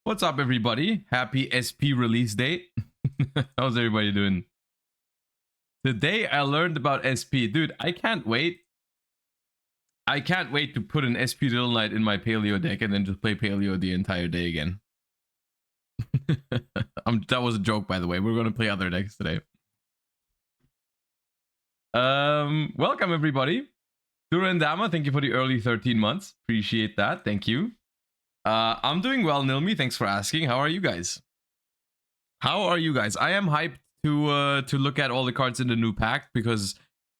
What's up, everybody? Happy SP release date. How's everybody doing? Today I learned about SP. Dude, I can't wait. I can't wait to put an SP Little Knight in my Paleo deck and then just play Paleo the entire day again. That was a joke, by the way. We're going to play other decks today. Welcome, everybody. Durandama, thank you for the early 13 months. Appreciate that. Thank you. I'm doing well, Nilmi. Thanks for asking. How are you guys? How are you guys? I am hyped to look at all the cards in the new pack because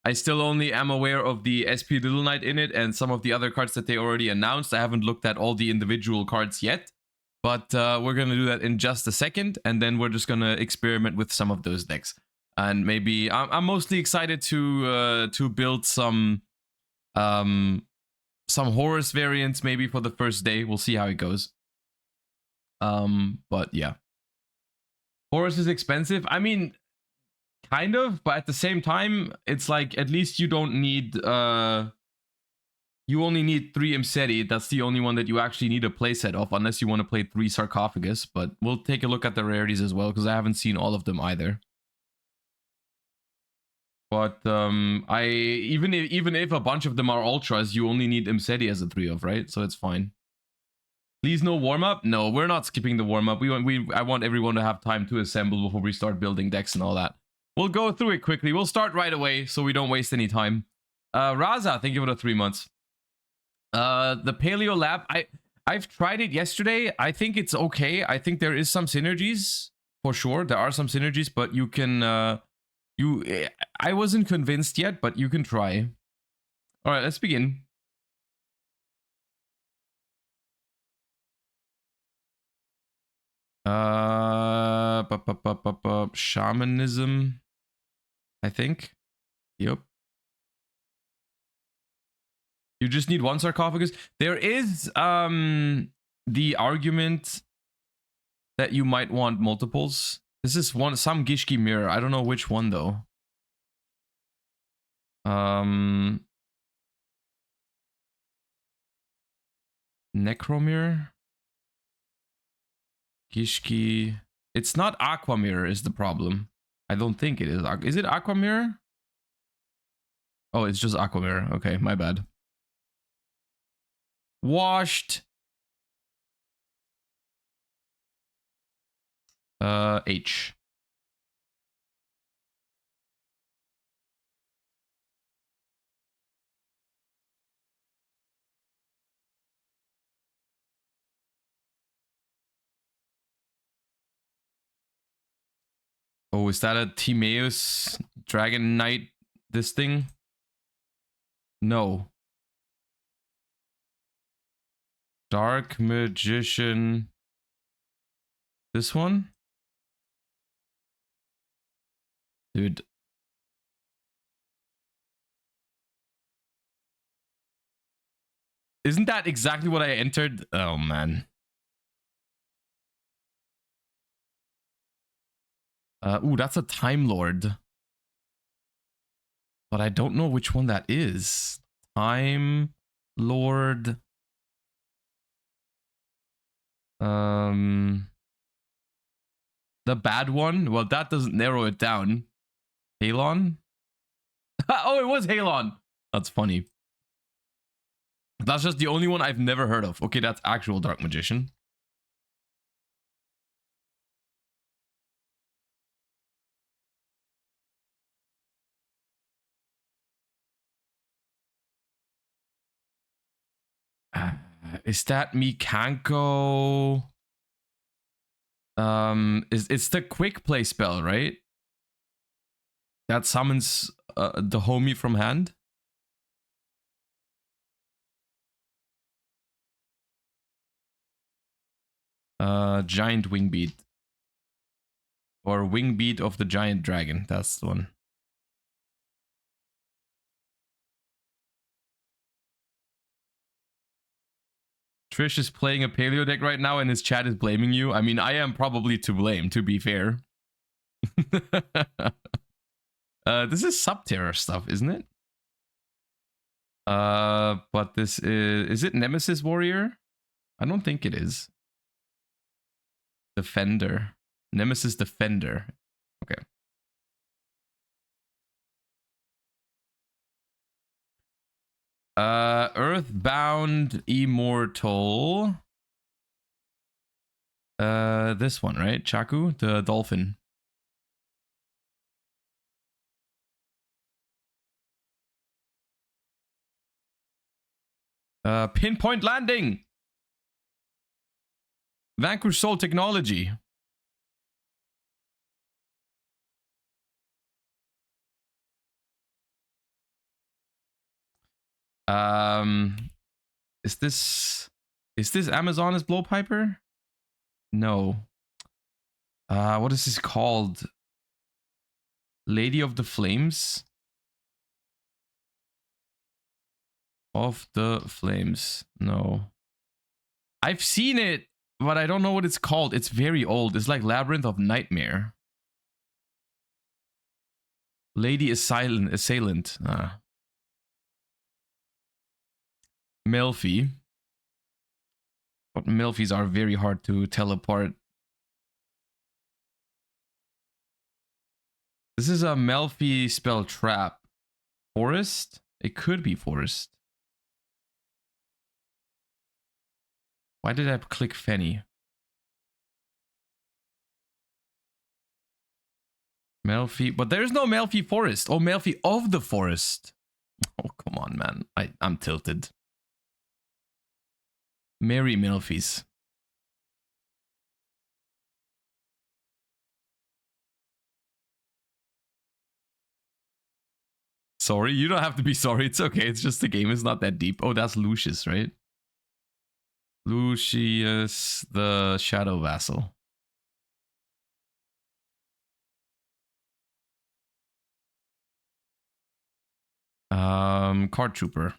I still only am aware of the SP Little Knight in it and some of the other cards that they already announced. I haven't looked at all the individual cards yet, but we're gonna do that in just a second, and then we're just gonna experiment with some of those decks. And maybe I'm mostly excited to build some Horus variants maybe for the first day. We'll see how it goes. But yeah. Horus is expensive. I mean, kind of, but at the same time, it's like at least you don't need you only need 3 Imseti. That's the only one that you actually need a playset of, unless you want to play 3 Sarcophagus. But we'll take a look at the rarities as well, because I haven't seen all of them either. But even if a bunch of them are ultras, you only need Imseti as a 3 of, right? So it's fine. Please no warm-up? No, we're not skipping the warm-up. I want everyone to have time to assemble before we start building decks and all that. We'll go through it quickly. We'll start right away so we don't waste any time. Raza, thank you for the 3 months. The Paleo Lab, I've tried it yesterday. I think it's okay. I think there is some synergies for sure. There are some synergies, but you can I wasn't convinced yet, but you can try. All right, let's begin. Shamanism, I think. Yep. You just need 1 sarcophagus. There is the argument that you might want multiples. This is some Gishki mirror. I don't know which one though. Necromir, Gishki. It's not Aqua Mirror is the problem. I don't think it is. Is it Aqua Mirror? Oh, it's just Aqua Mirror. Okay, my bad. Washed. H. Oh, is that a Timaeus Dragon Knight? This thing? No. Dark Magician. This one? Dude. Isn't that exactly what I entered? Oh, man. Ooh, that's a Time Lord. But I don't know which one that is. Time Lord. The bad one? Well, that doesn't narrow it down. Halon? Oh, it was Halon. That's funny. That's just the only one I've never heard of. Okay, that's actual Dark Magician. Is that Mikanko? It's the quick play spell, right? That summons the homie from hand. Giant Wingbeat. Or Wingbeat of the Giant Dragon. That's the one. Trish is playing a Paleo deck right now and his chat is blaming you. I mean, I am probably to blame, to be fair. This is Subterror stuff, isn't it? But this is it Nemesis Warrior? I don't think it is. Defender. Nemesis Defender. Okay. Earthbound Immortal. This one, right? Chaku, the dolphin. Pinpoint landing. Vanquish Soul Technology. Is this Amazon as Blowpiper? No. What is this called? Lady of the Flames? Of the Flames. No. I've seen it, but I don't know what it's called. It's very old. It's like Labyrinth of Nightmare. Lady Assailant. Melfi. But Melfis are very hard to tell apart. This is a Melfi spell trap. Forest? It could be Forest. Why did I click Fenny? Melfi, but there's no Melfi Forest. Oh, Melfi of the Forest. Oh, come on, man. I'm tilted. Merry Melfis. Sorry, you don't have to be sorry. It's okay. It's just the game is not that deep. Oh, that's Lucius, right? Lucius, the Shadow Vassal. Card Trooper.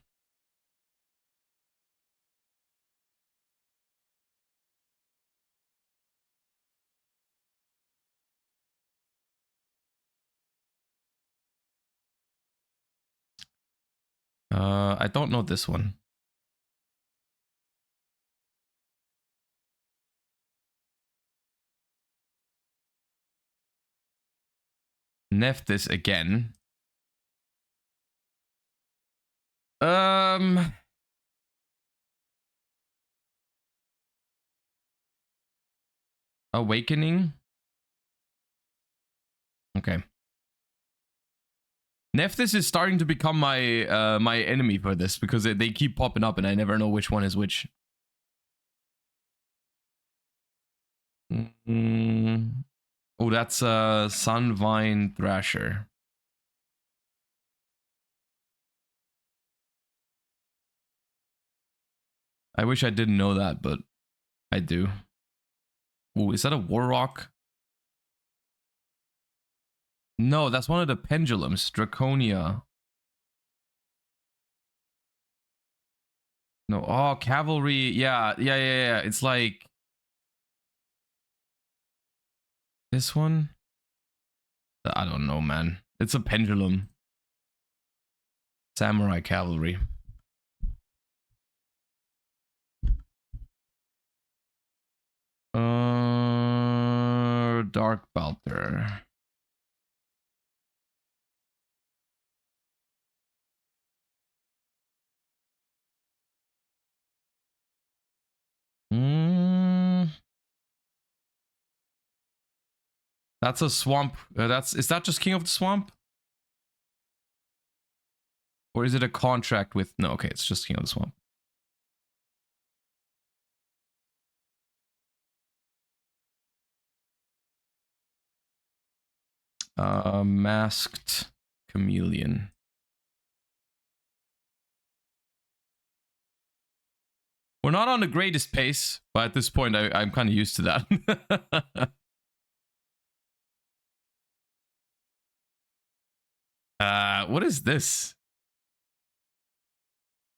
I don't know this one. Nephthys again. Awakening. Okay. Nephthys is starting to become my my enemy for this because they keep popping up and I never know which one is which. Oh, that's Sunvine Thrasher. I wish I didn't know that, but I do. Oh, is that a Warrock? No, that's one of the pendulums. Draconia. No, oh, Cavalry. Yeah. It's like this one. I don't know, man. It's a pendulum. Samurai Cavalry. Dark Belter. That's a swamp. Is that just King of the Swamp? Or is it a contract with? No, okay, it's just King of the Swamp. Masked Chameleon. We're not on the greatest pace, but at this point, I'm kind of used to that. What is this?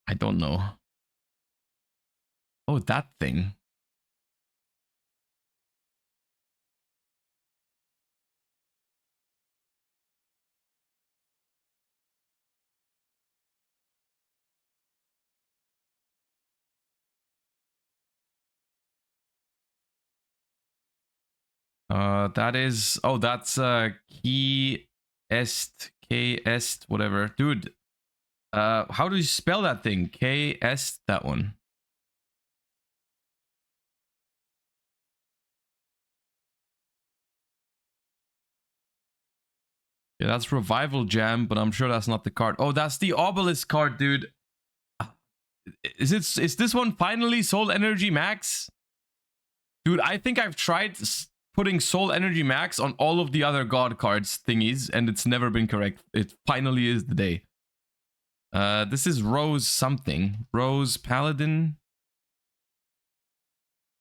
I don't know. Oh, that thing. That is... Oh, that's key est, k est, whatever. Dude, how do you spell that thing? K est, that one. Yeah, that's Revival Jam, but I'm sure that's not the card. Oh, that's the Obelisk card, dude. Is this one finally Soul Energy Max? Dude, I think I've tried putting Soul Energy Max on all of the other God cards thingies, and it's never been correct. It finally is the day. This is Rose something. Rose Paladin.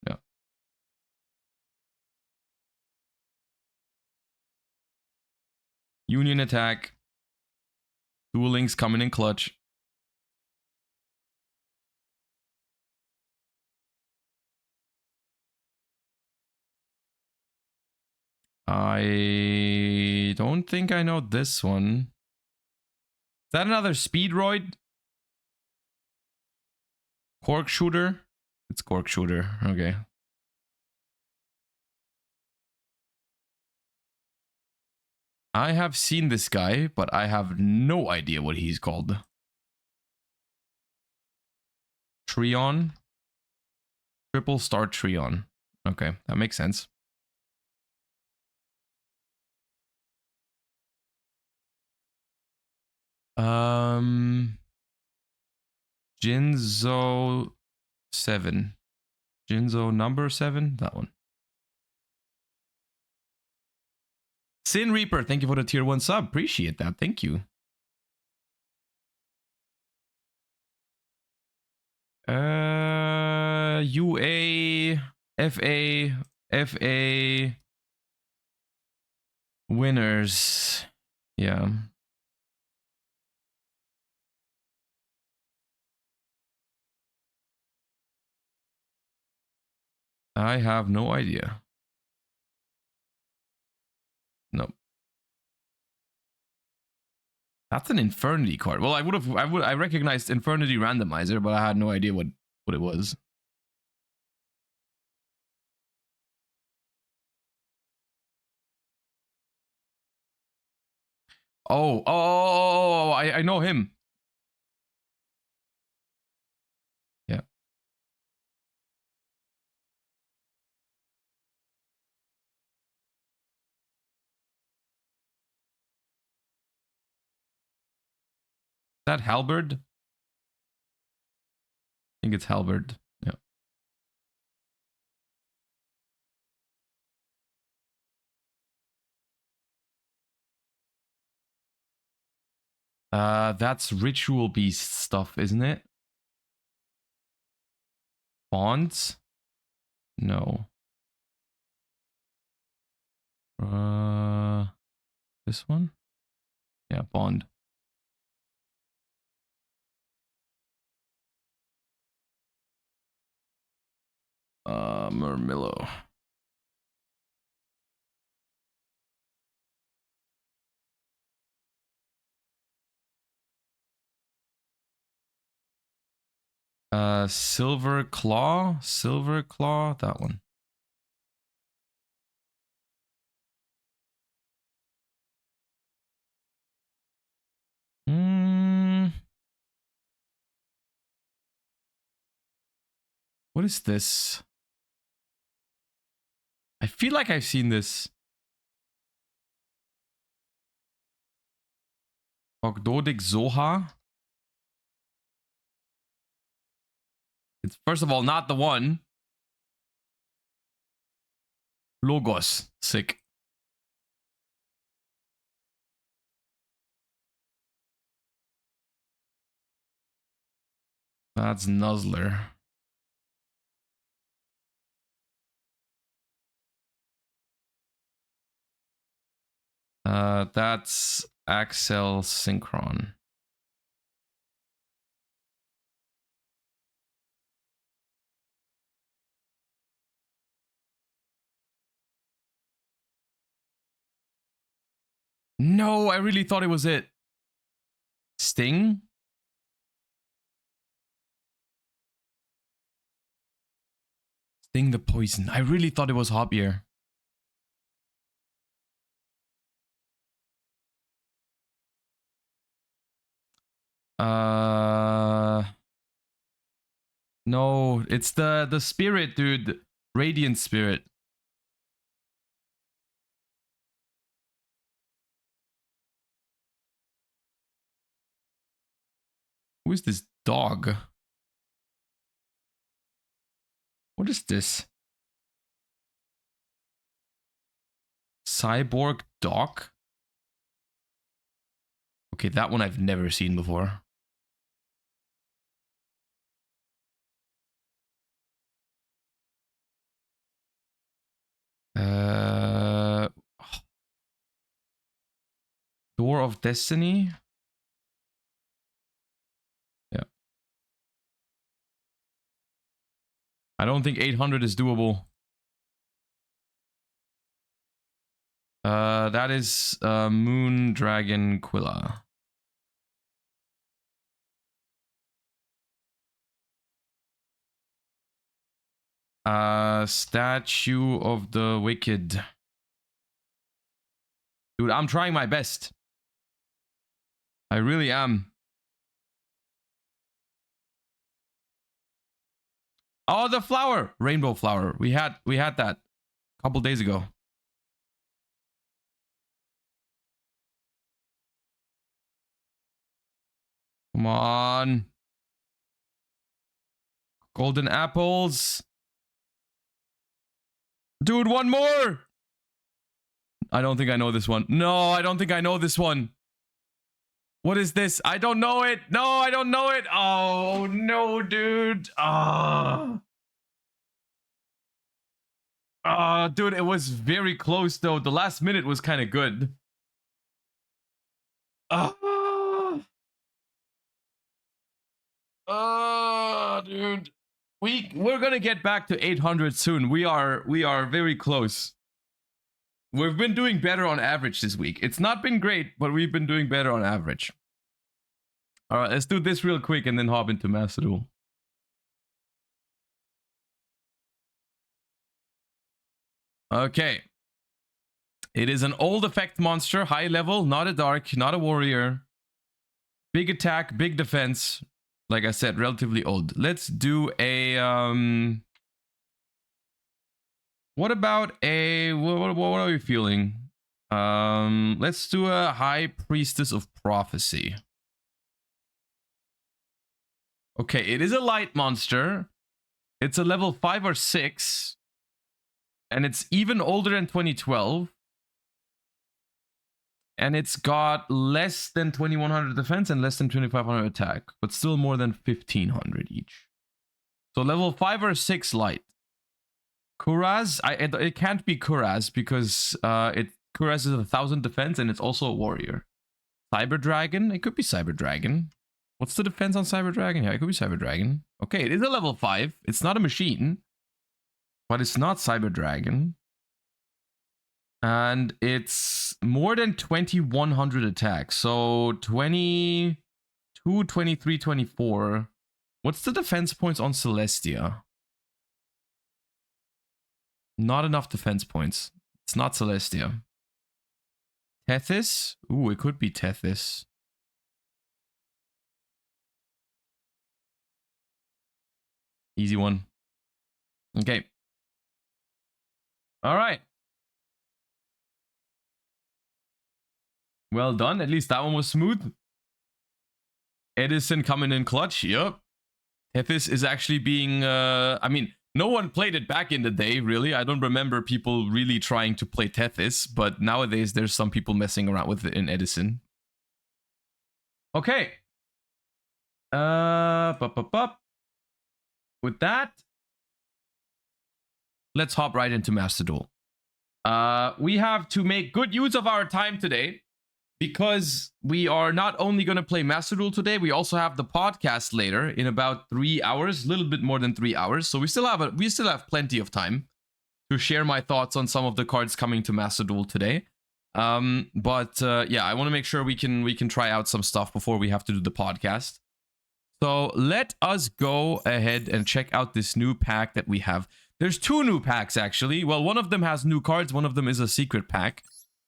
Yeah. Union attack. Duel Links coming in clutch. I don't think I know this one. Is that another Speedroid? Cork Shooter? It's Cork Shooter. Okay. I have seen this guy, but I have no idea what he's called. Treon? Triple Star Treon. Okay, that makes sense. Jinzo 7. Jinzo number 7? That one. Sin Reaper, thank you for the tier 1 sub. Appreciate that. Thank you. UA, FA, FA. Winners. Yeah. I have no idea. Nope. That's an Infernity card. Well, I recognized Infernity Randomizer, but I had no idea what it was. Oh, I know him. Yeah. That Halberd? I think it's Halberd. Yeah. That's Ritual Beast stuff, isn't it? Bonds? No. This one? Yeah, Bond. Murmillo. Silver Claw, that one. What is this? I feel like I've seen this. Ogdodik Zoha. It's first of all not the one. Logos. Sick. That's Nuzzler. That's Axel Synchron. No, I really thought it was it. Sting? Sting the Poison. I really thought it was Hopier. No, it's the spirit, dude. Radiant spirit. Who is this dog? What is this? Cyborg dog? Okay, that one I've never seen before. Door of Destiny? Yeah. I don't think 800 is doable. That is Moon Dragon Quilla. Statue of the Wicked. Dude, I'm trying my best. I really am. Oh, the flower, rainbow flower. We had that a couple days ago. Come on. Golden apples. Dude, one more. I don't think I know this one. No, I don't think I know this one. What is this? I don't know it. No, I don't know it. Oh, no, dude. Dude, it was very close, though. The last minute was kind of good. Dude. We're gonna get back to 800 soon. We are very close. We've been doing better on average this week. It's not been great, but we've been doing better on average. All right, let's do this real quick and then hop into Master Duel. Okay. It is an old effect monster, high level, not a dark, not a warrior. Big attack, big defense. Like I said, relatively old. Let's do a what about a what are we feeling? Let's do a High Priestess of Prophecy. Okay, it is a light monster. It's a level 5 or 6. And it's even older than 2012. And it's got less than 2100 defense and less than 2500 attack, but still more than 1500 each. So level 5 or 6 light. Kuraz, it can't be Kuraz because Kuraz is 1000 defense and it's also a warrior. Cyber Dragon, it could be Cyber Dragon. What's the defense on Cyber Dragon? Yeah, it could be Cyber Dragon. Okay, it is a level 5. It's not a machine, but it's not Cyber Dragon. And it's more than 2100 attack. So 22, 23, 24. What's the defense points on Celestia? Not enough defense points. It's not Celestia. Tethys? Ooh, it could be Tethys. Easy one. Okay. All right. Well done. At least that one was smooth. Edison coming in clutch. Yup. Tethys is actually being... I mean, no one played it back in the day, really. I don't remember people really trying to play Tethys, but nowadays there's some people messing around with it in Edison. Okay. With that, let's hop right into Master Duel. We have to make good use of our time today because we are not only going to play Master Duel today, we also have the podcast later in about 3 hours, a little bit more than 3 hours. So we still have plenty of time to share my thoughts on some of the cards coming to Master Duel today. Yeah, I want to make sure we can try out some stuff before we have to do the podcast. So let us go ahead and check out this new pack that we have. There's 2 new packs, actually. Well, one of them has new cards. One of them is a secret pack.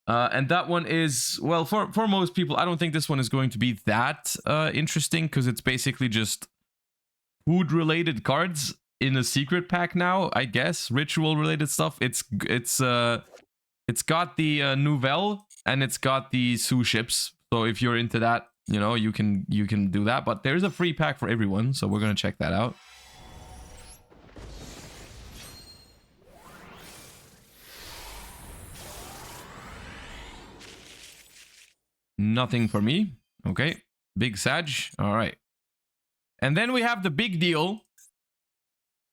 And that one is, well, for most people, I don't think this one is going to be that interesting because it's basically just food-related cards in a secret pack now, I guess. Ritual-related stuff. It's got the Nouvelle and it's got the Sue ships. So if you're into that, you know, you can do that. But there's a free pack for everyone, so we're gonna check that out. Nothing for me. Okay. Big Sag. All right. And then we have the big deal.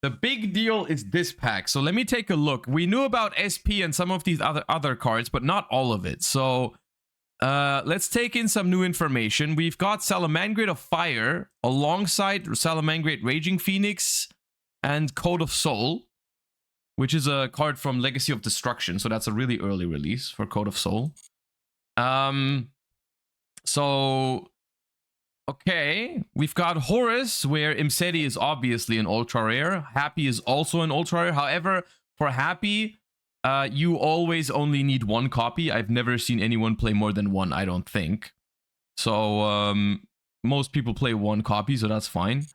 The big deal is this pack. So let me take a look. We knew about SP and some of these other cards, but not all of it. So let's take in some new information. We've got Salamangreat of Fire alongside Salamangreat Raging Phoenix and Code of Soul, which is a card from Legacy of Destruction. So that's a really early release for Code of Soul. So, okay, we've got Horus, where Imseti is obviously an ultra rare. Happy is also an ultra rare. However, for Happy, you always only need one copy. I've never seen anyone play more than one, I don't think. So, most people play one copy, so that's fine.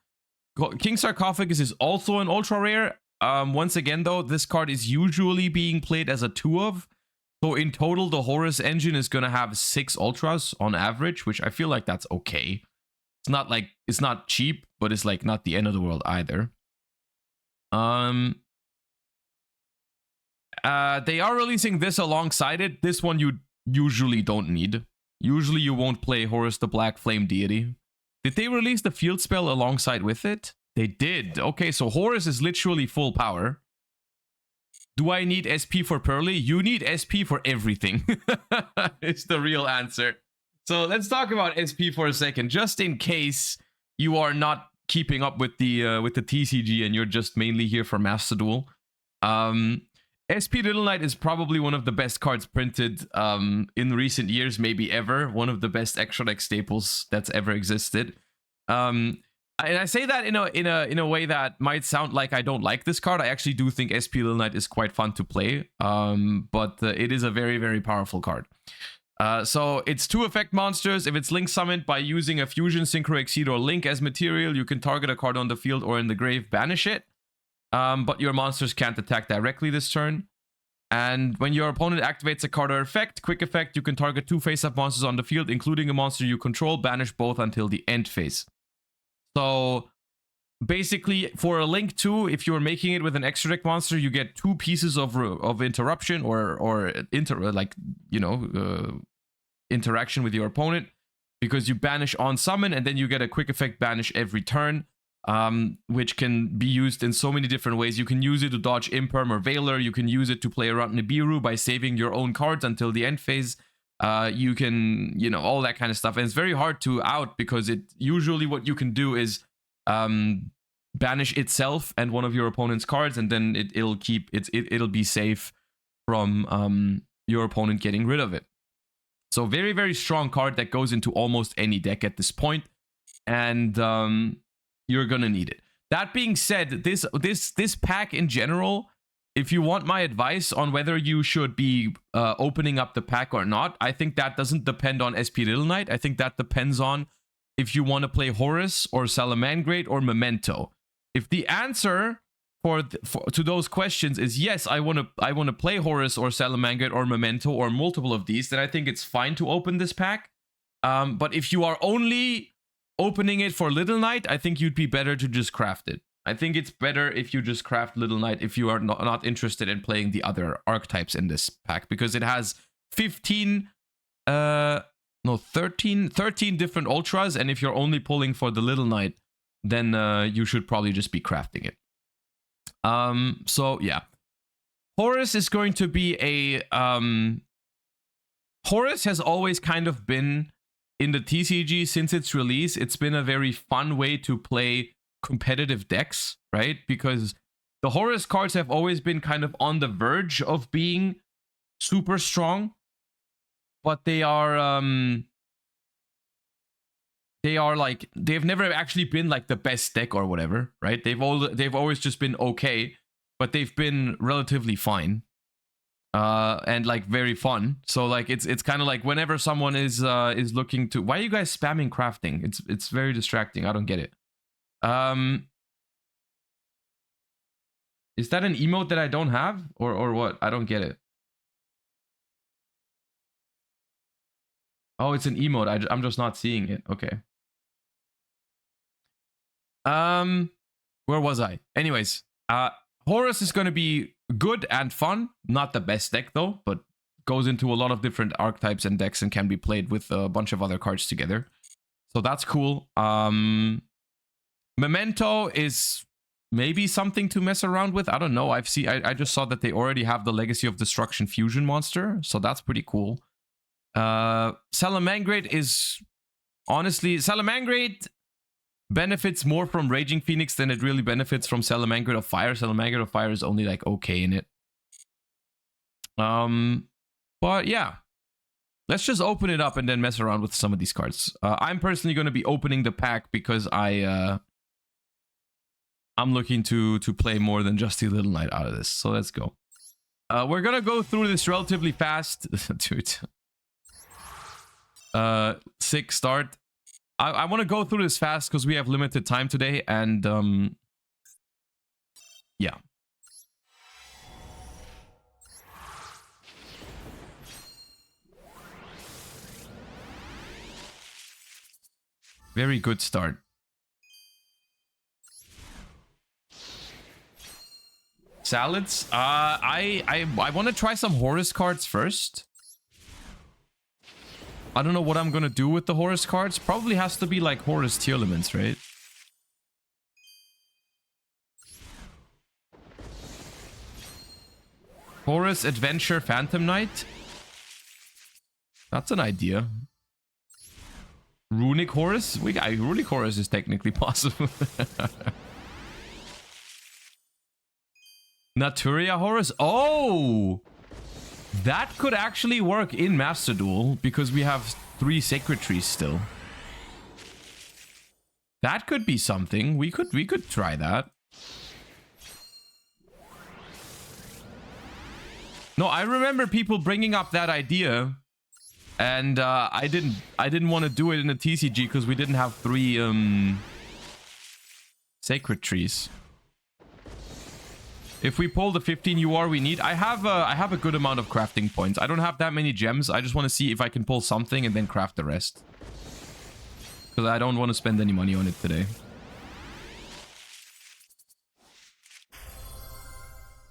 King Sarcophagus is also an ultra rare. Once again, though, this card is usually being played as a 2-of. So in total, the Horus engine is going to have 6 ultras on average, which I feel like that's okay. It's not like, it's not cheap, but it's like not the end of the world either. They are releasing this alongside it. This one you usually don't need. Usually you won't play Horus the Black Flame Deity. Did they release the field spell alongside with it? They did. Okay, so Horus is literally full power. Do I need SP for Pearly? You need SP for everything. It's the real answer. So let's talk about SP for a second, just in case you are not keeping up with the TCG and you're just mainly here for Master Duel. SP Little Knight is probably one of the best cards printed in recent years, maybe ever. One of the best extra deck staples that's ever existed. And I say that in a way that might sound like I don't like this card. I actually do think SP Little Knight is quite fun to play, but it is a very, very powerful card. So it's 2 effect monsters. If it's link summoned by using a Fusion, Synchro, Exceed, or Link as material, you can target a card on the field or in the grave, banish it. But your monsters can't attack directly this turn. And when your opponent activates a card or effect, quick effect, you can target 2 face-up monsters on the field, including a monster you control, banish both until the end phase. So basically, for a Link 2, if you're making it with an extra deck monster, you get 2 pieces of interruption or interaction with your opponent, because you banish on summon and then you get a quick effect banish every turn, which can be used in so many different ways. You can use it to dodge Imperm or Veiler. You can use it to play around Nibiru by saving your own cards until the end phase. You can, all that kind of stuff. And it's very hard to out because it usually what you can do is banish itself and one of your opponent's cards, and then it'll be safe from your opponent getting rid of it. So very, very strong card that goes into almost any deck at this point, and you're gonna need it. That being said, this pack in general, if you want my advice on whether you should be opening up the pack or not, I think that doesn't depend on SP Little Knight. I think that depends on if you want to play Horus or Salamangreat or Memento. If the answer to those questions is yes, I want to play Horus or Salamangreat or Memento or multiple of these, then I think it's fine to open this pack. But if you are only opening it for Little Knight, I think you'd be better to just craft it. I think it's better if you just craft Little Knight if you are not interested in playing the other archetypes in this pack, because it has 13 different ultras, and if you're only pulling for the Little Knight, then you should probably just be crafting it. So yeah, Horus is going to be a Horus has always kind of been in the TCG since its release. It's been a very fun way to play competitive decks, right? Because the Horus cards have always been kind of on the verge of being super strong, but they are like, they've never actually been like the best deck or whatever, right? They've always just been okay, but they've been relatively fine. and like very fun. So like it's kind of like whenever someone is looking to, why are you guys spamming crafting? It's very distracting. I don't get it. Is that an emote that I don't have, or what? I don't get it. Oh, it's an emote. I'm just not seeing it. Okay. Where was I? Anyways, Horus is going to be good and fun. Not the best deck though, but goes into a lot of different archetypes and decks and can be played with a bunch of other cards together. So that's cool. Memento is maybe something to mess around with. I don't know. I just saw that they already have the Legacy of Destruction fusion monster, so that's pretty cool. Salamangrate is honestly, Salamangrate benefits more from Raging Phoenix than it really benefits from Salamangrate of Fire. Salamangrate of Fire is only like okay in it. But yeah, let's just open it up and then mess around with some of these cards. I'm personally going to be opening the pack because I'm looking to play more than just a Little Knight out of this. So let's go. We're gonna go through this relatively fast, dude. Sick start. I want to go through this fast because we have limited time today, and yeah. Very good start. Salads. I want to try some Horus cards first. I don't know what I'm gonna do with the Horus cards. Probably has to be like Horus Tear elements, right? Horus Adventure Phantom Knight. That's an idea. Runick Horus? Runick Horus is technically possible. Naturia Horus? Oh! That could actually work in Master Duel because we have 3 Sacred Trees still. That could be something. We could try that. No, I remember people bringing up that idea, and I didn't want to do it in a TCG because we didn't have 3 Sacred Trees. If we pull the 15 UR we need, I have a good amount of crafting points. I don't have that many gems. I just want to see if I can pull something and then craft the rest. Because I don't want to spend any money on it today.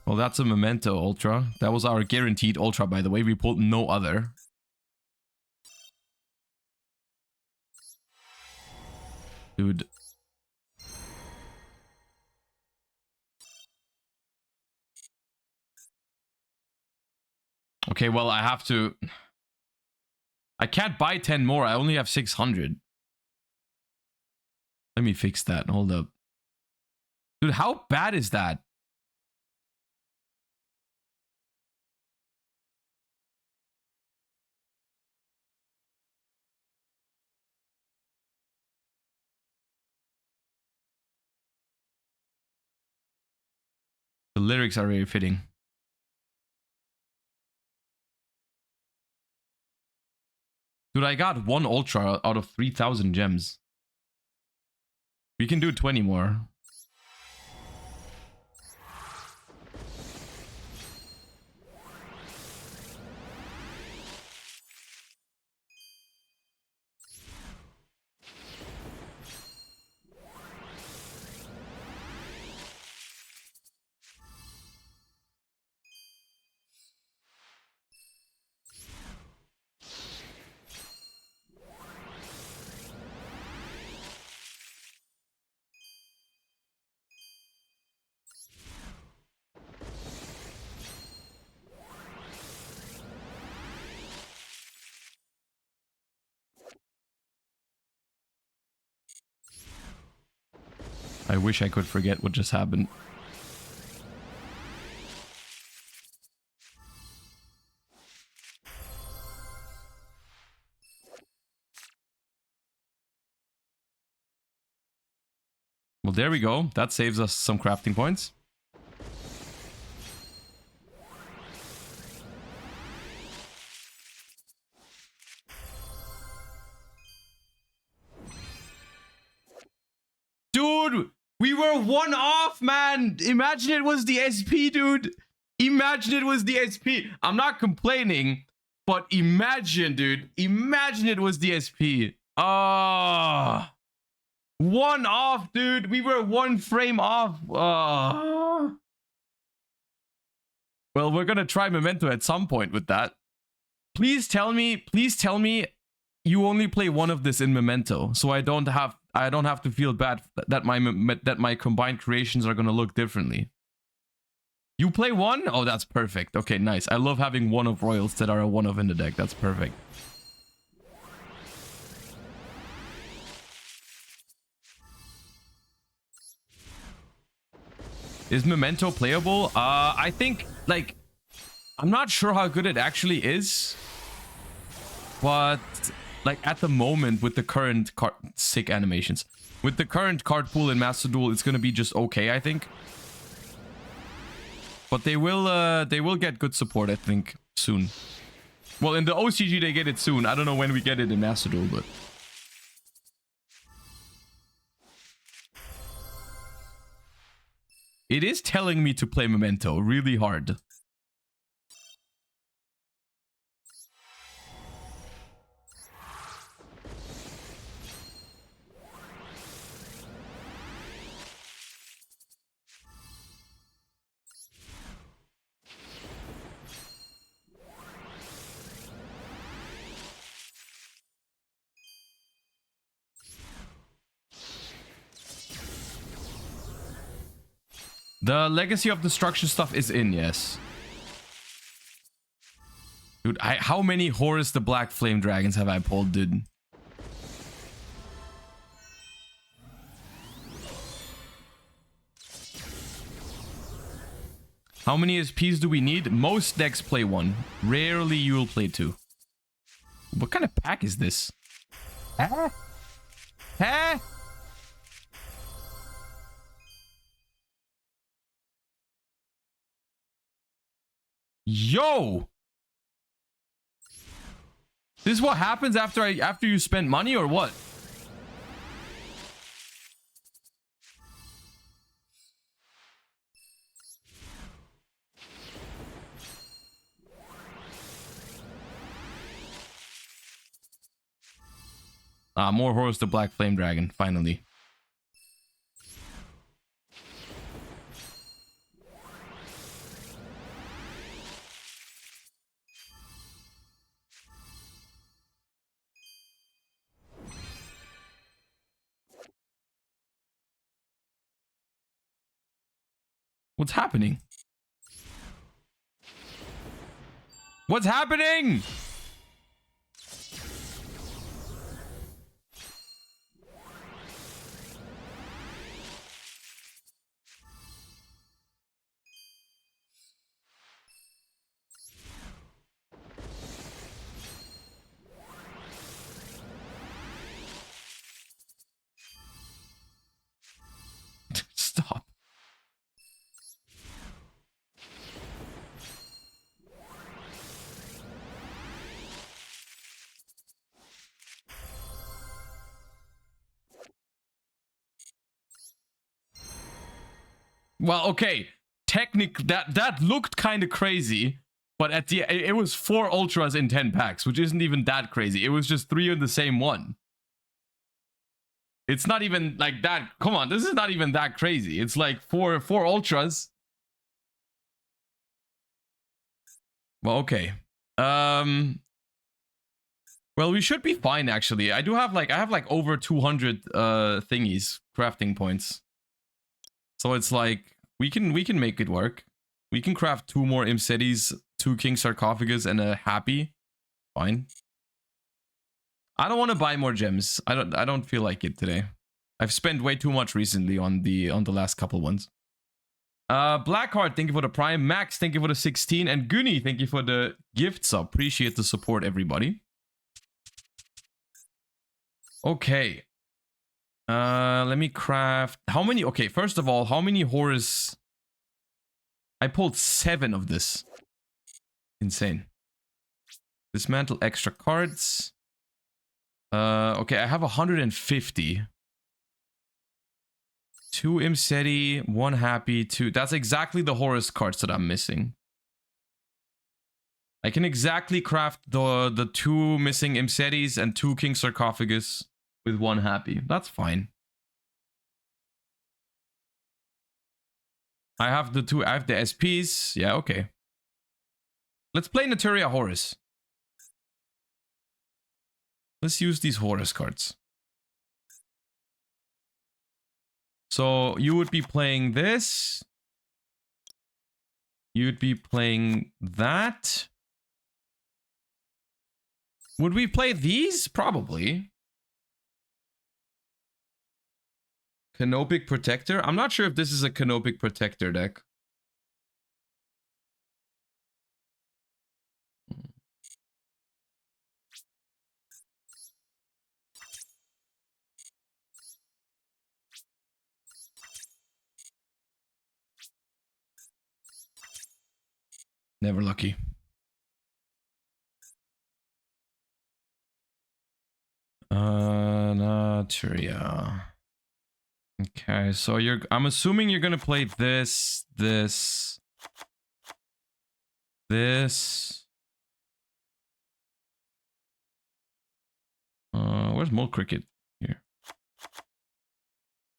Well, that's a Memento Ultra. That was our guaranteed Ultra, by the way. We pulled no other. Dude. Okay, well, I have to... I can't buy 10 more. I only have 600. Let me fix that. Hold up. Dude, how bad is that? The lyrics are very fitting. Dude, I got 1 Ultra out of 3,000 gems. We can do 20 more. I wish I could forget what just happened. Well, there we go. That saves us some crafting points. Dude, we were one off, man. Imagine it was the SP, dude. Imagine it was the SP. I'm not complaining, but imagine, dude. Imagine it was the SP. Ah. One off, dude. We were one frame off. Well, we're gonna try Memento at some point with that. Please tell me you only play one of this in Memento, so I don't have to feel bad that my combined creations are gonna look differently. You play one? Oh, that's perfect. Okay, nice. I love having one of royals that are a one of in the deck. That's perfect. Is Memento playable? I think, like, I'm not sure how good it actually is, but like at the moment with the current sick animations, with the current card pool in Master Duel, it's gonna be just okay, I think. But they will get good support, I think, soon. Well, in the OCG they get it soon. I don't know when we get it in Master Duel, but it is telling me to play Memento really hard. The Legacy of Destruction stuff is in, yes. Dude, how many Horus the Black Flame Dragons have I pulled, dude? How many SPs do we need? Most decks play one. Rarely you'll play two. What kind of pack is this? Huh? Huh? Yo! This is what happens after you spend money or what? More Horus the Black Flame Dragon, finally. What's happening? What's happening? Stop. Well, okay. That looked kind of crazy, but at the it was 4 ultras in 10 packs, which isn't even that crazy. It was just 3 in the same one. It's not even like that. Come on, this is not even that crazy. It's like four ultras. Well, okay. Well, we should be fine actually. I have like over 200 thingies, crafting points. So it's like we can make it work. We can craft 2 more Imsetis, 2 King Sarcophagus, and a Happy. Fine. I don't want to buy more gems. I don't feel like it today. I've spent way too much recently on the last couple ones. Blackheart, thank you for the Prime. Max, thank you for the 16. And Goonie, thank you for the gifts. Appreciate the support, everybody. Okay. Let me craft. How many? Okay, first of all, how many Horus? I pulled 7 of this. Insane. Dismantle extra cards. Okay, I have 150. 2 Imseti, 1 Happy, 2. That's exactly the Horus cards that I'm missing. I can exactly craft the 2 missing Imsetis and 2 King Sarcophagus with 1 Happy. That's fine. I have the SPs. Yeah, okay. Let's play Naturia Horus. Let's use these Horus cards. So you would be playing this. You'd be playing that. Would we play these? Probably. Canopic Protector? I'm not sure if this is a Canopic Protector deck. Never lucky. Naturia. Okay, so I'm assuming you're gonna play this. Where's Mole Cricket? Here.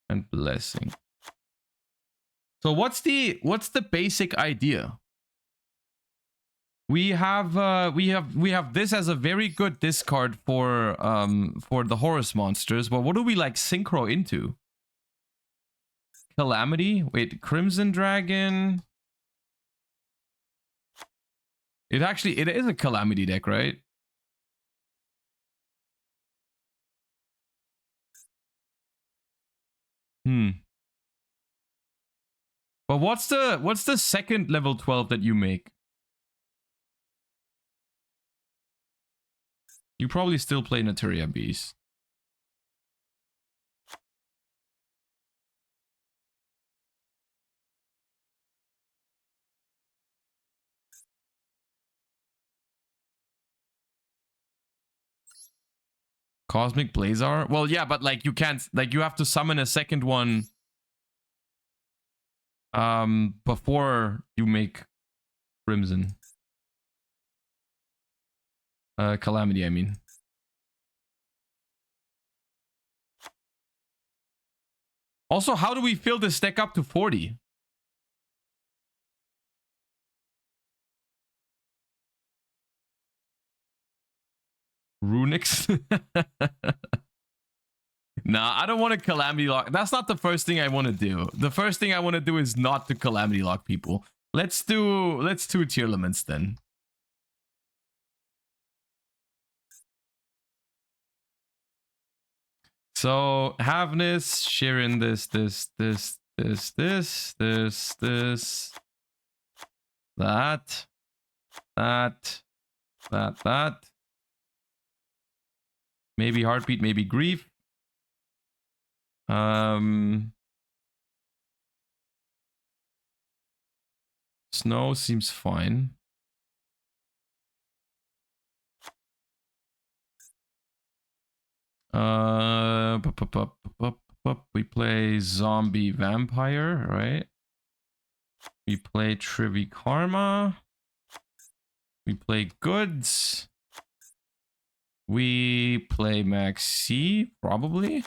And Blessing. So what's the basic idea? We have this as a very good discard for the Horus monsters, but what do we like synchro into? Calamity? Wait, Crimson Dragon. It is a Calamity deck, right? But what's the second level 12 that you make? You probably still play Naturia Beast. Cosmic Blazar? Well, yeah, but like you can't, like you have to summon a second one before you make Crimson. Calamity, I mean. Also, how do we fill this deck up to 40? Runics? Nah, I don't want to Calamity Lock. That's not the first thing I want to do. The first thing I want to do is not to Calamity Lock people. Let's do Tier Limits then. So Havness, Sharon, this, that. Maybe Heartbeat, maybe Grief. Snow seems fine. We play Zombie Vampire, right? We play Trivi Karma. We play Goods. We play Maxi, probably.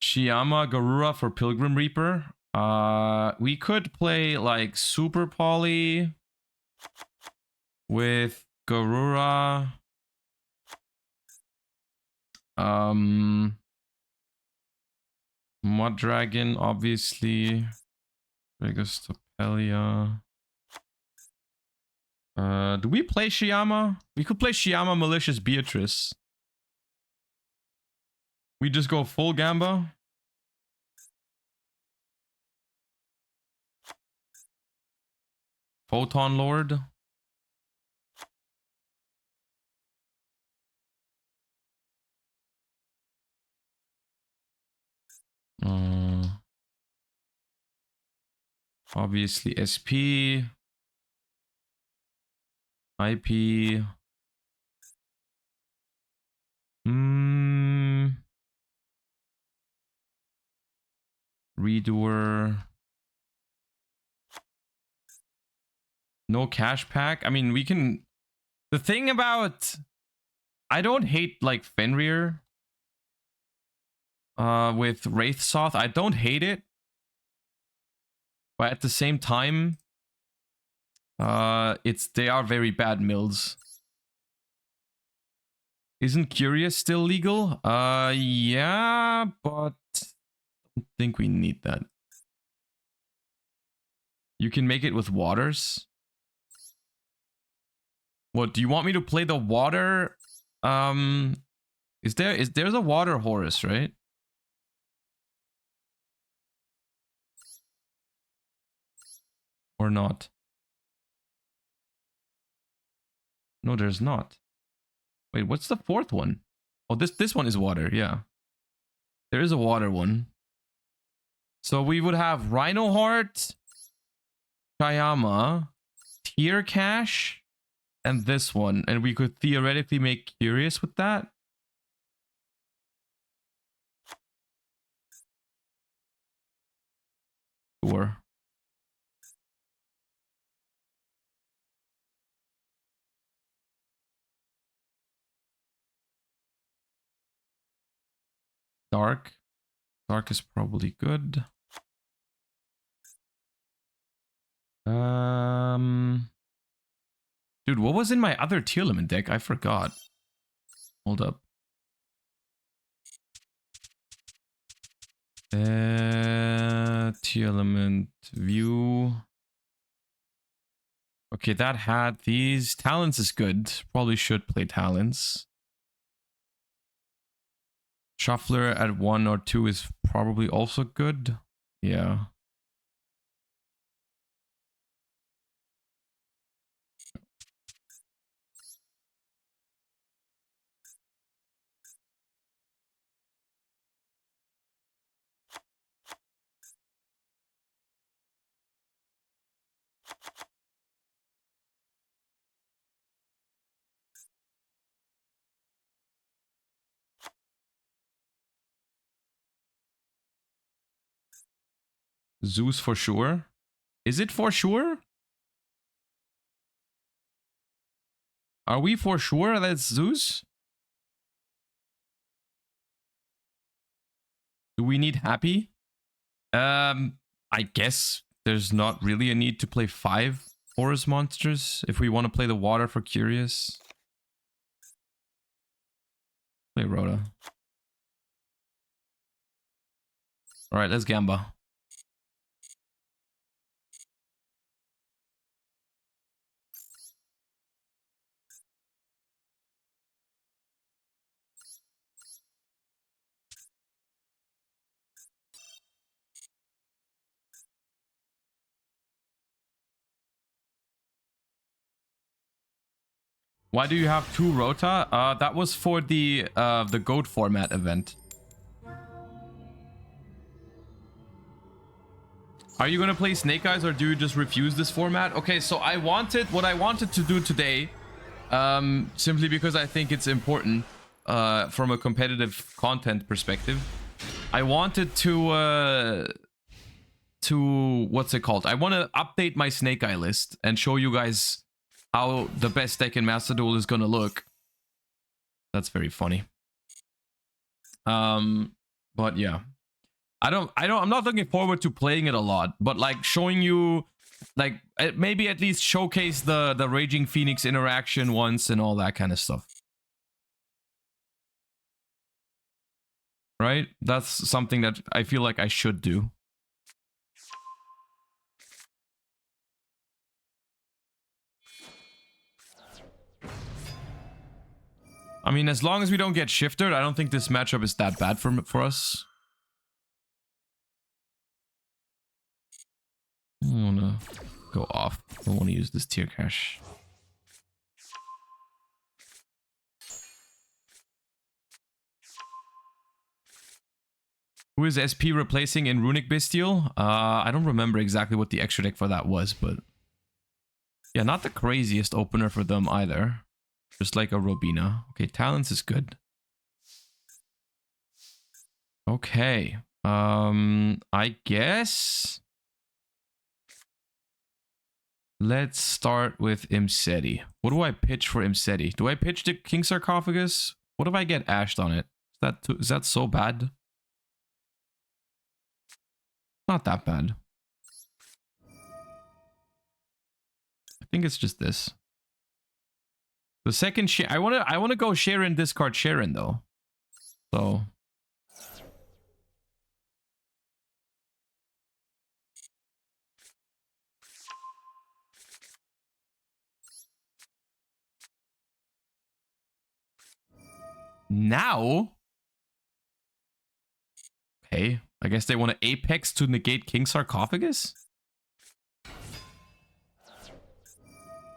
Shiyama Garura for Pilgrim Reaper. We could play like Super Poly with Garura. Mud Dragon, obviously. Regostopelia. Do we play Shiyama? We could play Shiyama Malicious Beatrice. We just go full Gamba. Photon Lord. Obviously SP. IP. Redoer. No cash pack. I mean, we can... The thing about... I don't hate, like, Fenrir. With Wraithsoth. I don't hate it. But at the same time... they are very bad mills. Isn't Curious still legal? Yeah, but... I don't think we need that. You can make it with waters. What, do you want me to play the water? There's a water Horus, right? Or not? No, there's not. Wait, what's the fourth one? Oh, this one is water, yeah. There is a water one. So we would have Rhino Heart, Chayama, Tear Cash, and this one. And we could theoretically make Curious with that. Sure. Dark. Dark is probably good. Dude, what was in my other tier limit deck? I forgot. Hold up. Tier element view. Okay, that had these. Talents is good. Probably should play Talents. Shuffler at 1 or 2 is probably also good. Yeah. Zeus for sure. Is it for sure? Are we for sure that's Zeus? Do we need Happy? I guess there's not really a need to play 5 Horus monsters if we want to play the water for Curious. Play Rhoda. Alright, let's Gamba. Why do you have 2 Rota? That was for the goat format event. Are you gonna play Snake Eyes or do you just refuse this format? Okay, so what I wanted to do today, simply because I think it's important from a competitive content perspective. I wanted to what's it called? I want to update my Snake Eye list and show you guys how the best deck in Master Duel is gonna look. That's very funny. But yeah. I'm not looking forward to playing it a lot, but like showing you, like maybe at least showcase the Raging Phoenix interaction once and all that kind of stuff. Right? That's something that I feel like I should do. I mean, as long as we don't get shifted, I don't think this matchup is that bad for us. I want to go off. I don't want to use this tier cache. Who is SP replacing in Runick Bestial? I don't remember exactly what the extra deck for that was, but... yeah, not the craziest opener for them either. Just like a Robina. Okay, Talents is good. Okay. I guess let's start with Imseti. What do I pitch for Imseti? Do I pitch the King Sarcophagus? What if I get ashed on it? Is that so bad? Not that bad. I think it's just this. The second share, I wanna go Sharon, discard Sharon though. So now, okay, I guess they want to Apex to negate King Sarcophagus.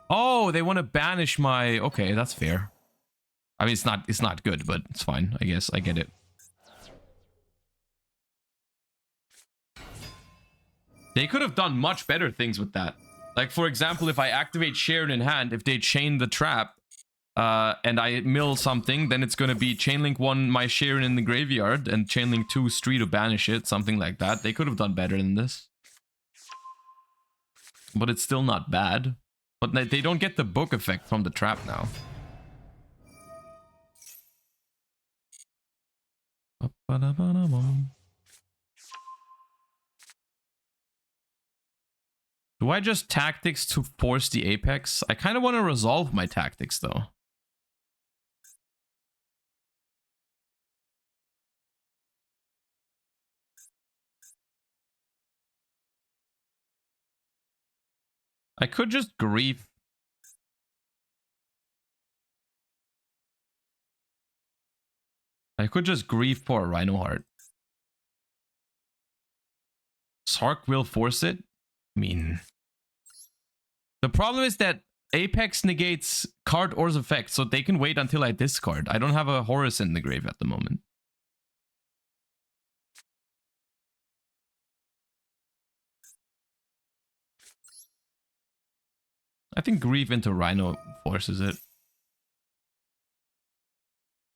Oh, they want to banish my... Okay, that's fair. I mean, it's not good, but it's fine. I guess I get it. They could have done much better things with that. Like, for example, if I activate Sharon in hand, if they chain the trap, and I mill something, then it's going to be Chainlink 1 my Sharon in the graveyard, and Chainlink 2 Street to banish it, something like that. They could have done better than this. But it's still not bad. But they don't get the book effect from the trap now. Do I just tactics to force the Apex? I kind of want to resolve my tactics though. I could just grief. I could just grief for a Rhino Heart. Sark will force it? I mean... The problem is that Apex negates card or's effect, so they can wait until I discard. I don't have a Horus in the grave at the moment. I think grief into Rhino forces it.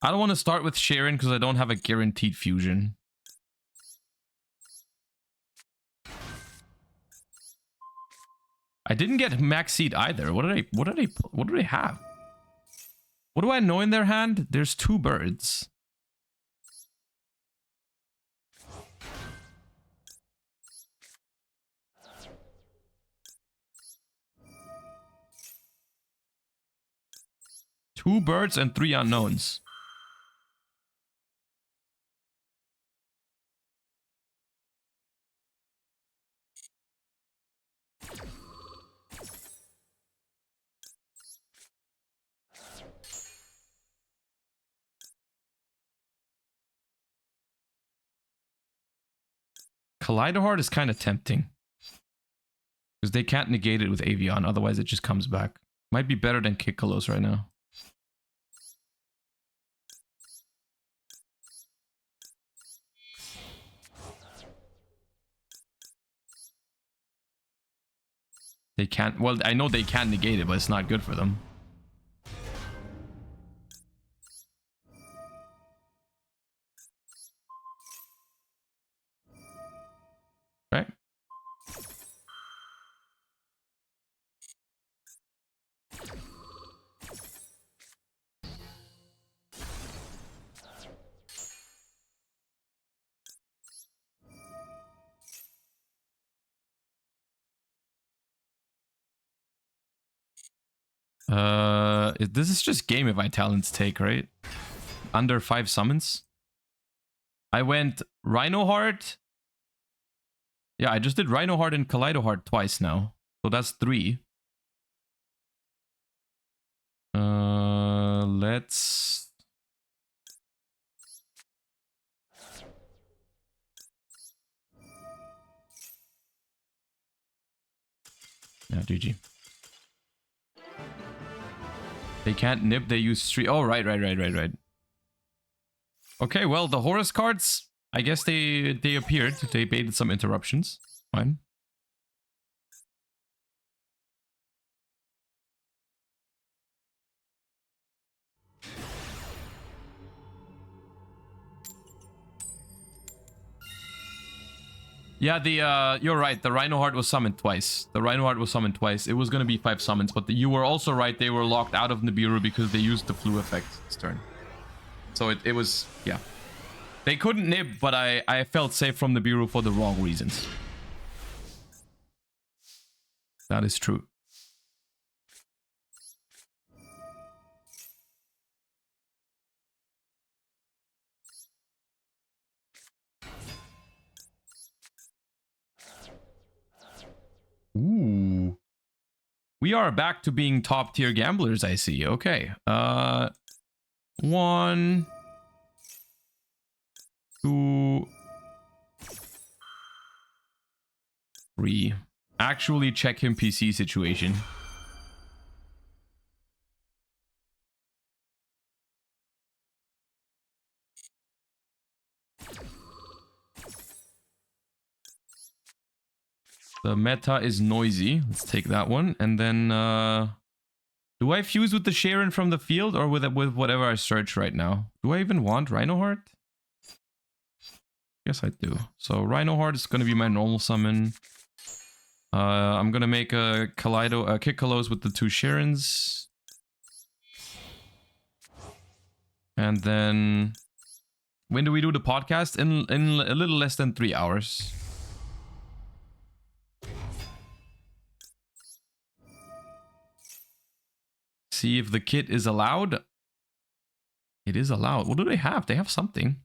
I don't want to start with Sharon because I don't have a guaranteed fusion. I didn't get max seed either. What do they have? What do I know in their hand? There's 2 birds. Two birds and 3 unknowns. Kaleidoheart is kind of tempting. Because they can't negate it with Avion, otherwise it just comes back. Might be better than Kikkalos right now. They can't... Well, I know they can negate it, but it's not good for them. Right? This is just game if my talents take, right? Under 5 summons. I went Rhino Heart. Yeah, I just did Rhino Heart and Kaleidoheart twice now. So that's 3. Let's... Yeah, GG. They can't nip, they use street. Oh, right. Okay, well, the Horus cards, I guess they appeared. They baited some interruptions. Fine. Yeah, you're right. The Rhino Heart was summoned twice. The Rhino Heart was summoned twice. It was gonna be 5 summons, but you were also right. They were locked out of Nibiru because they used the flu effect this turn. So it was, yeah. They couldn't nib, but I felt safe from Nibiru for the wrong reasons. That is true. Ooh. We are back to being top tier gamblers, I see. Okay. 1, 2, 3. Actually check him PC situation. The meta is noisy. Let's take that one. And then, do I fuse with the Sharon from the field or with whatever I search right now? Do I even want Rhino Heart? Yes, I do. So Rhino Heart is going to be my normal summon. I'm going to make a Kikkalos with the 2 Sharons. And then, when do we do the podcast? In a little less than 3 hours. See if the kit is allowed. It is allowed. What do they have? They have something.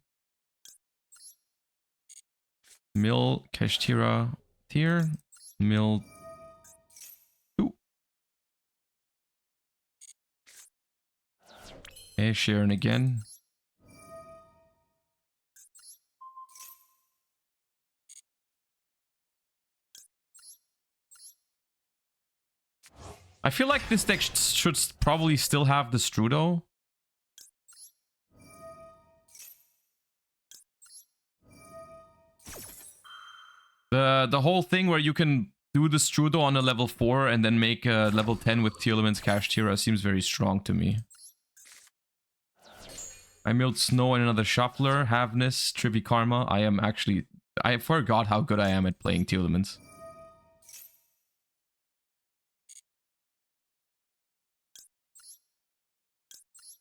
Mill, Kashtira, Tier, Mill 2. Okay, Sharon again. I feel like this deck should probably still have the Strudo. The whole thing where you can do the Strudo on a level 4 and then make a level 10 with Tearlaments Kashtira seems very strong to me. I milled Snow and another Shuffler, Havness, Trivi Karma. I forgot how good I am at playing Tearlaments.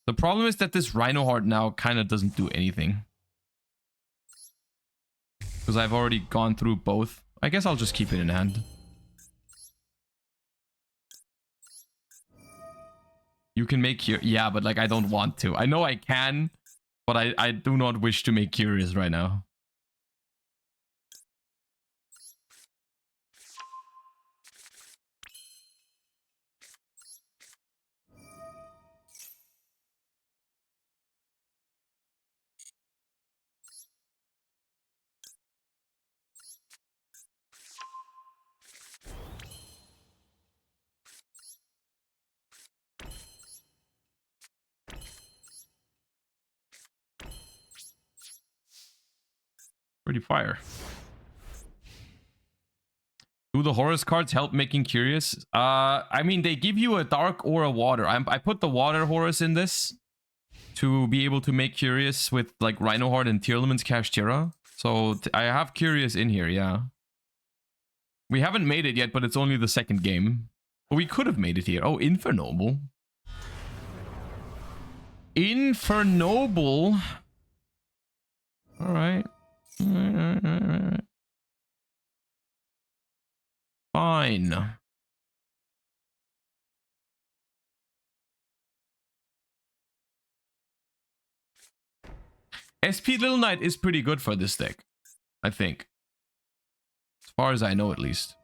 The problem is that this Rhino Heart now kind of doesn't do anything. Because I've already gone through both. I guess I'll just keep it in hand. You can make your... Yeah, but like I don't want to. I know I can, but I do not wish to make Curious right now. Pretty fire. Do the Horus cards help making Curious? I mean, they give you a dark or a water. I put the water Horus in this to be able to make Curious with like Rhino Heart and Tearlaments Kashtira. So I have Curious in here, yeah. We haven't made it yet, but it's only the 2nd game. But we could have made it here. Oh, Infernoble. Infernoble. Alright. Alright. Fine. SP Little Knight is pretty good for this deck, I think. As far as I know, at least.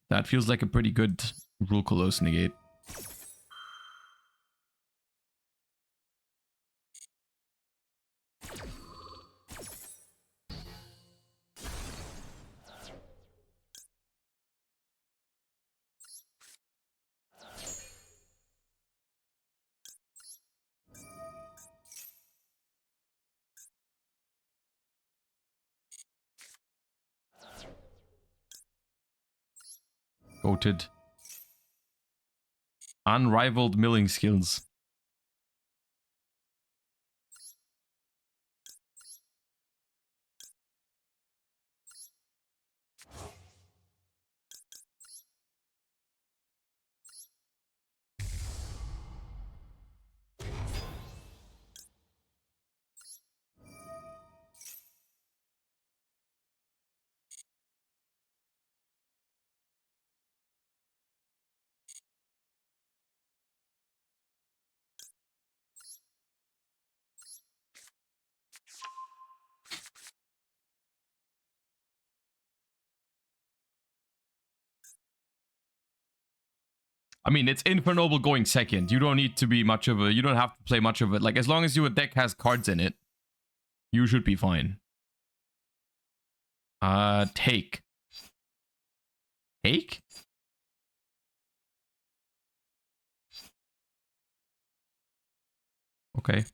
That feels like a pretty good Rule Colosse negate. Goated. Unrivaled milling skills. I mean, it's Infernoble going second. You don't need to be much of a... You don't have to play much of it. Like, as long as your deck has cards in it, you should be fine. Take. Take? Okay.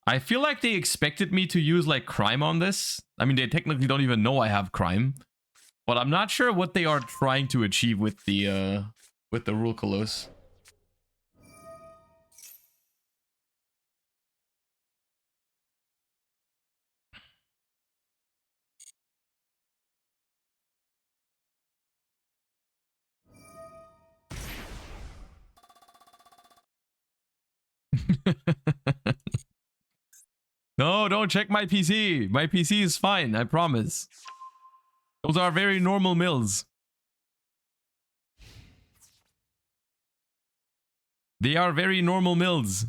I feel like they expected me to use like crime on this. I mean, they technically don't even know I have crime, but I'm not sure what they are trying to achieve with the rule colors. No, don't check my PC. My PC is fine, I promise. Those are very normal mills. They are very normal mills.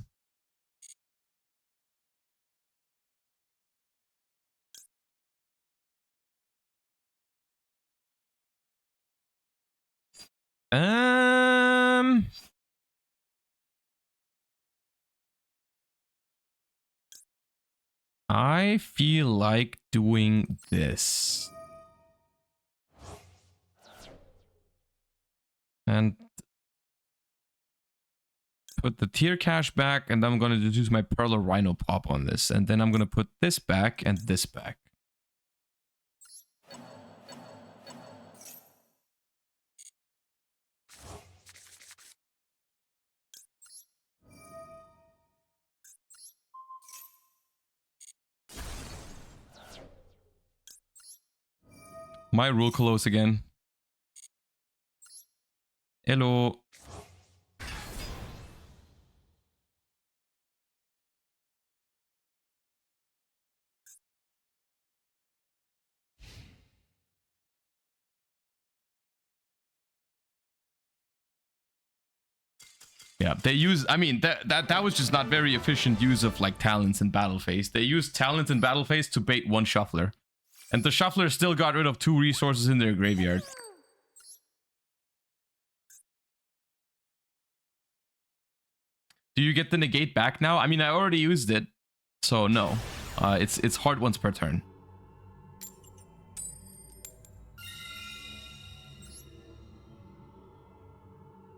I feel like doing this. And put the tier cache back, and I'm gonna use my Pearl Rhino Pop on this, and then I'm gonna put this back and this back. My rule close again. Hello. Yeah, they use, I mean, that was just not very efficient use of like talents in battle phase. They used talents in battle phase to bait one shuffler. And the shuffler still got rid of 2 resources in their graveyard. Do you get the negate back now? I mean, I already used it, so no. It's hard once per turn.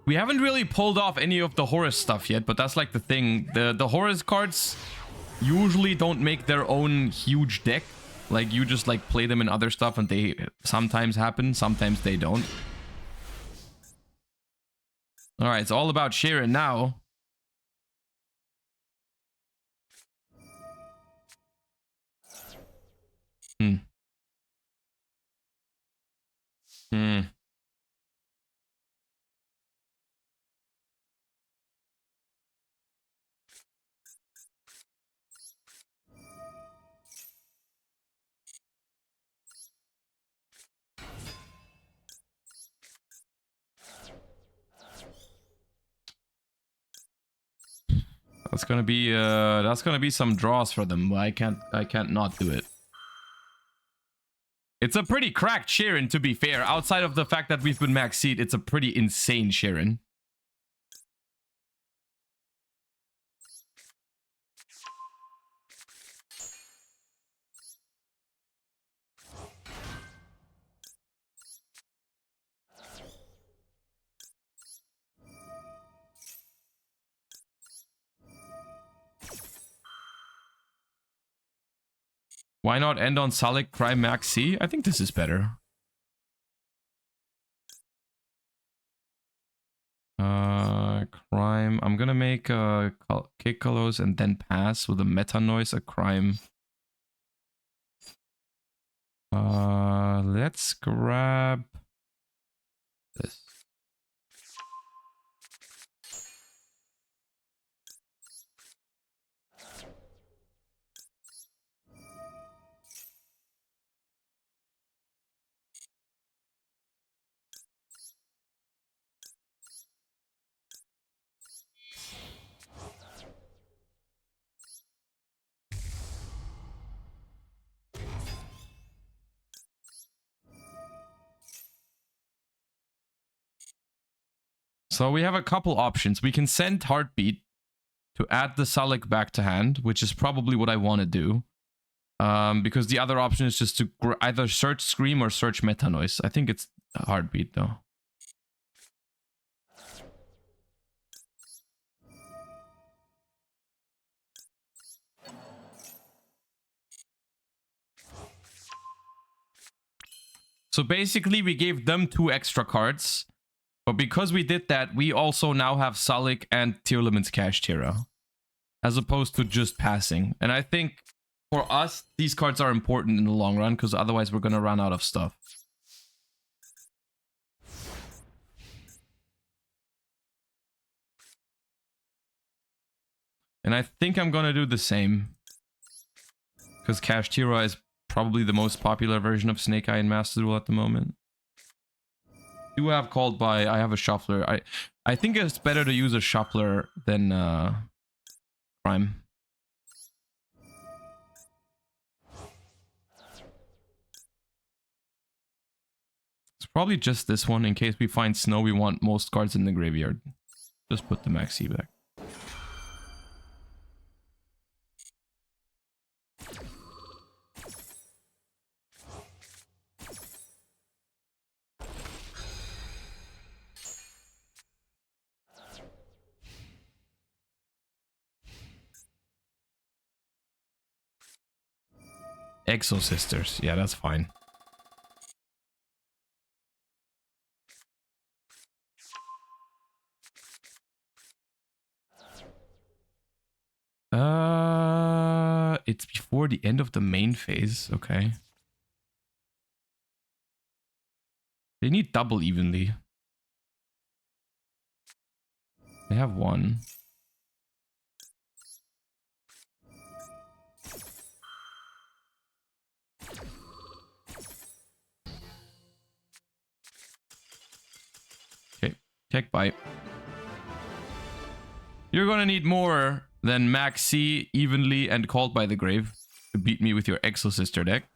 We haven't really pulled off any of the Horus stuff yet, but that's like the thing. The Horus cards usually don't make their own huge deck. Like, you just like play them in other stuff and they sometimes happen, sometimes they don't. Alright, it's all about Sharon now. That's gonna be some draws for them. I can't not do it. It's a pretty cracked Sharon, to be fair. Outside of the fact that we've been max seed, it's a pretty insane Sharon. Why not end on Salik Crime Max C? I think this is better. Crime. I'm gonna make a kick colors and then pass with a meta noise, a crime. Let's grab this. So we have a couple options. We can send Heartbeat to add the Sullik back to hand, which is probably what I want to do. Because the other option is just to either search Scream or search Meta Noise. I think it's Heartbeat though. So basically we gave them 2 extra cards. But because we did that, we also now have Sullik and Tearlament's Kashtira. As opposed to just passing. And I think for us, these cards are important in the long run, because otherwise we're going to run out of stuff. And I think I'm going to do the same. Because Kashtira is probably the most popular version of Snake Eye in Master Duel at the moment. I do have Called By, I have a Shuffler. I think it's better to use a Shuffler than Prime. It's probably just this one in case we find Snow. We want most cards in the graveyard. Just put the Maxi back. Exo Sisters. Yeah, that's fine. It's before the end of the main phase. Okay. They need double evenly. They have 1. Okay, check bite. You're gonna need more than Max C, Evenly, and Called By the Grave to beat me with your Exo Sister deck.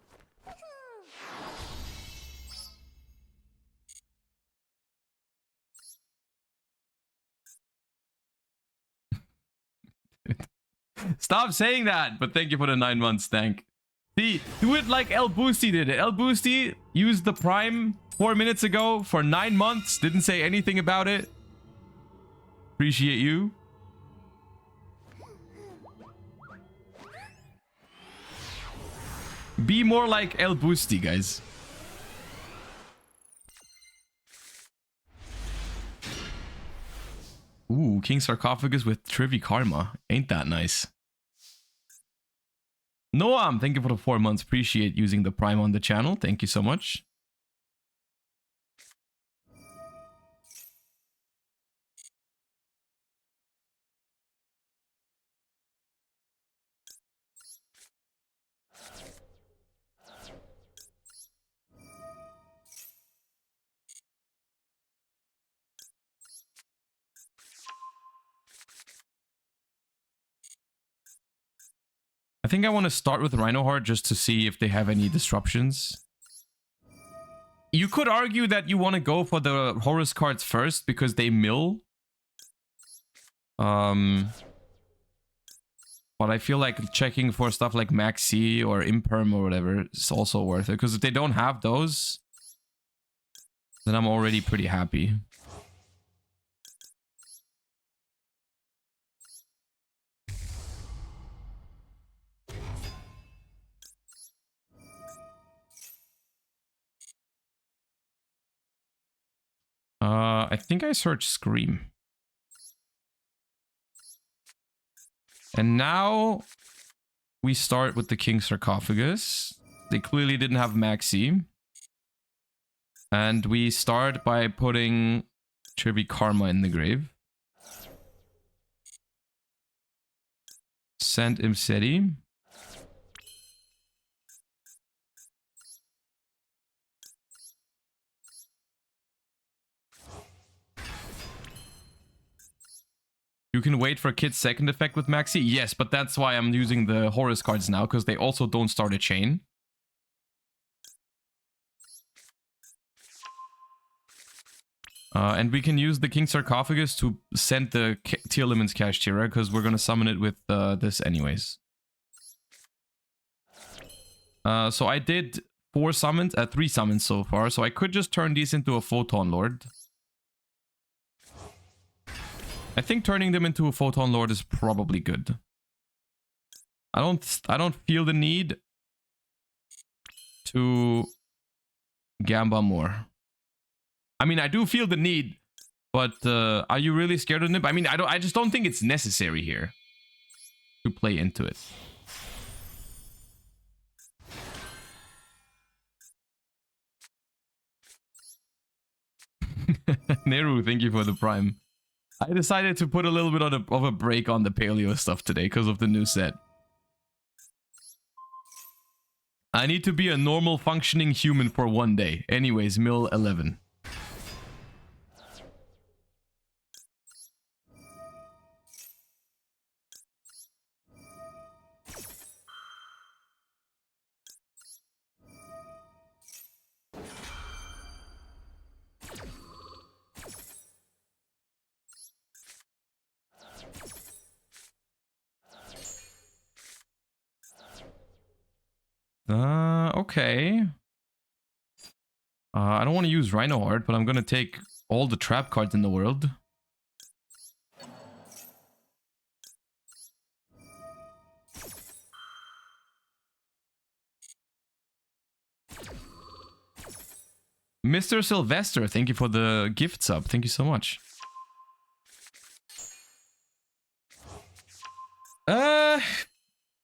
Stop saying that, but thank you for the 9 months, thank. See, do it like El Boosty did it. El Boosty used the Prime 4 minutes ago for 9 months, didn't say anything about it. Appreciate you. Be more like El Boosty, guys. Ooh, King Sarcophagus with Trivi Karma. Ain't that nice? Noam, thank you for the 4 months. Appreciate using the Prime on the channel. Thank you so much. I think I want to start with Rhinoheart just to see if they have any disruptions. You could argue that you want to go for the Horus cards first because they mill. But I feel like checking for stuff like Maxi or Imperm or whatever is also worth it. Because if they don't have those, then I'm already pretty happy. I think I searched Scream. And now we start with the King Sarcophagus. They clearly didn't have Maxi. And we start by putting Trivi Karma in the grave. Send Imseti. You can wait for Kid's second effect with Maxi? Yes, but that's why I'm using the Horus cards now, because they also don't start a chain. And we can use the King Sarcophagus to send the Tier Limits Cache Tira, because we're going to summon it with this anyways. So I did 3 summons so far, so I could just turn these into a Photon Lord. I think turning them into a Photon Lord is probably good. I don't feel the need to Gamba more. I mean, I do feel the need, but are you really scared of Nib? I mean, I just don't think it's necessary here to play into it. Neru, thank you for the prime. I decided to put a little bit of a break on the paleo stuff today because of the new set. I need to be a normal functioning human for one day. Anyways, Mill 11. Okay. I don't want to use Rhino Heart, but I'm gonna take all the trap cards in the world. Mr. Sylvester, thank you for the gift sub. Thank you so much.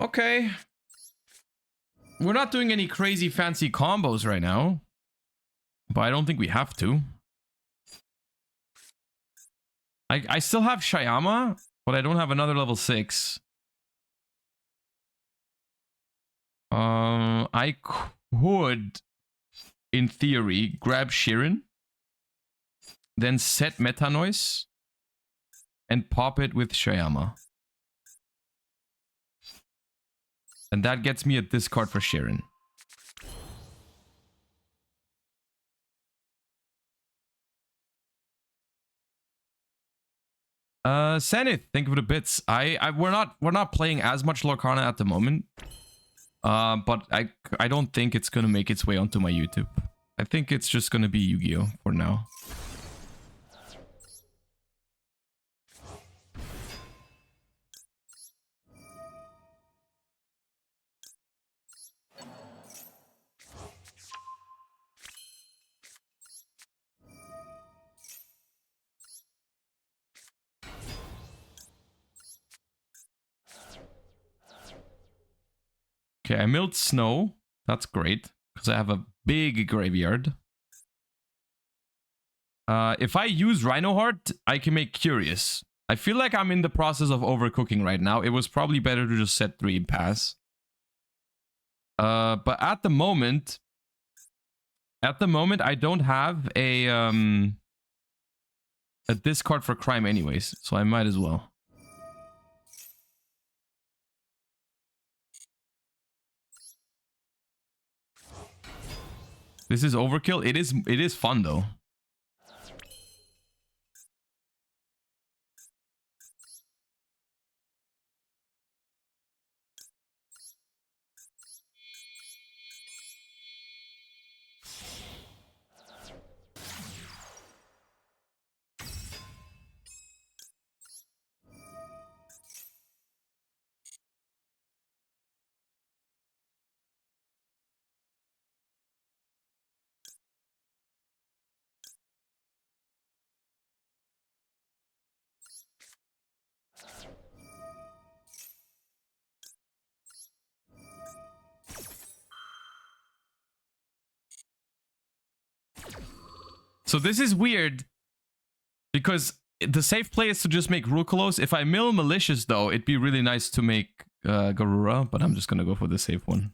Okay. We're not doing any crazy fancy combos right now, but I don't think we have to. I still have Shyama, but I don't have another level 6. I could, in theory, grab Shirin, then set Meta Noise, and pop it with Shyama. And that gets me a discard for Shirin. Zenith, thank you for the bits. We're not playing as much Lorcana at the moment. But I don't think it's gonna make its way onto my YouTube. I think it's just gonna be Yu-Gi-Oh for now. Okay, I milled Snow. That's great, because I have a big graveyard. If I use Rhino Heart, I can make Curious. I feel like I'm in the process of overcooking right now. It was probably better to just set 3 and pass. But at the moment, I don't have a discard for Crime anyways, so I might as well. This is overkill. It is fun though. So this is weird, because the safe play is to just make Rukolos. If I mill Malicious, though, it'd be really nice to make Garura, but I'm just gonna go for the safe one.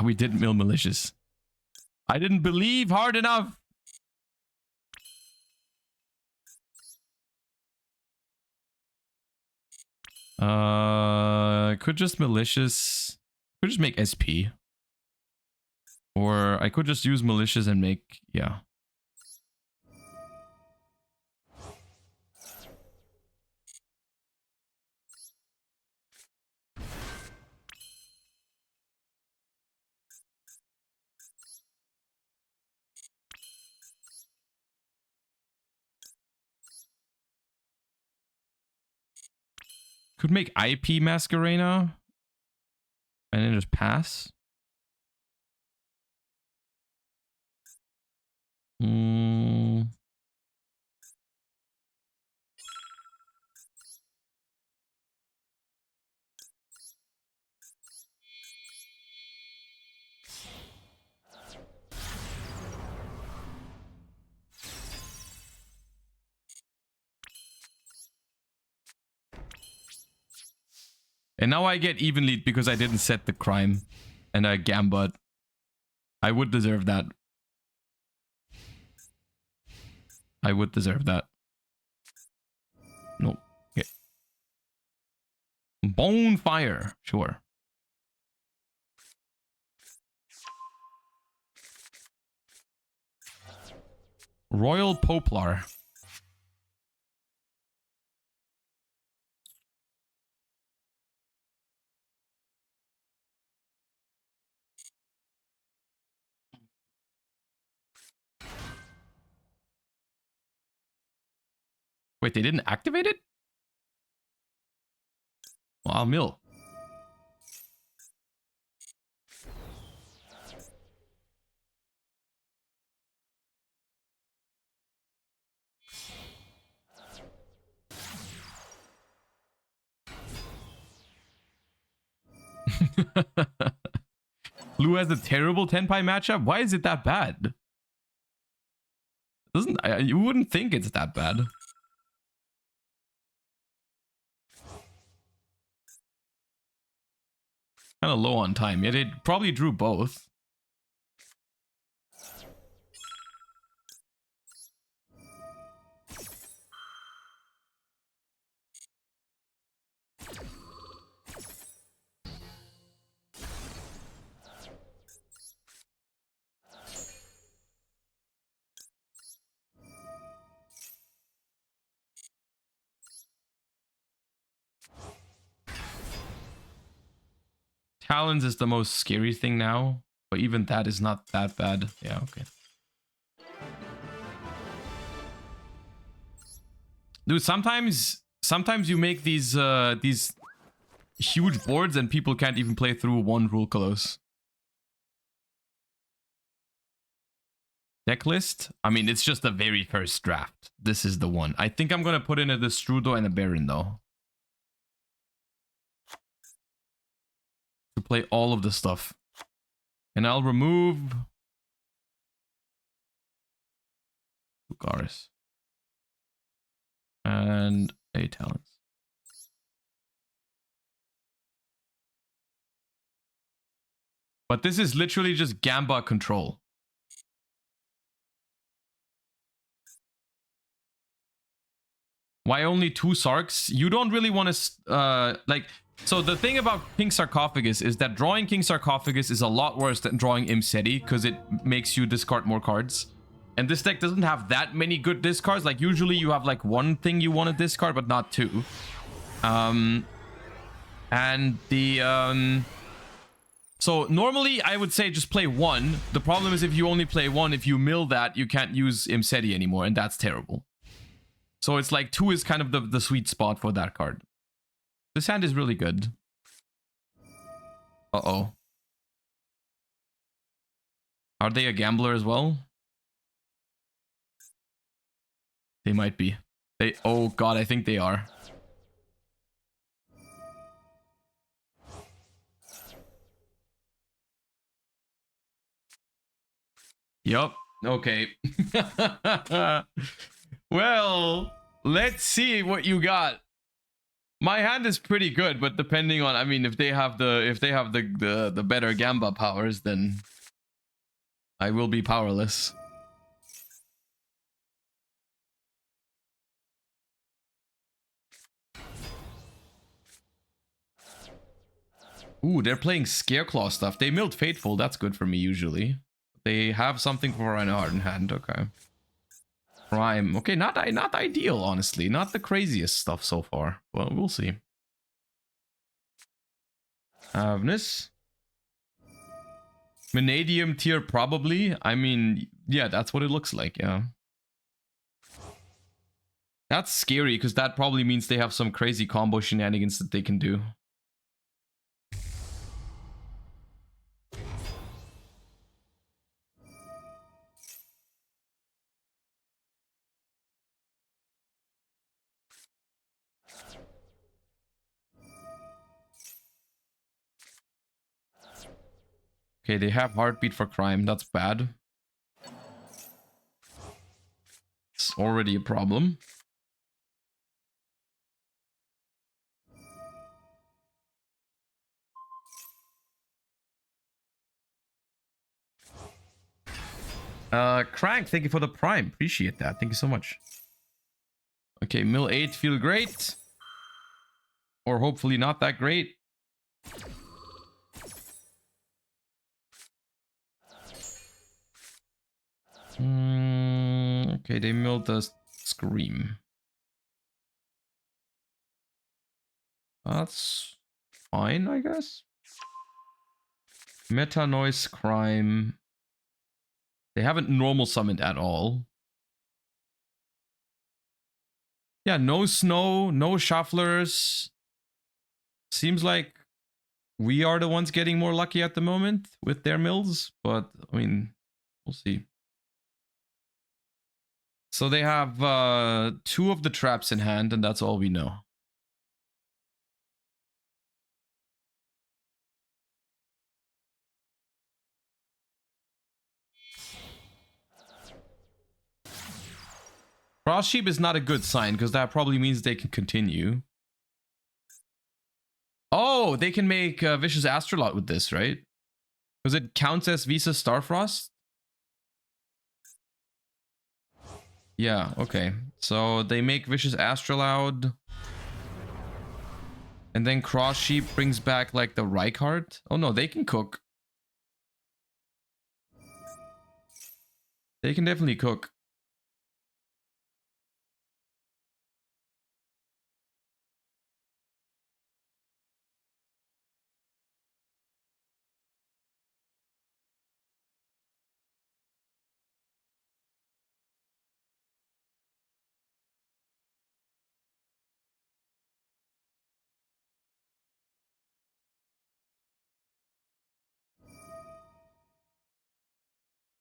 We didn't mill Malicious. I didn't believe hard enough. Could just malicious. Could just make SP. Or I could just use malicious and make, yeah. Could make IP Masquerena and then just pass. And now I get even lead because I didn't set the crime and I gambit. I would deserve that. I would deserve that. No. Okay. Bonfire. Sure. Royal Poplar. Wait, they didn't activate it? Well, I'll mill. Blue has a terrible Tenpai matchup? Why is it that bad? You wouldn't think it's that bad. Kind of low on time, yet it probably drew both. Talons is the most scary thing now, but even that is not that bad. Yeah, okay. Dude, sometimes you make these huge boards and people can't even play through one rule close. Deck list? I mean, it's just the very first draft. This is the one. I think I'm gonna put in a Destrudo and a Baron though. To play all of the stuff. And I'll remove Lucaris. And a Talons. But this is literally just Gamba control. Why only 2 Sarks? You don't really want to like. So the thing about King Sarcophagus is that drawing King Sarcophagus is a lot worse than drawing Imseti because it makes you discard more cards. And this deck doesn't have that many good discards. Like usually you have like one thing you want to discard, but not 2. And the so normally I would say just play 1. The problem is if you only play 1, if you mill that, you can't use Imseti anymore, and that's terrible. So it's like 2 is kind of the sweet spot for that card. This hand is really good. Uh-oh. Are they a gambler as well? They might be. Oh god, I think they are. Yup. Okay. Well, let's see what you got. My hand is pretty good, but depending on, I mean, if they have the better Gamba powers, then I will be powerless. Ooh, they're playing Scareclaw stuff. They milled Fateful. That's good for me usually. They have something for Reinhardt in hand. Okay. Prime. Okay, not ideal, honestly. Not the craziest stuff so far. Well, we'll see. Avnis. Vanadium tier, probably. I mean, yeah, that's what it looks like, yeah. That's scary, because that probably means they have some crazy combo shenanigans that they can do. Okay, they have Heartbeat for Crime. That's bad. It's already a problem. Crank, thank you for the Prime. Appreciate that. Thank you so much. Okay, Mill 8 feel great. Or hopefully not that great. Okay, they milled the Scream. That's fine, I guess. Meta Noise Crime. They haven't normal summoned at all. Yeah, no snow, no shufflers. Seems like we are the ones getting more lucky at the moment with their mills, but I mean, we'll see. So they have 2 of the traps in hand, and that's all we know. Cross Sheep is not a good sign, because that probably means they can continue. Oh, they can make Vicious Astrolot with this, right? Because it counts as Visa Starfrost? Yeah, okay. So they make Vicious Astrolaud. And then Cross Sheep brings back like the Rykard. Oh no, they can cook. They can definitely cook.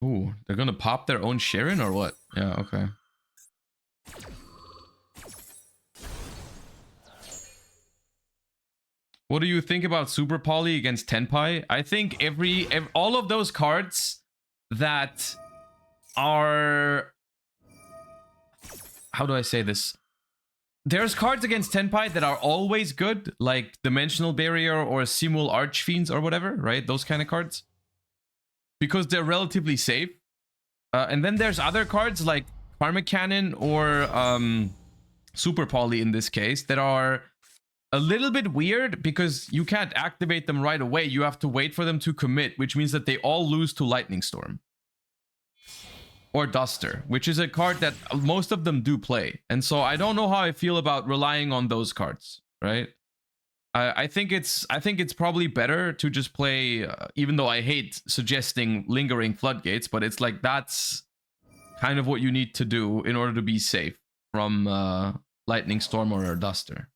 Ooh, they're gonna pop their own Sharon or what? Yeah, okay. What do you think about Super Poly against Tenpai? I think all of those cards that are... How do I say this? There's cards against Tenpai that are always good, like Dimensional Barrier or Simul Archfiends or whatever, right? Those kind of cards. Because they're relatively safe. And then there's other cards like Karmic Cannon or Super Poly in this case that are a little bit weird because you can't activate them right away. You have to wait for them to commit, which means that they all lose to Lightning Storm. Or Duster, which is a card that most of them do play. And so I don't know how I feel about relying on those cards, right? I think it's probably better to just play, even though I hate suggesting lingering floodgates, but it's like that's kind of what you need to do in order to be safe from Lightning Storm or Duster.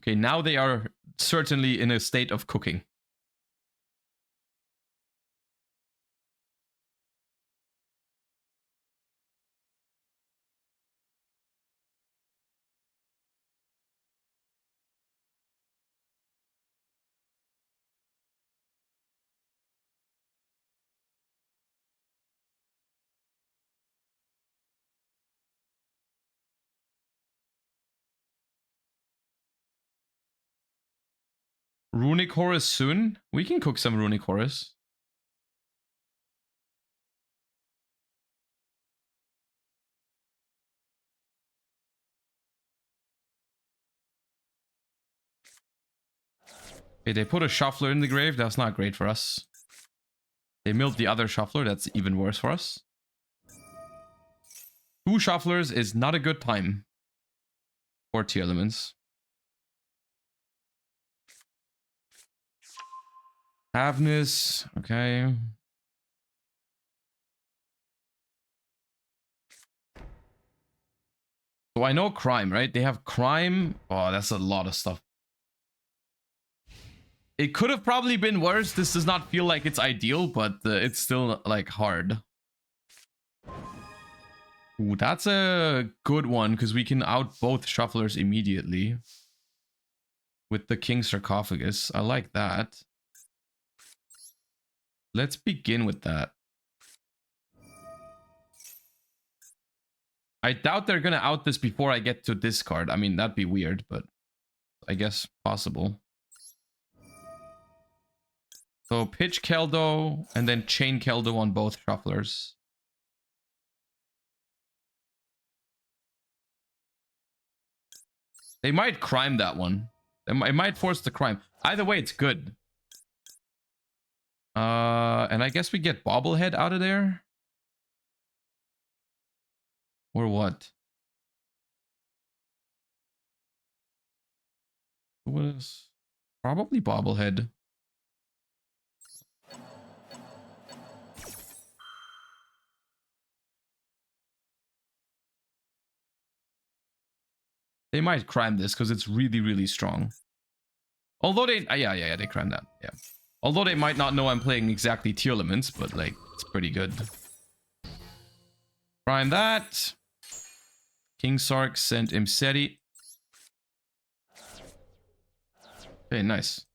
Okay, now they are certainly in a state of cooking. Runick Horus soon. We can cook some Runick Horus. Okay, they put a shuffler in the grave. That's not great for us. They milled the other shuffler. That's even worse for us. 2 shufflers is not a good time for tier elements. Havness. Okay. So I know crime, right? They have crime. Oh, that's a lot of stuff. It could have probably been worse. This does not feel like it's ideal, but it's still like hard. Ooh, that's a good one because we can out both shufflers immediately with the King Sarcophagus. I like that. Let's begin with that. I doubt they're gonna out this before I get to discard. I mean, that'd be weird, but I guess possible. So pitch Keldo and then chain Keldo on both shufflers. They might crime that one. It might force the crime. Either way, it's good. And I guess we get Bobblehead out of there. Or what? What is? Probably Bobblehead. They might crime this because it's really, really strong. Although they... yeah, they crime that. Yeah. Although they might not know I'm playing exactly tier elements, but like, it's pretty good. Prime that. King Sark sent Imseti. Okay, nice.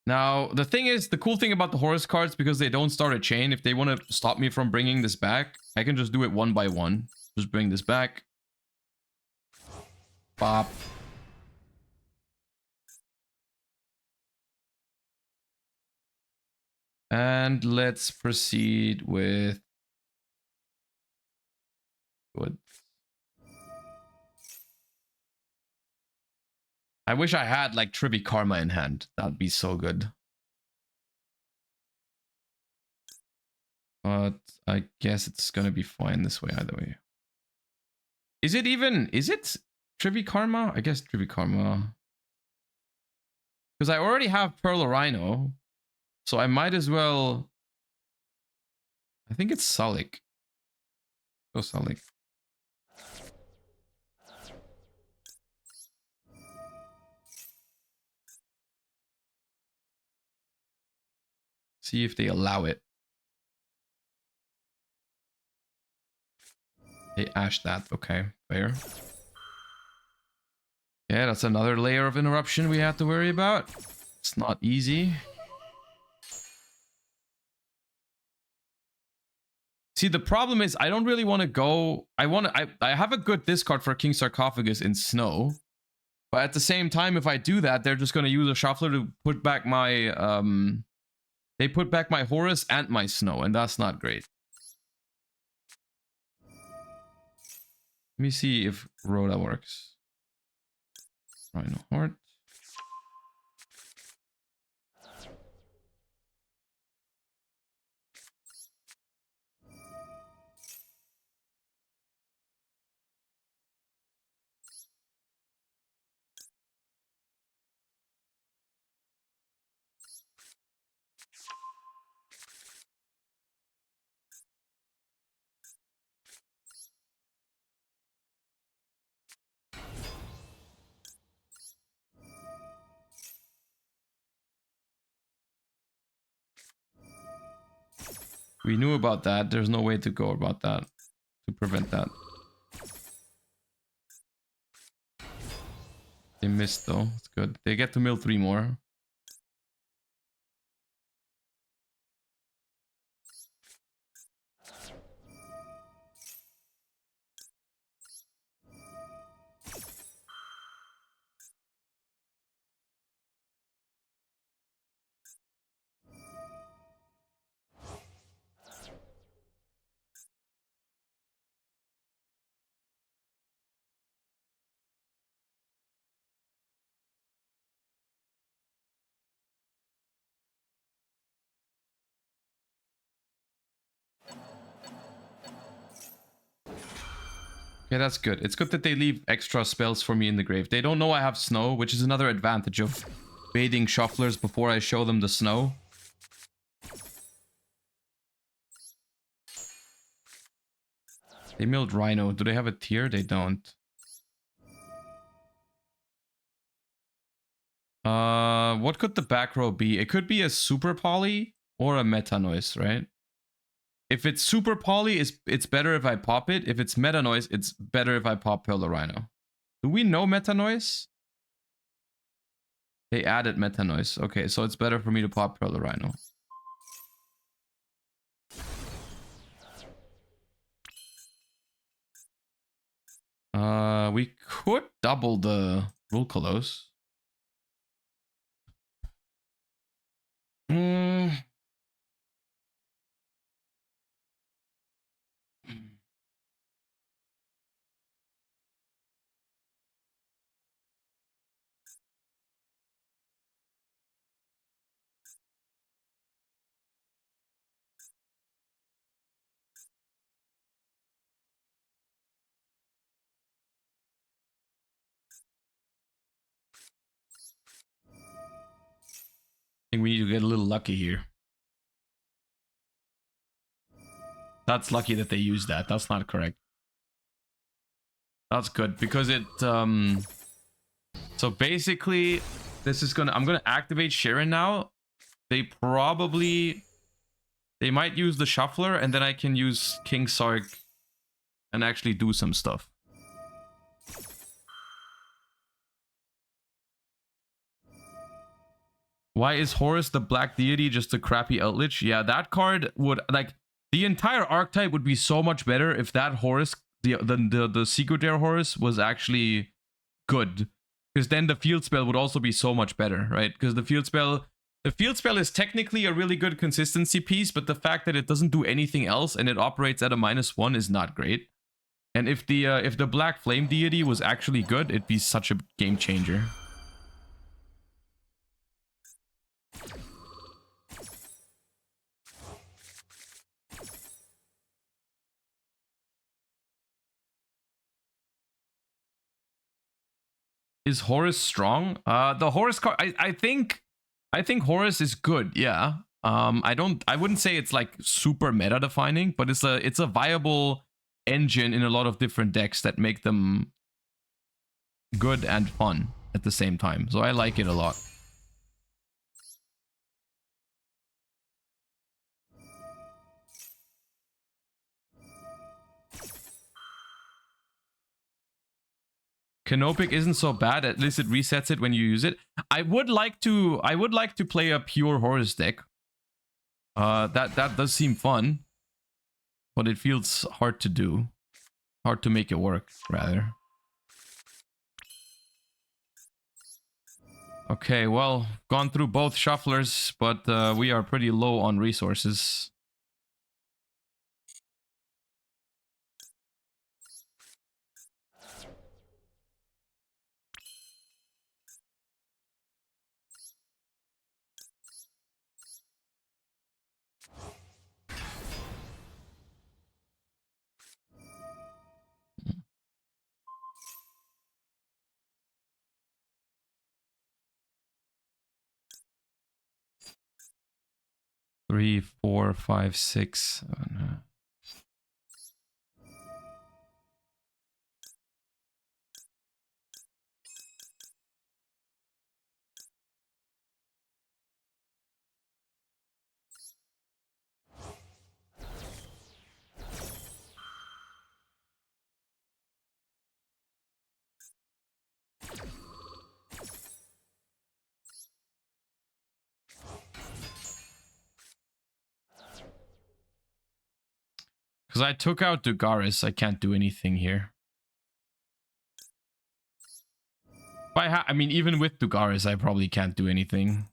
Now, the thing is, the cool thing about the Horus cards, because they don't start a chain, if they want to stop me from bringing this back, I can just do it one by one. Just bring this back. Pop. And let's proceed with... Good. I wish I had like Trivi Karma in hand. That'd be so good. But I guess it's gonna be fine this way either way. Is it Trivi Karma? I guess Trivi Karma. Because I already have Pearl Rhino. So I might as well... I think it's Salik. Go Salik. See if they allow it. They ash that. Okay, fair. Yeah, that's another layer of interruption we have to worry about. It's not easy. See, the problem is I don't really want to go... I have a good discard for King Sarcophagus in Snow. But at the same time, if I do that, they're just going to use a shuffler to put back my... They put back my Horus and my Snow, and that's not great. Let me see if Rhoda works. Rhino Hort. We knew about that. There's no way to go about that. To prevent that. They missed though. It's good. They get to mill 3 more. Okay, that's good. It's good that they leave extra spells for me in the grave. They don't know I have snow, which is another advantage of baiting shufflers before I show them the snow. They milled Rhino. Do they have a tier? They don't. What could the back row be? It could be a super poly or a meta noise, right? If it's super poly, it's better if I pop it. If it's meta noise, it's better if I pop Pearl the Rhino. Do we know meta noise? They added meta noise. Okay, so it's better for me to pop Pearl the Rhino. We could double the Vulcalos. I think we need to get a little lucky here. That's lucky that they used that. That's not correct. That's good because it so basically this is I'm gonna activate Sharon now. They might use the shuffler and then I can use King Sark and actually do some stuff. Why is Horus the Black Deity just a crappy Outlich? Yeah, that card would, like, the entire archetype would be so much better if that Horus, the Secret Rare Horus, was actually good. Because then the field spell would also be so much better, right? Because the field spell is technically a really good consistency piece, but the fact that it doesn't do anything else and it operates at a -1 is not great. And if the Black Flame Deity was actually good, it'd be such a game changer. Is Horus strong? The Horus card, I think Horus is good. Yeah. I wouldn't say it's like super meta defining, but it's a viable engine in a lot of different decks that make them good and fun at the same time. So I like it a lot. Canopic isn't so bad, at least it resets it when you use it. I would like to play a pure Horus deck. That does seem fun, but it feels hard to do. Hard to make it work, rather. Okay, well, gone through both shufflers, but we are pretty low on resources. Three, 4, 5, 6, 7. Because I took out Dugaris, I can't do anything here. I mean, even with Dugaris, I probably can't do anything.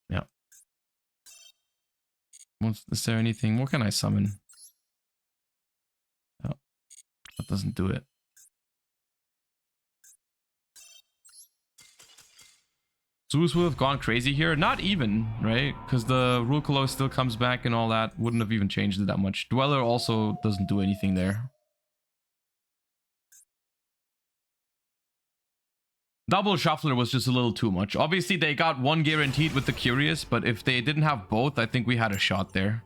Yeah. Is there anything? What can I summon? Oh, that doesn't do it. Zeus would have gone crazy here. Not even, right? Because the Rule Color still comes back and all that. Wouldn't have even changed it that much. Dweller also doesn't do anything there. Double Shuffler was just a little too much. Obviously, they got one guaranteed with the Curious, but if they didn't have both, I think we had a shot there.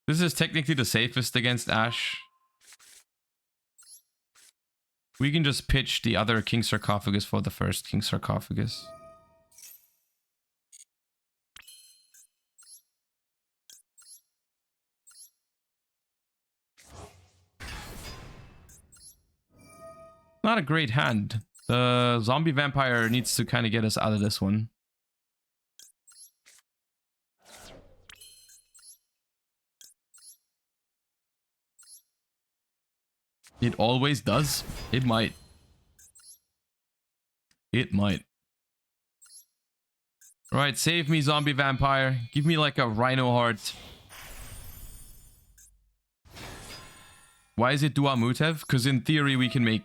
This is technically the safest against Ash. We can just pitch the other King Sarcophagus for the first King Sarcophagus. Not a great hand. The zombie vampire needs to kind of get us out of this one. It always does. It might. It might. Alright, save me, zombie vampire. Give me like a rhino heart. Why is it Dua Mutev? Because in theory we can make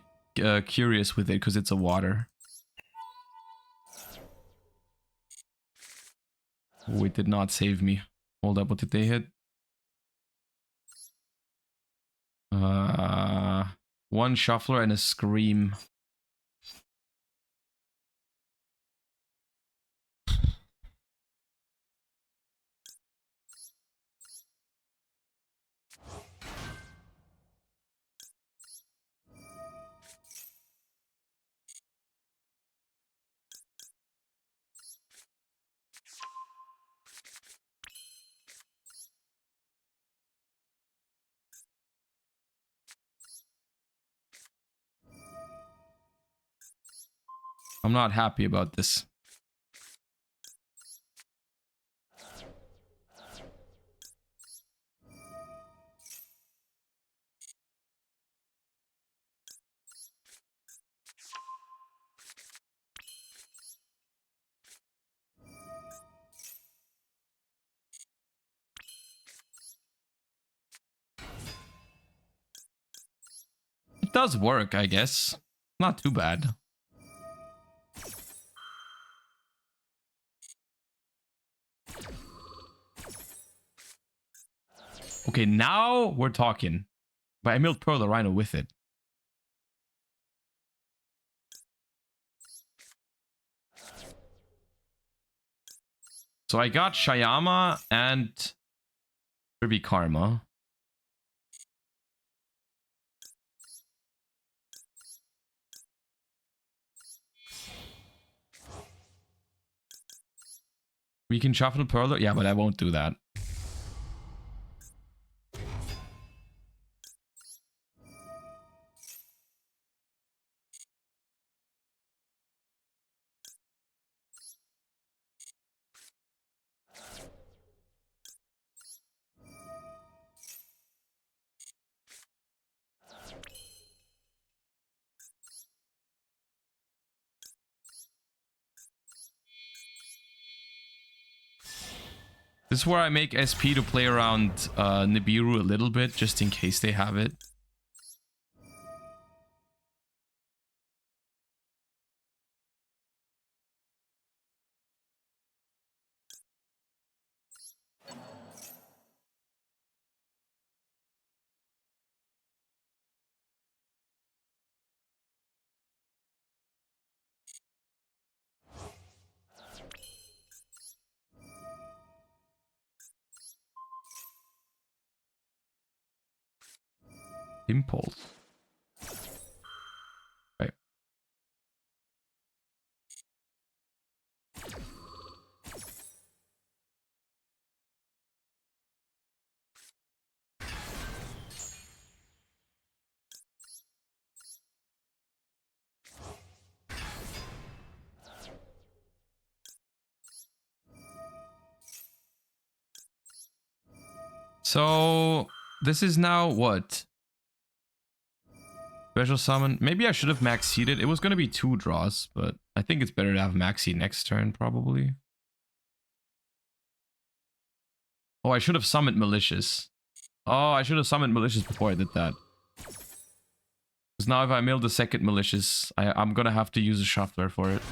Curious with it because it's a water. Oh, it did not save me. Hold up, what did they hit? One Shuffler and a Scream. I'm not happy about this. It does work, I guess. Not too bad. Okay, now we're talking. But I milled Pearl the Rhino with it. So I got Shayama and Kirby Karma. We can shuffle Pearl. Yeah, but I won't do that. This is where I make SP to play around Nibiru a little bit, just in case they have it. Impulse. Right. So this is now what? Special summon. Maybe I should have max seeded. It was going to be 2 draws, but I think it's better to have maxi next turn, probably. Oh, I should have summoned Malicious. Oh, I should have summoned Malicious before I did that. Because now if I mill the second Malicious, I'm going to have to use a Shuffler for it.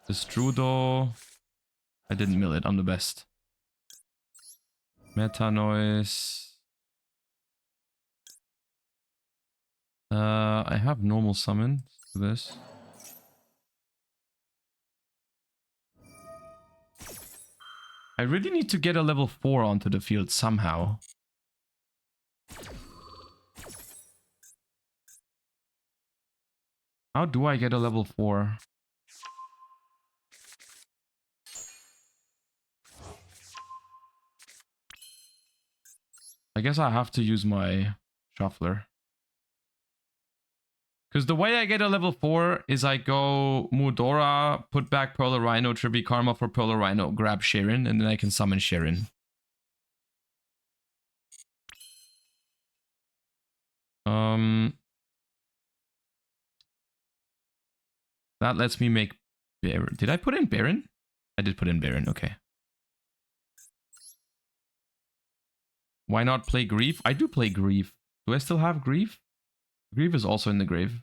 The Strudo. I didn't mill it. I'm the best. Meta Noise. I have normal summon for this. I really need to get a level 4 onto the field somehow. How do I get a level 4? I guess I have to use my Shuffler. Because the way I get a level 4 is I go Mudora, put back Pearl Rhino, Tribute Karma for Pearl Rhino, grab Sharon, and then I can summon Sharon. That lets me make Baron. Did I put in Baron? I did put in Baron, okay. Why not play Grief? I do play Grief. Do I still have Grief? Grief is also in the grave.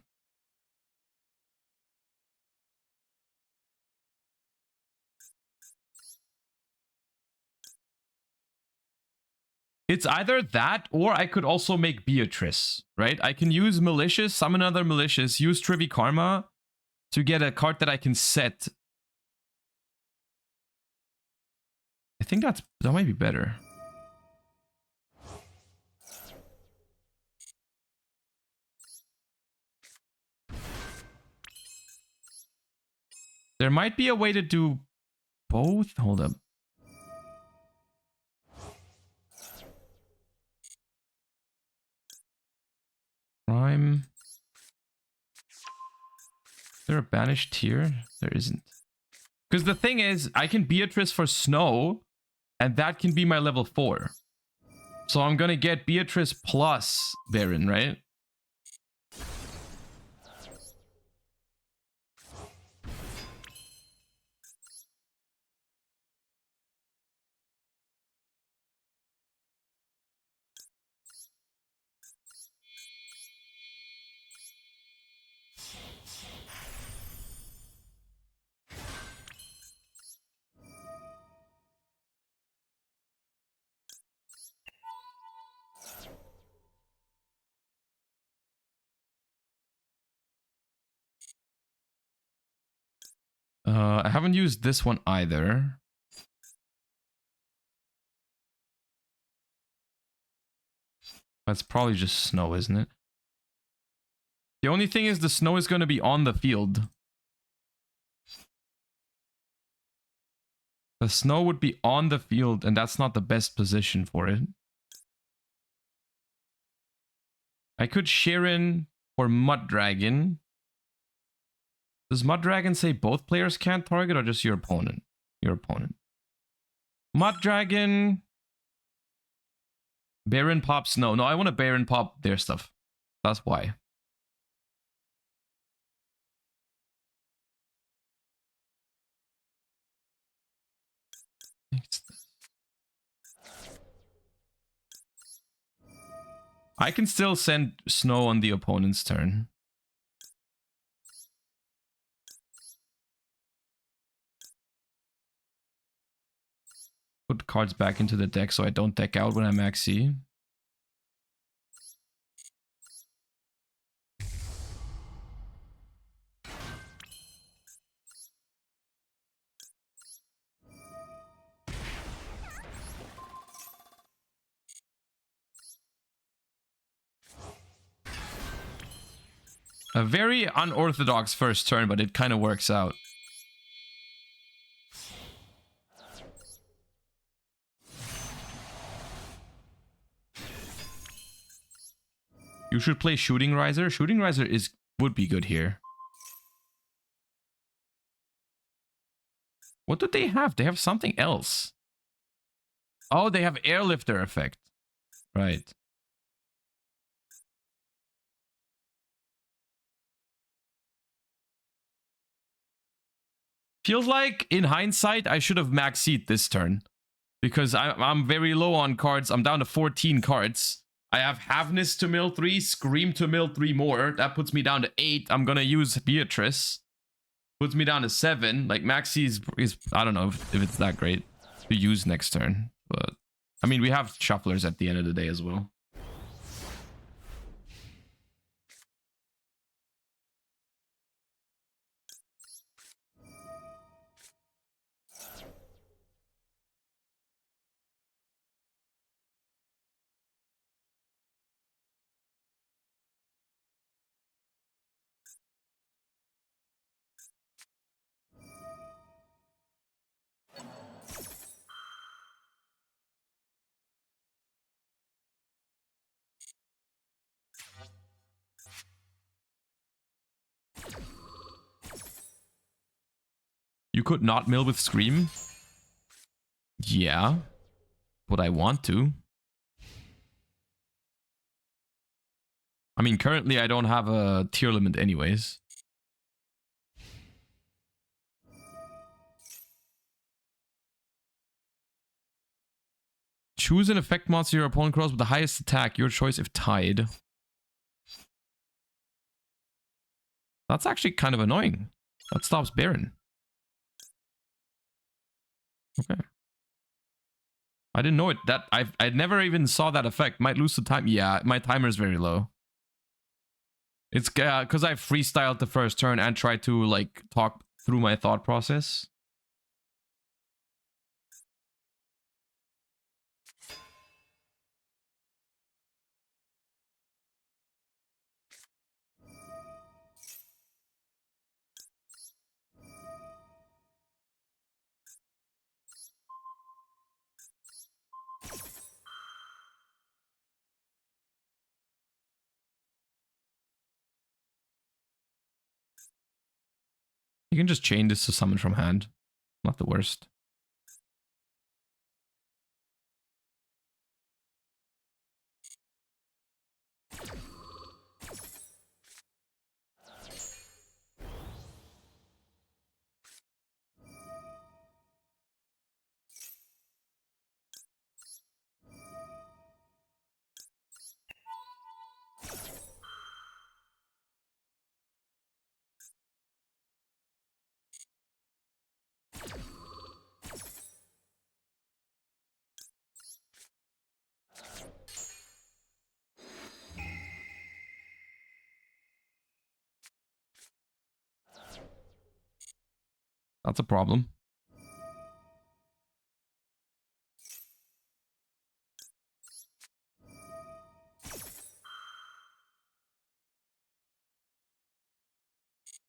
It's either that, or I could also make Beatrice, right? I can use Malicious, summon another Malicious, use Trivy Karma to get a card that I can set. I think that might be better. There might be a way to do both. Hold up. Prime. Is there a banished tier? There isn't. Because the thing is, I can Beatrice for Snow, and that can be my level 4. So I'm gonna get Beatrice plus Baron, right? I haven't used this one either. That's probably just Snow, isn't it? The only thing is the Snow is going to be on the field. The Snow would be on the field, and that's not the best position for it. I could Sharon for Mud Dragon. Does Mud Dragon say both players can't target or just your opponent? Your opponent. Mud Dragon. Baron pop Snow. No, I want to Baron pop their stuff. That's why. I can still send Snow on the opponent's turn. Put cards back into the deck so I don't deck out when I max C. A very unorthodox first turn, but it kind of works out. You should play Shooting Riser. Shooting Riser would be good here. What do they have? They have something else. Oh, they have airlifter effect. Right. Feels like, in hindsight, I should have max seat this turn. Because I'm very low on cards. I'm down to 14 cards. I have Havness to mill 3, Scream to mill 3 more. That puts me down to 8. I'm gonna use Beatrice. Puts me down to 7. Like, Maxi is I don't know if it's that great to use next turn. But, I mean, we have Shufflers at the end of the day as well. You could not mill with Scream? Yeah. But I want to. I mean, currently I don't have a tier limit anyways. Choose an effect monster your opponent controls with the highest attack. Your choice if tied. That's actually kind of annoying. That stops Baron. Okay. I didn't know it. That I never even saw that effect. Might lose the time. Yeah, my timer is very low. It's because I freestyled the first turn and tried to like talk through my thought process. You can just chain this to summon from hand. Not the worst. That's a problem.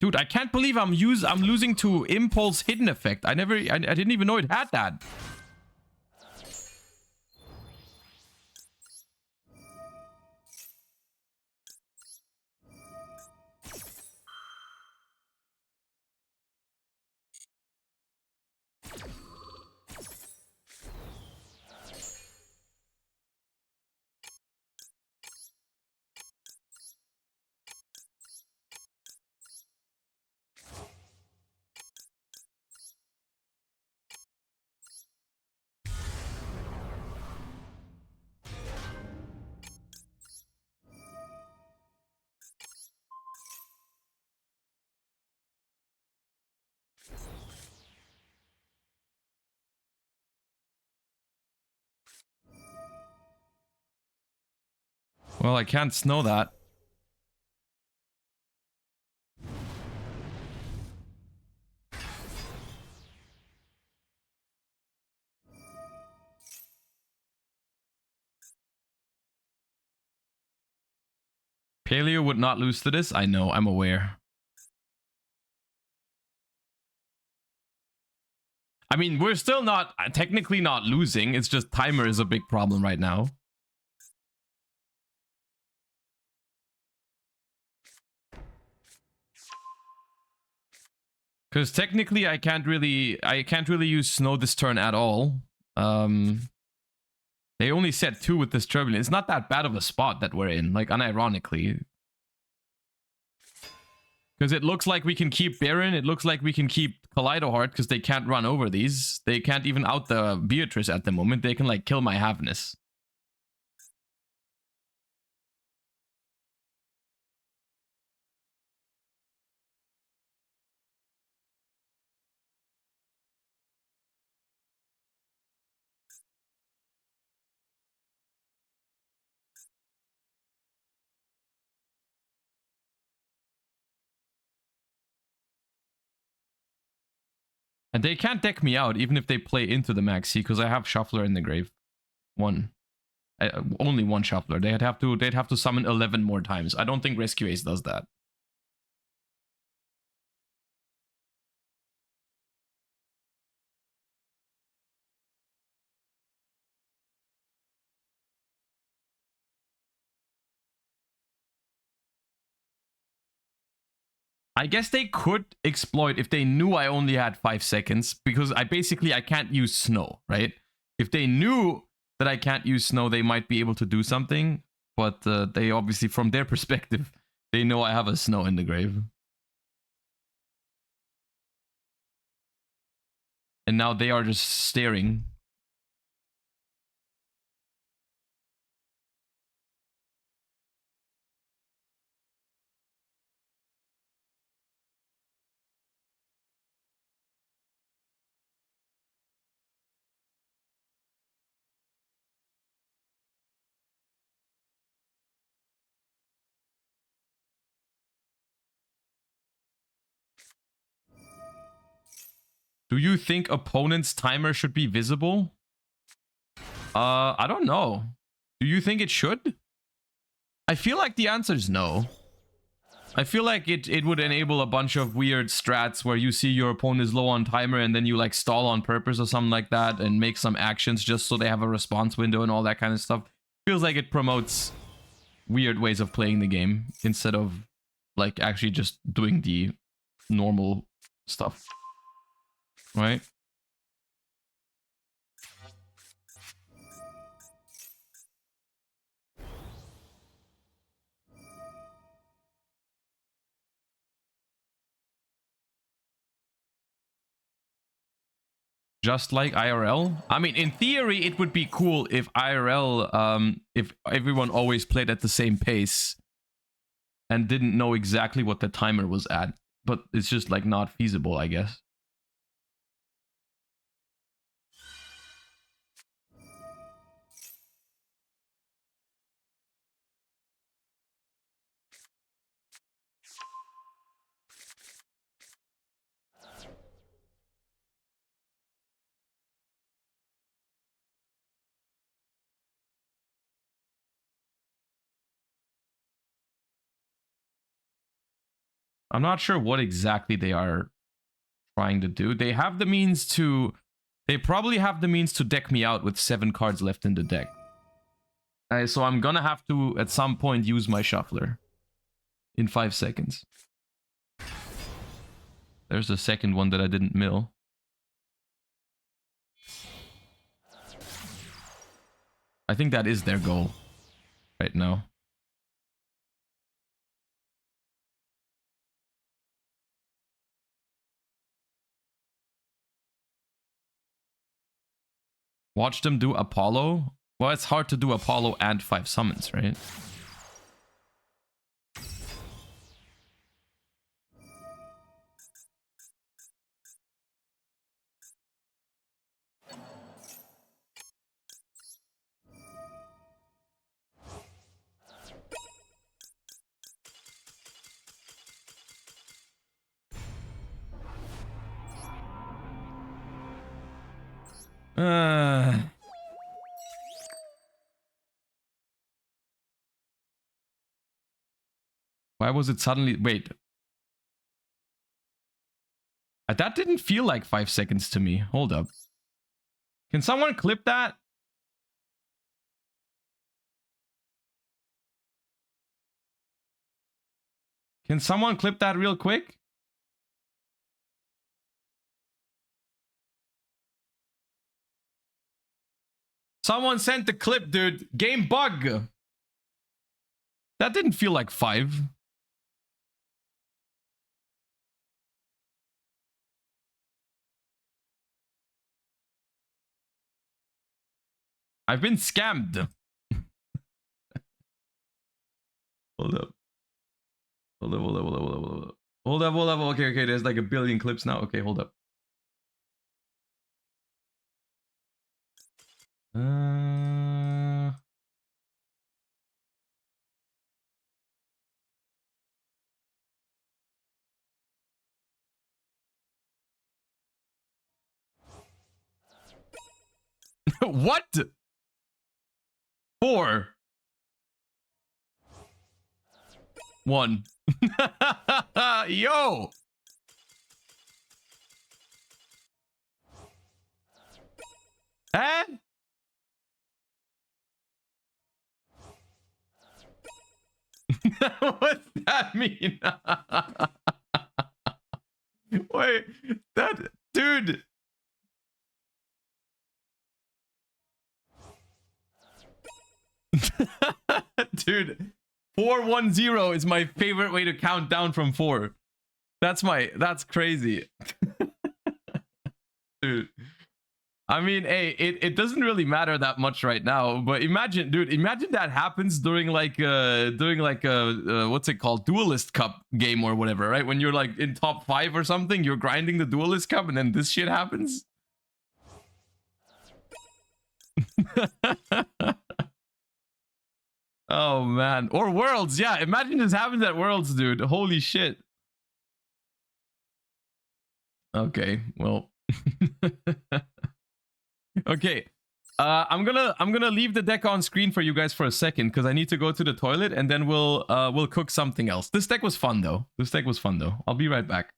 Dude, I can't believe I'm losing to Impulse Hidden Effect. I didn't even know it had that. Well, I can't snow that. Paleo would not lose to this. I know, I'm aware. I mean, we're still not, technically not losing. It's just timer is a big problem right now. Because technically I can't really use snow this turn at all. They only said 2 with this turbulence. It's not that bad of a spot that we're in, like unironically. Because it looks like we can keep Baron, it looks like we can keep Kaleido Heart because they can't run over these. They can't even out the Beatrice at the moment. They can like kill my Havness. And they can't deck me out even if they play into the Maxi because I have Shuffler in the grave. Only one Shuffler. They'd have to summon 11 more times. I don't think Rescue Ace does that. I guess they could exploit if they knew I only had 5 seconds, because I can't use snow, right? If they knew that I can't use snow, they might be able to do something, but they obviously, from their perspective, they know I have a snow in the grave. And now they are just staring. Do you think opponent's timer should be visible? I don't know. Do you think it should? I feel like the answer is no. I feel like it would enable a bunch of weird strats where you see your opponent is low on timer and then you like stall on purpose or something like that and make some actions just so they have a response window and all that kind of stuff. Feels like it promotes weird ways of playing the game instead of like actually just doing the normal stuff. Right? Just like IRL? I mean, in theory, it would be cool if IRL, if everyone always played at the same pace and didn't know exactly what the timer was at. But it's just like not feasible, I guess. I'm not sure what exactly they are trying to do. They have the means to... They probably have the means to deck me out with 7 cards left in the deck. So I'm gonna have to, at some point, use my Shuffler. In 5 seconds. There's the second one that I didn't mill. I think that is their goal. Right now. Watch them do Apollo. Well, it's hard to do Apollo and 5 summons, right? Why was it suddenly... Wait. That didn't feel like 5 seconds to me. Hold up. Can someone clip that? Can someone clip that real quick? Someone sent the clip, dude. Game bug. That didn't feel like 5. I've been scammed. Hold up. Hold up, hold up, hold up, hold up, hold up. Hold up, hold up. Okay, okay, there's like a billion clips now. Okay, hold up. What? 4. 1. Yo! Huh? What's that mean? Wait, that dude. Dude, 410 is my favorite way to count down from 4. That's crazy. Dude. I mean, hey, it doesn't really matter that much right now, but imagine, dude, imagine that happens during like a what's it called, Duelist Cup game or whatever, right? When you're like in top 5 or something, you're grinding the Duelist Cup and then this shit happens. Oh man, or Worlds, yeah, imagine this happens at Worlds, dude. Holy shit. Okay, well. Okay, I'm gonna leave the deck on screen for you guys for a second because I need to go to the toilet and then we'll cook something else. This deck was fun though. I'll be right back.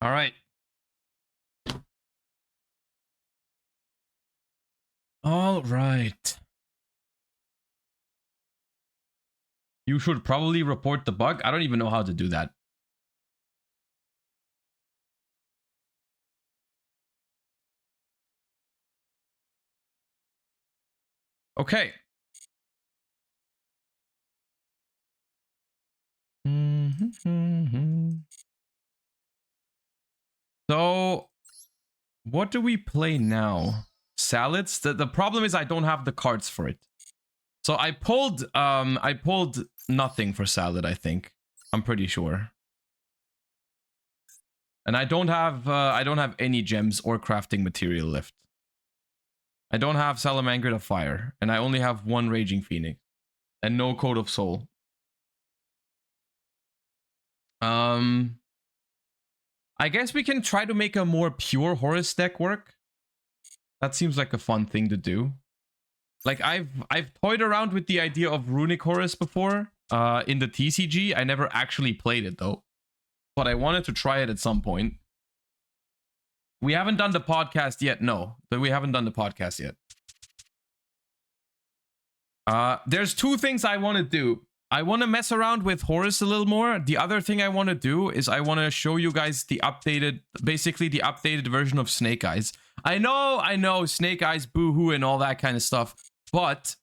All right. All right. You should probably report the bug. I don't even know how to do that. Okay. So, what do we play now? Salads? The problem is I don't have the cards for it. So I pulled nothing for salad, I think. I'm pretty sure. And I don't have any gems or crafting material left. I don't have Salamander of Fire, and I only have 1 Raging Phoenix and no Code of Soul. I guess we can try to make a more pure Horus deck work. That seems like a fun thing to do. Like I've toyed around with the idea of Runick Horus before in the TCG. I never actually played it though, but I wanted to try it at some point. We haven't done the podcast yet. No, but we haven't done the podcast yet. There's two things I want to do. I want to mess around with Horus a little more. The other thing I want to do is I want to show you guys the updated, basically the updated version of Snake Eyes. I know, Snake Eyes, boohoo, and all that kind of stuff. But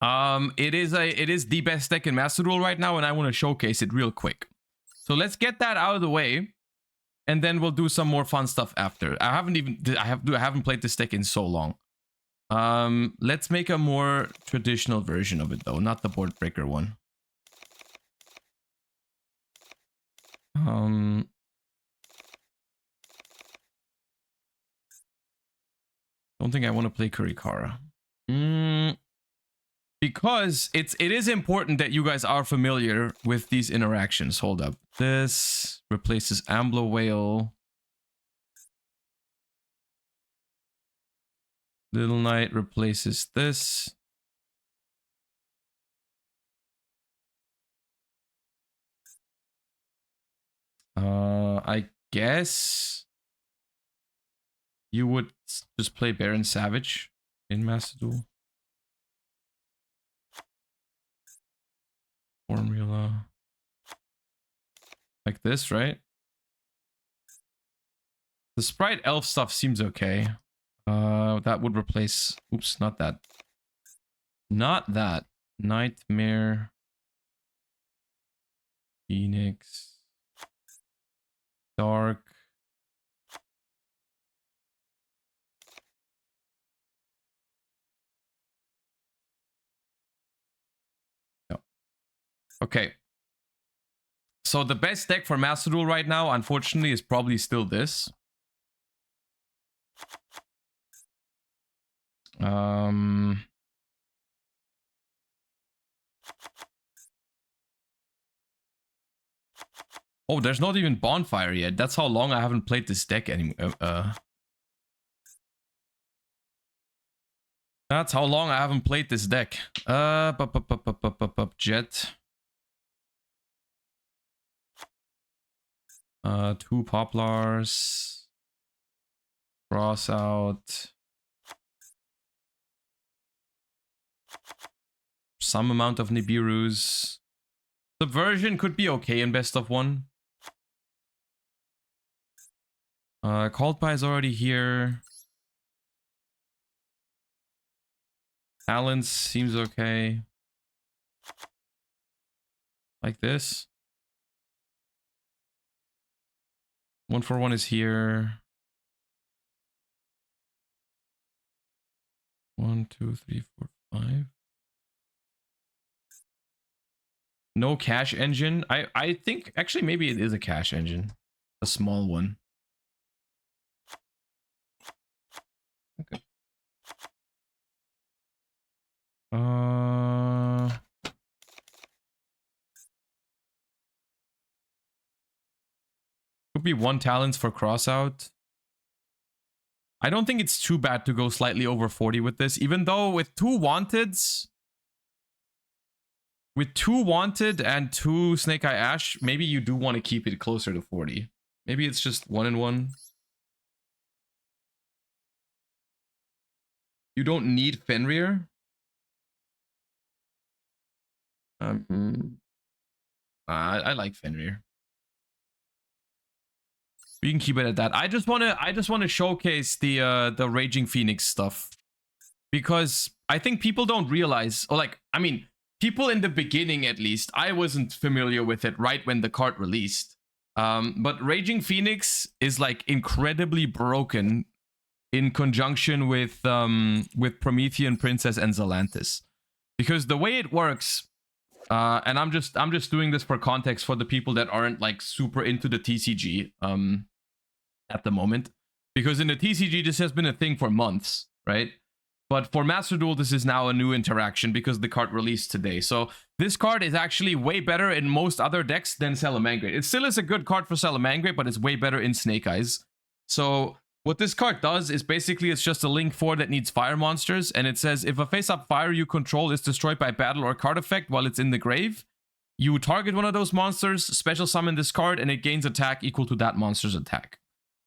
it is the best deck in Master Duel right now, and I want to showcase it real quick. So let's get that out of the way, and then we'll do some more fun stuff after. I haven't played this deck in so long. Let's make a more traditional version of it though, not the board breaker one. Don't think I want to play Kurikara. Because it is important that you guys are familiar with these interactions. Hold up. This replaces Ambler Whale. Little Knight replaces this. I guess you would just play Baron Savage in Master Duel. Formula. Like this, right? The Sprite Elf stuff seems okay. That would replace... Oops, not that. Not that. Nightmare. Phoenix. Dark. No. Okay. So the best deck for Master Duel right now, unfortunately, is probably still this. Oh, there's not even Bonfire yet. That's how long I haven't played this deck anymore. That's how long I haven't played this deck. Jet. 2 Poplars. Cross out. Some amount of Nibiru's. Subversion could be okay in best of 1. Called by is already here. Talents seems okay. Like this. 1-for-1 is here. 1, 2, 3, 4, 5. No cache engine. I think actually maybe it is a cache engine. A small one. Okay. Could be 1 talents for crossout. I don't think it's too bad to go slightly over 40 with this, even though with 2 wanteds. With 2 wanted and 2 Snake Eye Ash, maybe you do want to keep it closer to 40. Maybe it's just 1 and 1. You don't need Fenrir. I like Fenrir. We can keep it at that. I just want to showcase the Raging Phoenix stuff, because I think people don't realize, or like, I mean, people in the beginning at least, I wasn't familiar with it right when the card released. But Raging Phoenix is like incredibly broken in conjunction with Promethean Princess and Zelantis, because the way it works, and I'm just doing this for context for the people that aren't like super into the TCG at the moment, because in the TCG this has been a thing for months, right? But for Master Duel, this is now a new interaction because the card released today. So this card is actually way better in most other decks than Salamangreat. It still is a good card for Salamangreat, but it's way better in Snake Eyes. So What this card does is basically it's just a Link 4 that needs fire monsters, and it says if a face-up fire you control is destroyed by battle or card effect while it's in the grave, you target one of those monsters, special summon this card, and it gains attack equal to that monster's attack.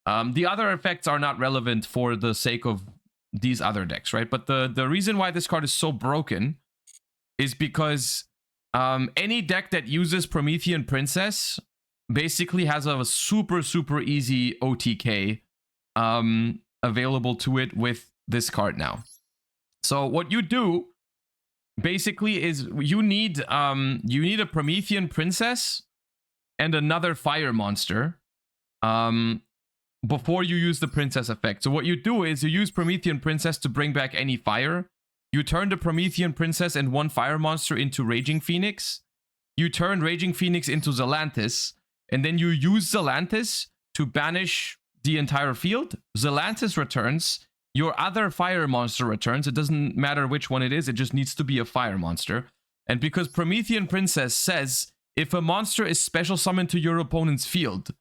The other effects are not relevant for the sake of these other decks, right? But the reason why this card is so broken is because any deck that uses Promethean Princess basically has a super, super easy OTK available to it with this card now. So what you do basically is you need a Promethean Princess and another fire monster before you use the princess effect. So what you do is you use Promethean Princess to bring back any fire. You turn the Promethean Princess and one fire monster into Raging Phoenix. You turn Raging Phoenix into Zelantis, and then you use Zelantis to banish the entire field. Zelantis returns. Your other fire monster returns. It doesn't matter which one it is. It just needs to be a fire monster. And because Promethean Princess says, if a monster is special summoned to your opponent's field,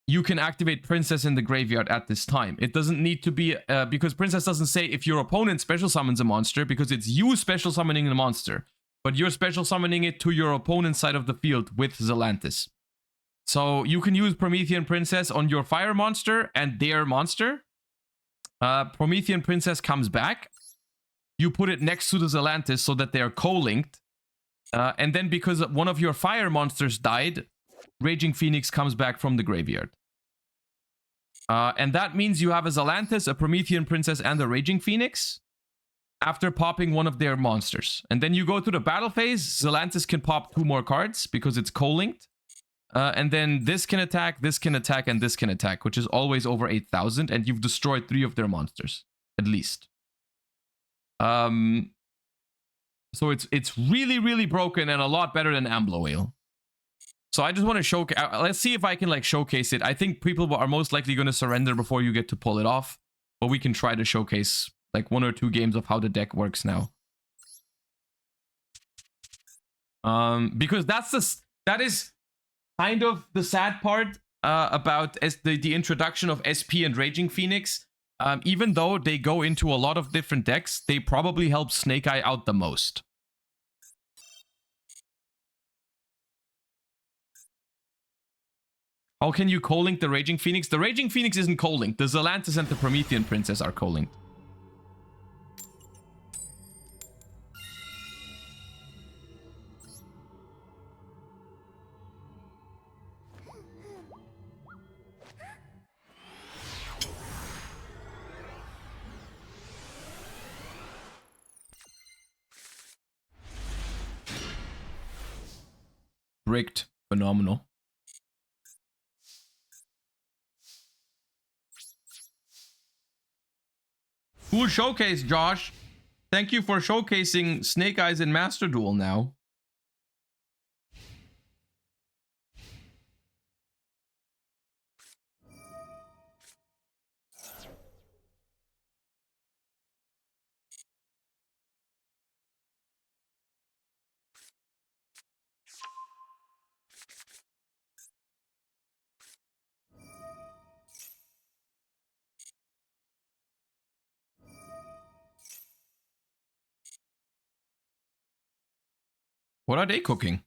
you can activate Princess in the graveyard at this time. It doesn't need to be, because Princess doesn't say if your opponent special summons a monster, because it's you special summoning the monster, but you're special summoning it to your opponent's side of the field with Zelantis. So you can use Promethean Princess on your fire monster and their monster. Promethean Princess comes back. You put it next to the Zelantis so that they are co-linked. And then because one of your fire monsters died, Raging Phoenix comes back from the graveyard. And that means you have a Zelantis, a Promethean Princess, and a Raging Phoenix after popping one of their monsters. And then you go to the battle phase. Zelantis can pop 2 more cards because it's co-linked. And then this can attack, and this can attack, which is always over 8,000. And you've destroyed 3 of their monsters, at least. So it's really, really broken and a lot better than Ambloale. So I just want to showcase. Let's see if I can like showcase it. I think people are most likely going to surrender before you get to pull it off. But we can try to showcase like 1 or 2 games of how the deck works now. Because that is kind of the sad part about the introduction of SP and Raging Phoenix. Even though they go into a lot of different decks, they probably help Snake Eye out the most. How can you co-link the Raging Phoenix? The Raging Phoenix isn't co-linked. The Zelantis and the Promethean Princess are co-linked. Rigged. Phenomenal. Cool showcase, Josh. Thank you for showcasing Snake Eyes in Master Duel now. What are they cooking?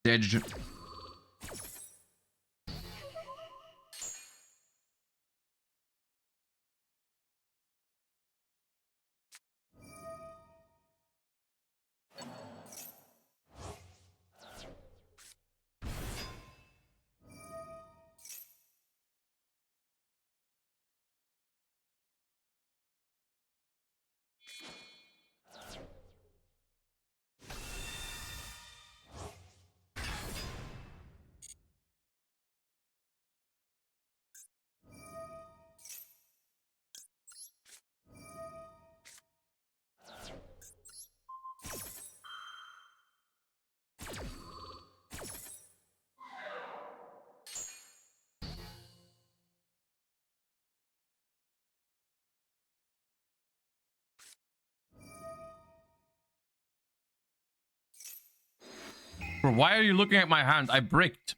Dead. Bro, why are you looking at my hand? I bricked.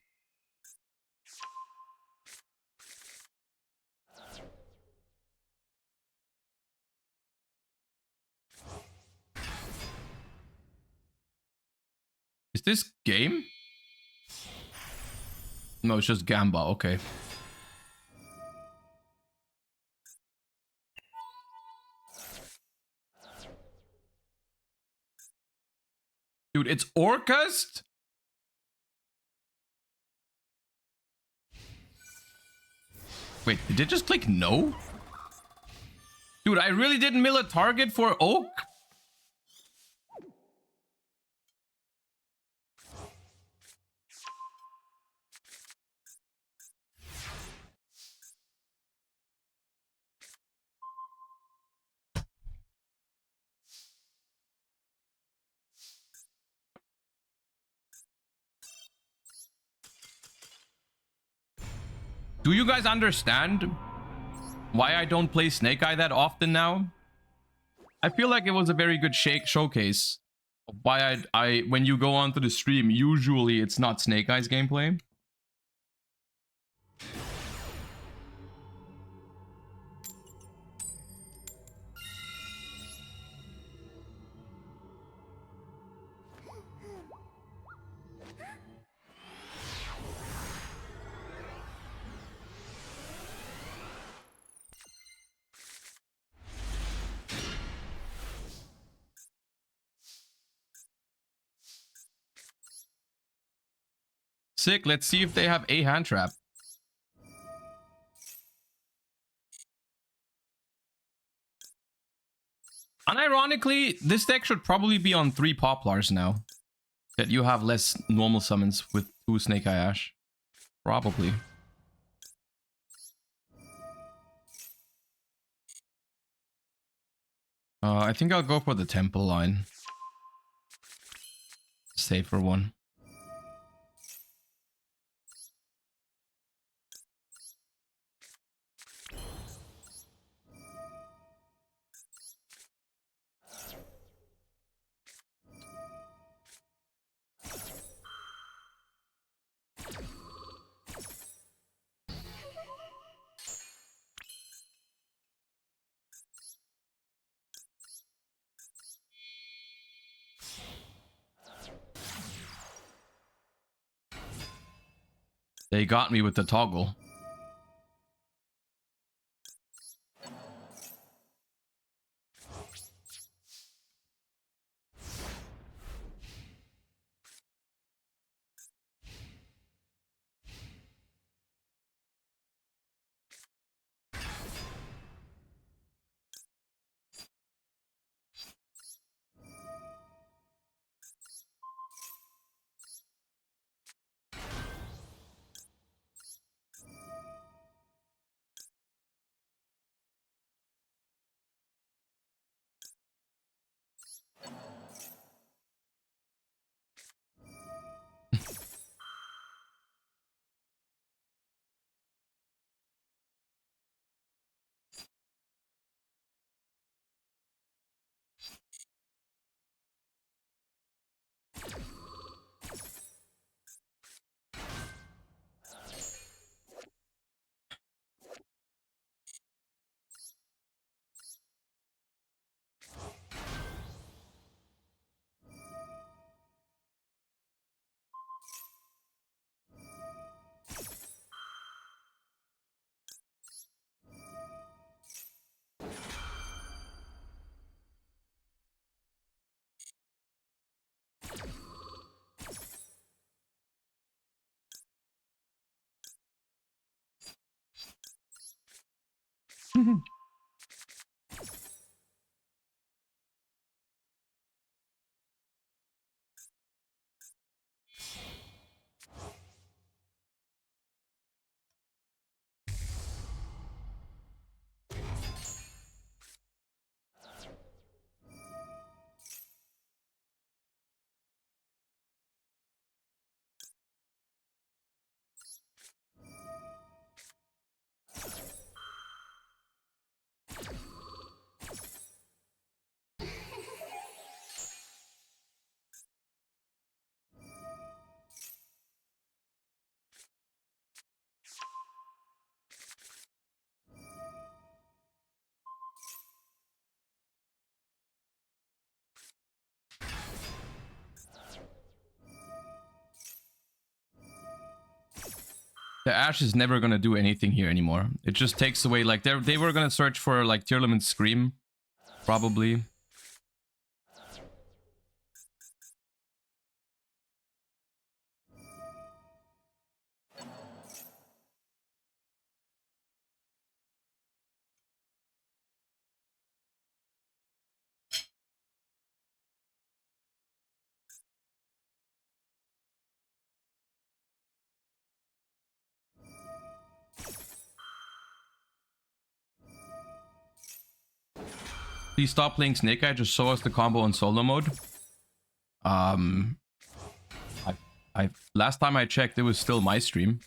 Is this game? No, it's just Gamba. Okay. Dude, it's Orcust? Wait, did it just click no? Dude, I really didn't mill a target for Oak? Do you guys understand why I don't play Snake Eye that often now? I feel like it was a very good showcase of why I when you go onto the stream, usually it's not Snake Eye's gameplay. Sick, let's see if they have a hand trap. Unironically, this deck should probably be on 3 Poplars now. That you have less normal summons with 2 Snake Eye Ash. Probably. I think I'll go for the Temple line. Safer one. They got me with the toggle. The Ash is never gonna do anything here anymore. It just takes away, like, they were gonna search for, like, Tearlament Scream. Probably. Please stop playing Snake Eye. Just show us the combo in solo mode. Last time I checked, it was still my stream.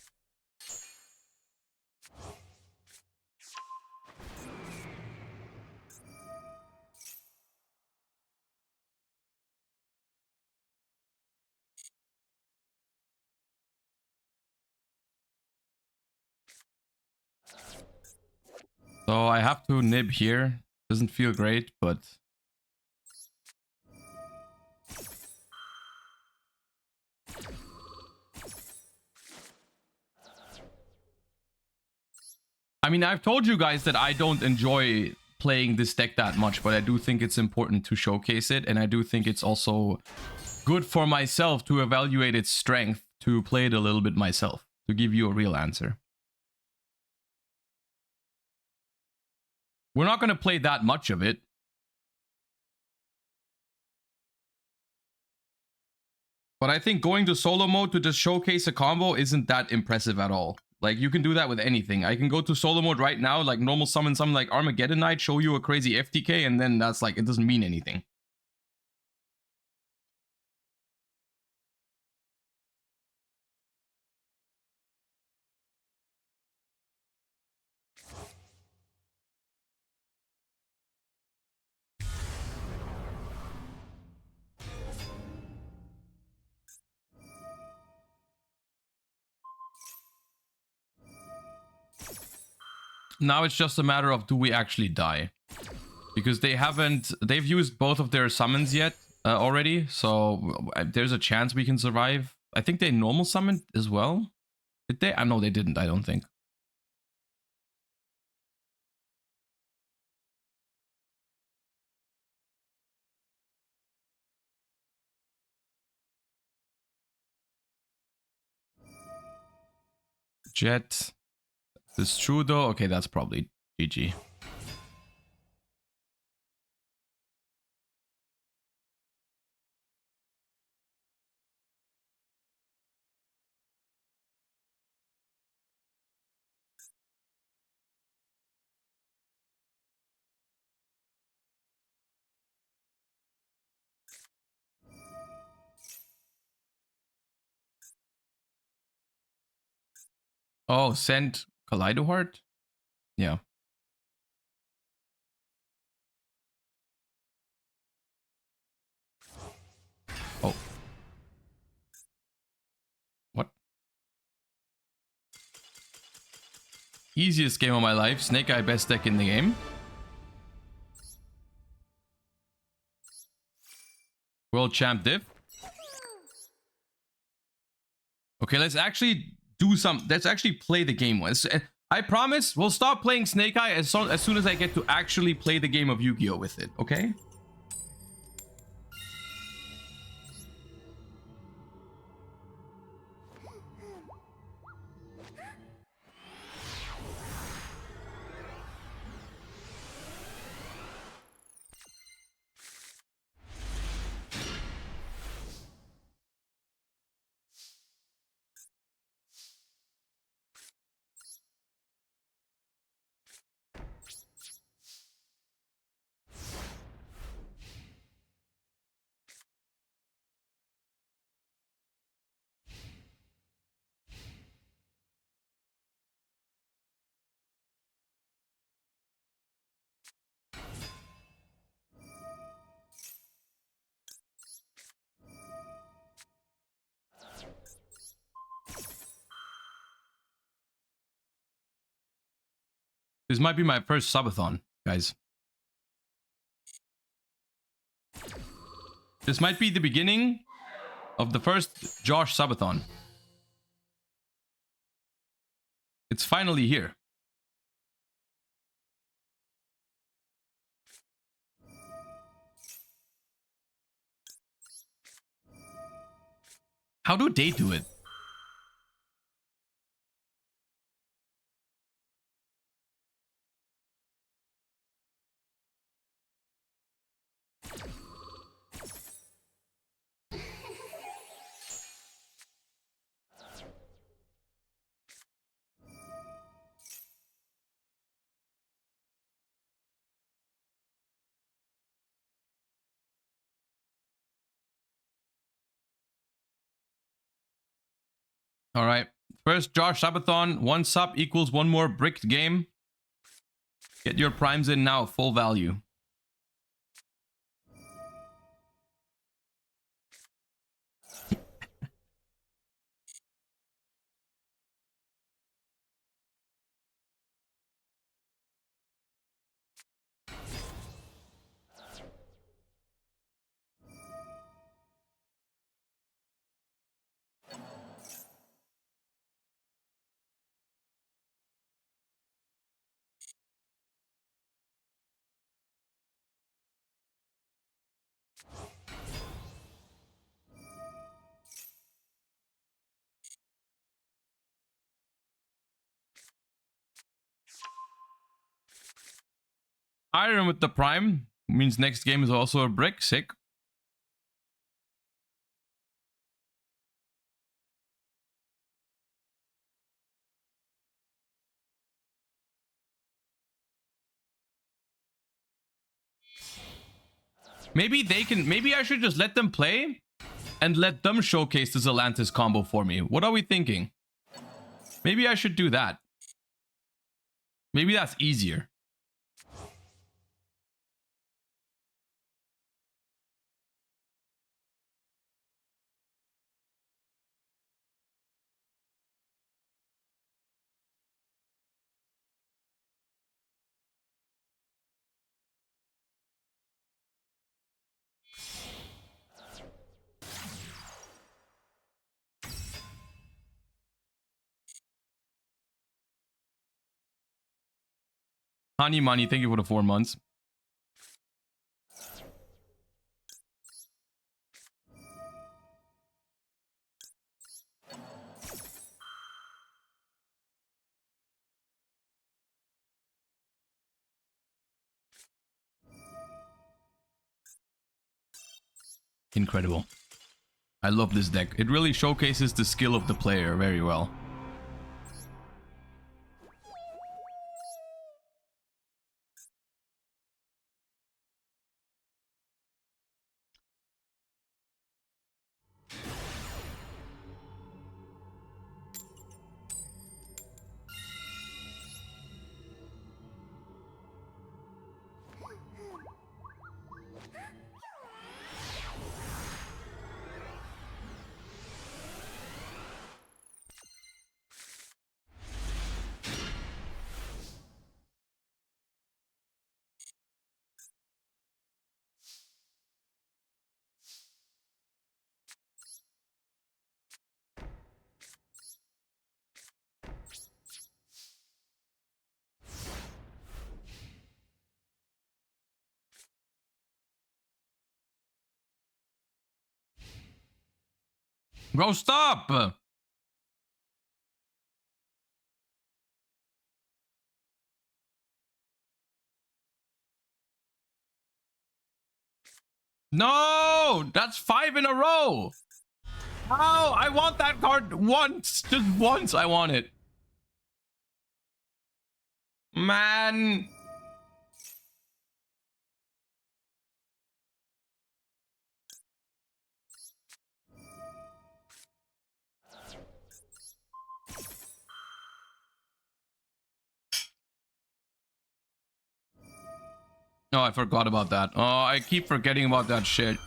So I have to nib here. Doesn't feel great, but... I mean, I've told you guys that I don't enjoy playing this deck that much, but I do think it's important to showcase it, and I do think it's also good for myself to evaluate its strength, to play it a little bit myself, to give you a real answer. We're not going to play that much of it. But I think going to solo mode to just showcase a combo isn't that impressive at all. Like, you can do that with anything. I can go to solo mode right now, like normal summon something like Armageddon Knight, show you a crazy FTK, and then that's like, it doesn't mean anything. Now it's just a matter of, do we actually die? Because they've used both of their summons yet already, so there's a chance we can survive. I think they normal summoned as well. Did they? No, they didn't, I don't think. Jet. This is true though. Okay, that's probably GG. Oh, send Kaleidoheart? Yeah. Oh. What? Easiest game of my life. Snake Eye best deck in the game. World Champ Div. Okay, let's actually do some. Let's actually play the game once. I promise we'll stop playing Snake Eye as soon as I get to actually play the game of Yu-Gi-Oh with it, okay? This might be my first subathon, guys. This might be the beginning of the first Josh subathon. It's finally here. How do they do it? All right. First, Josh Sabathon. 1 sub equals 1 more bricked game. Get your primes in now. Full value. Iron with the prime means next game is also a brick. Sick. Maybe they can. Maybe I should just let them play and let them showcase the Zelantis combo for me. What are we thinking? Maybe I should do that. Maybe that's easier. Honey Money, thank you for the 4 months. Incredible. I love this deck. It really showcases the skill of the player very well. Bro, stop! No! That's 5 in a row! Oh, I want that card once! Just once I want it. Man! Oh, I forgot about that. Oh, I keep forgetting about that shit.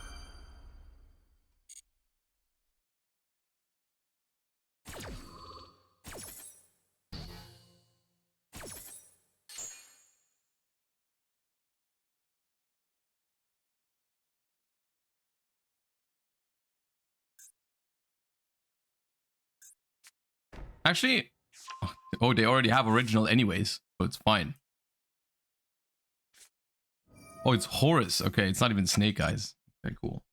Actually, Oh, they already have original anyways, so it's fine. Oh, it's Horus. Okay, it's not even Snake Eyes. Okay, cool.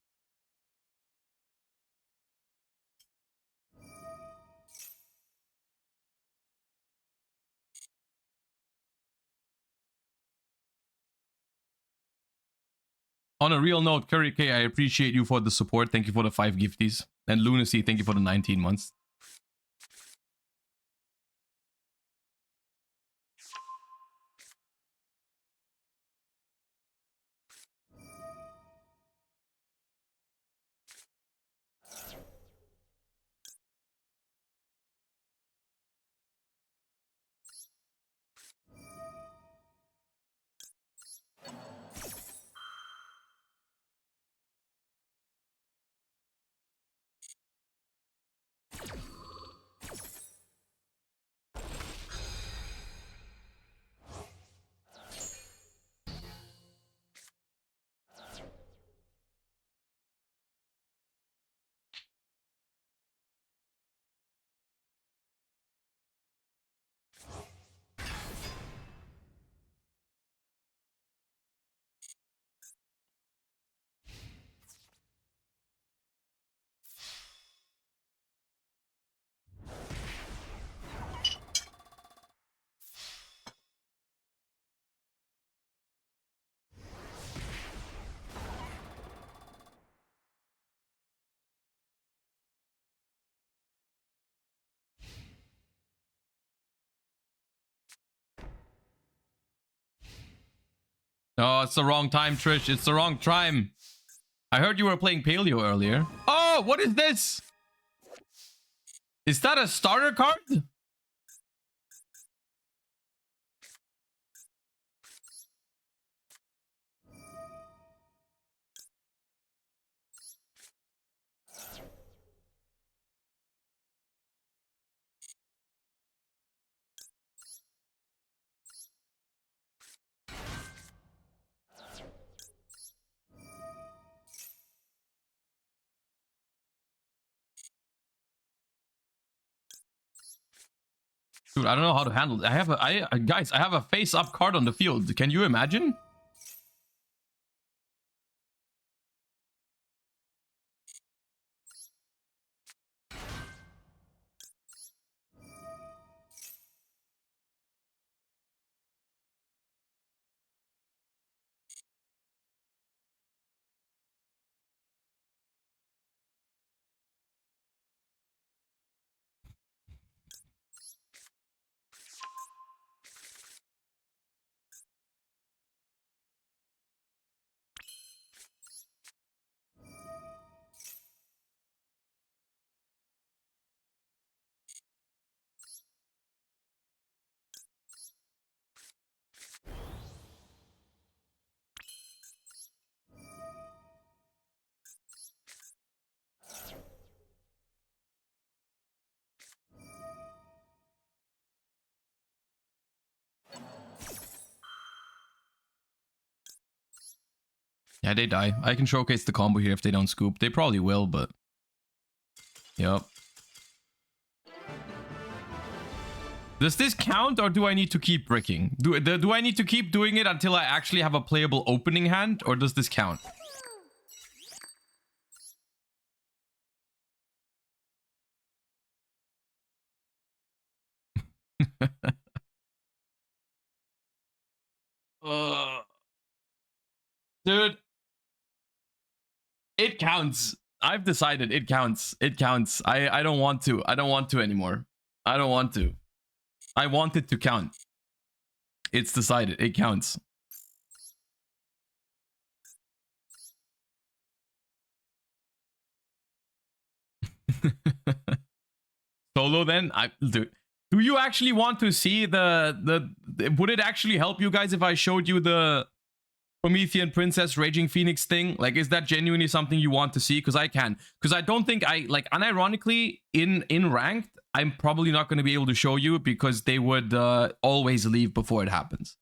On a real note, Curry K, I appreciate you for the support. Thank you for the 5 gifties. And Lunacy, thank you for the 19 months. Oh, it's the wrong time, Trish. It's the wrong time. I heard you were playing Paleo earlier. Oh, what is this? Is that a starter card? Dude, I don't know how to handle it. Guys, I have a face-up card on the field. Can you imagine? Yeah, they die. I can showcase the combo here if they don't scoop. They probably will, but... Yep. Does this count, or do I need to keep bricking? Do I need to keep doing it until I actually have a playable opening hand, or does this count? Dude. It counts. I've decided it counts. It counts. I don't want to. I don't want to anymore. I don't want to. I want it to count. It's decided. It counts. Solo then? Do you actually want to see would it actually help you guys if I showed you the Promethean Princess Raging Phoenix thing? Like, is that genuinely something you want to see? Because I can. Because I don't think unironically, in ranked, I'm probably not going to be able to show you because they would always leave before it happens.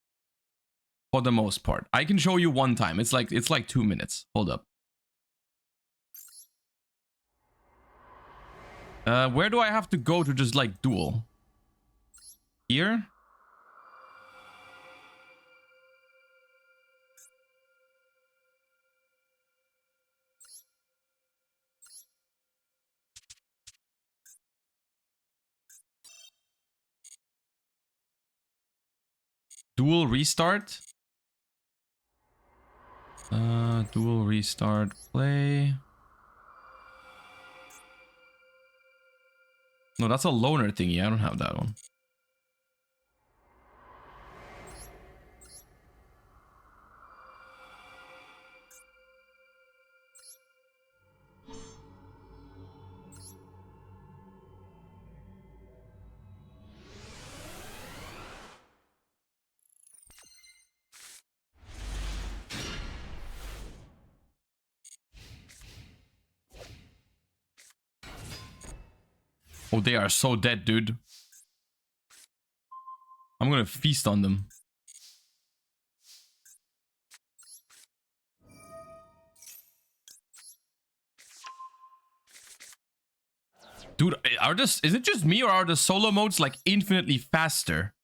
For the most part. I can show you one time. It's like 2 minutes. Hold up. Where do I have to go to just like duel? Here? Duel restart? Duel restart play. No, that's a loner thingy. I don't have that one. Oh, they are so dead, dude. I'm gonna feast on them. Dude, is it just me or are the solo modes like infinitely faster?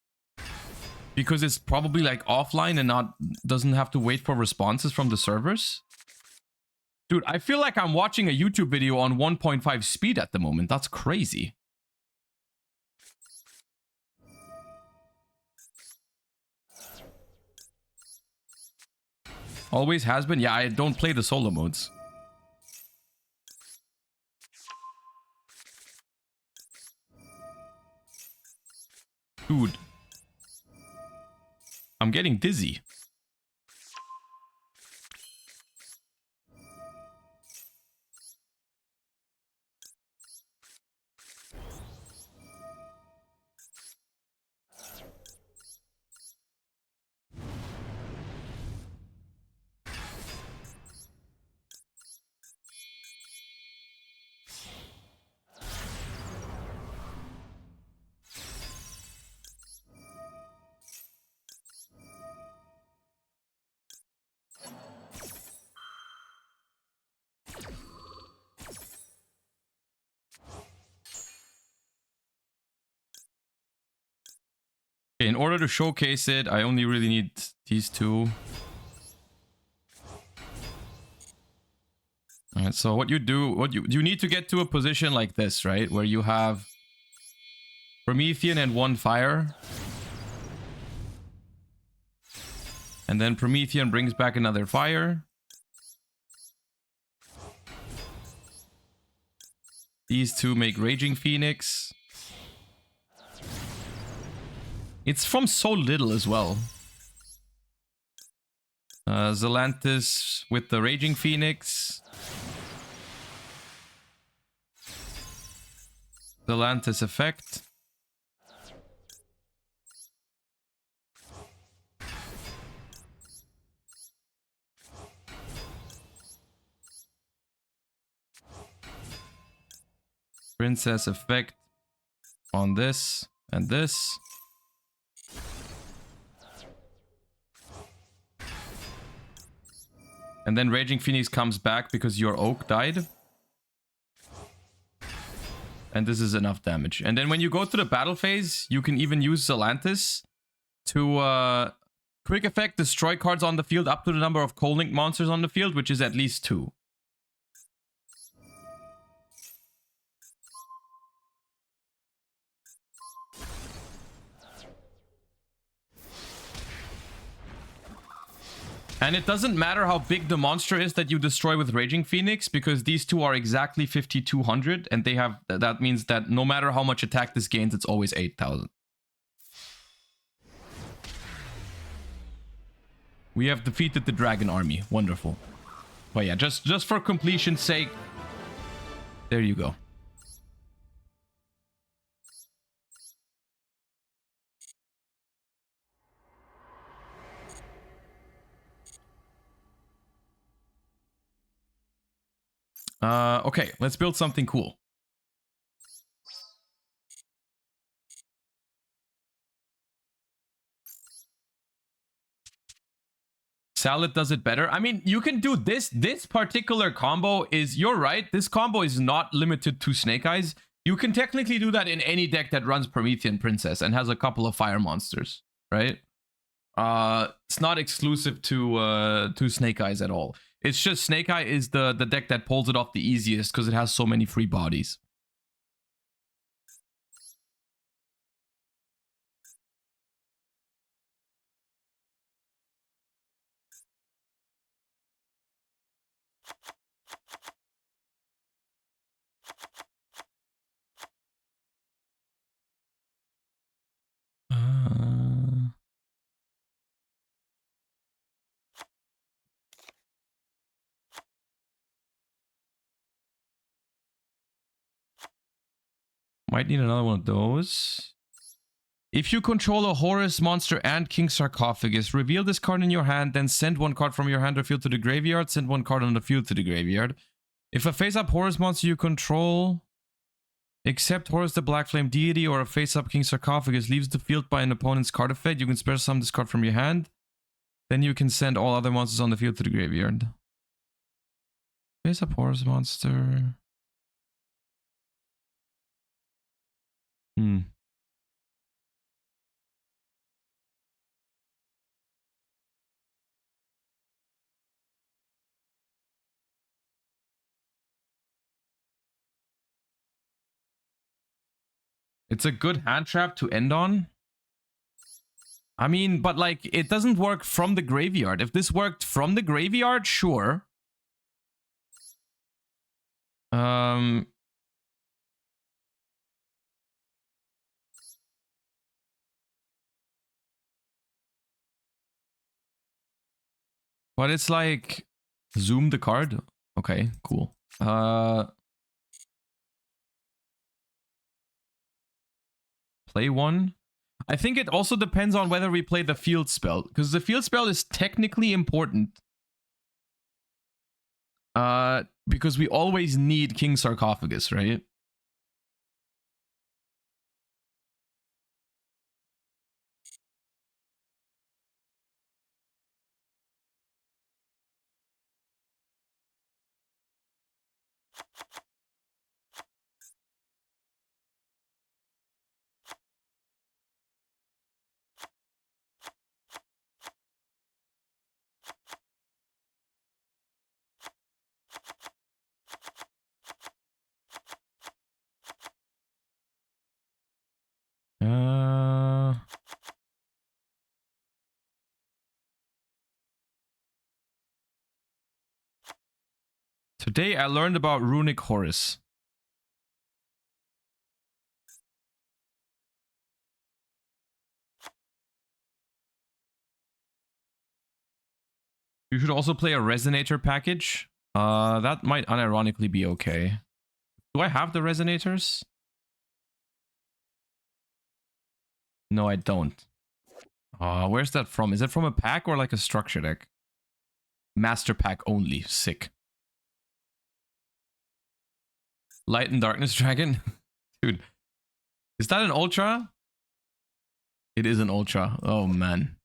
Because it's probably like offline and doesn't have to wait for responses from the servers? Dude, I feel like I'm watching a YouTube video on 1.5 speed at the moment. That's crazy. Always has been? Yeah, I don't play the solo modes. Dude. I'm getting dizzy. In order to showcase it, I only really need these two. All right, so what you do, you need to get to a position like this, right? Where you have Promethean and one fire. And then Promethean brings back another fire. These two make Raging Phoenix. It's from so little as well. Zelantis with the Raging Phoenix. Zelantis effect. Princess effect on this and this. And then Raging Phoenix comes back because your oak died. And this is enough damage. And then when you go to the battle phase, you can even use Zelantis to quick effect destroy cards on the field up to the number of Cold Link monsters on the field, which is at least 2. And it doesn't matter how big the monster is that you destroy with Raging Phoenix, because these two are exactly 5200, and they have that means that no matter how much attack this gains, it's always 8000. We have defeated the dragon army. Wonderful. But yeah, just for completion's sake, there you go. Okay, let's build something cool. Salad does it better. I mean, you can do this. This particular combo is, you're right, this combo is not limited to Snake Eyes. You can technically do that in any deck that runs Promethean Princess and has a couple of fire monsters, right? It's not exclusive to Snake Eyes at all. It's just Snake Eye is the deck that pulls it off the easiest because it has so many free bodies. Might need another one of those. If you control a Horus monster and King Sarcophagus, reveal this card in your hand, then send one card from your hand or field to the graveyard, send one card on the field to the graveyard. If a face-up Horus monster you control, except Horus the Black Flame Deity or a face-up King Sarcophagus, leaves the field by an opponent's card effect, you can special summon this card from your hand. Then you can send all other monsters on the field to the graveyard. Face-up Horus monster... It's a good hand trap to end on. I mean, but like, it doesn't work from the graveyard. If this worked from the graveyard, sure. But it's like, zoom the card. Okay, cool. Play one. I think it also depends on whether we play the field spell, because the field spell is technically important. Because we always need King Sarcophagus, right? Today I learned about Runick Horus. You should also play a Resonator package. That might unironically be okay. Do I have the Resonators? No, I don't. Where's that from? Is it from a pack or like a structure deck? Master pack only. Sick. Light and Darkness Dragon? Dude. Is that an Ultra? It is an Ultra. Oh, man.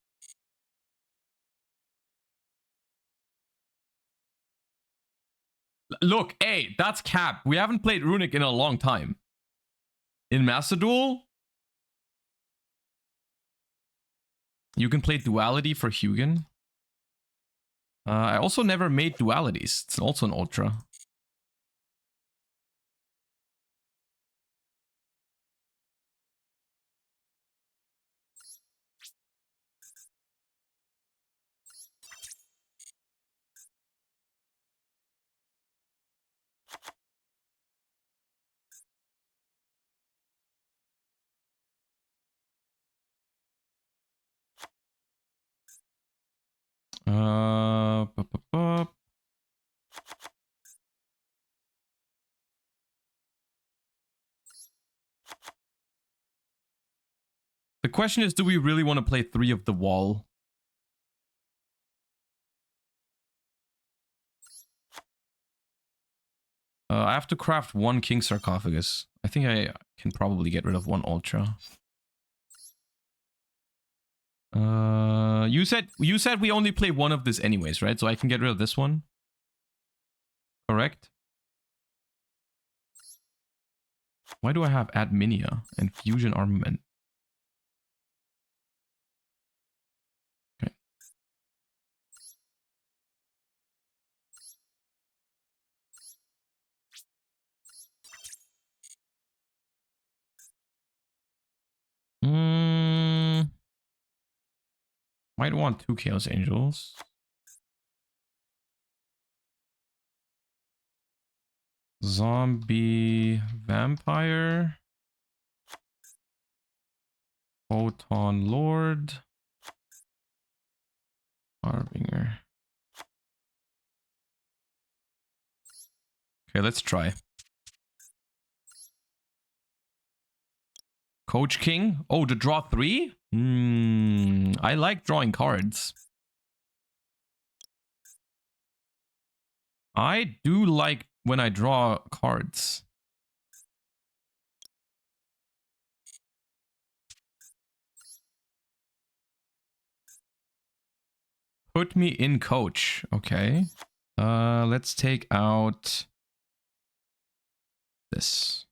Look, hey, that's cap. We haven't played Runick in a long time. In Master Duel, you can play Duality for Hugin. I also never made Dualities. It's also an Ultra. The question is, do we really want to play 3 of the wall? I have to craft 1 King Sarcophagus. I think I can probably get rid of 1 Ultra. You said we only play 1 of this anyways, right? So I can get rid of this one. Correct? Why do I have Adminia and Fusion Armament? Okay. Might want 2 Chaos Angels. Zombie Vampire. Photon Lord. Harbinger. Okay, let's try. Coach King. Oh, to draw 3? I like drawing cards. I do like when I draw cards. Put me in coach. Okay. Let's take out this.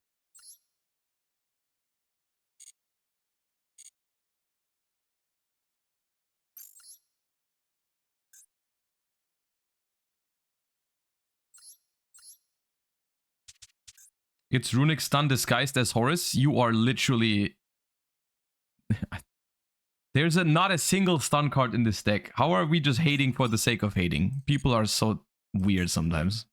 It's Runick stun disguised as Horus. You are literally... There's not a single stun card in this deck. How are we just hating for the sake of hating? People are so weird sometimes.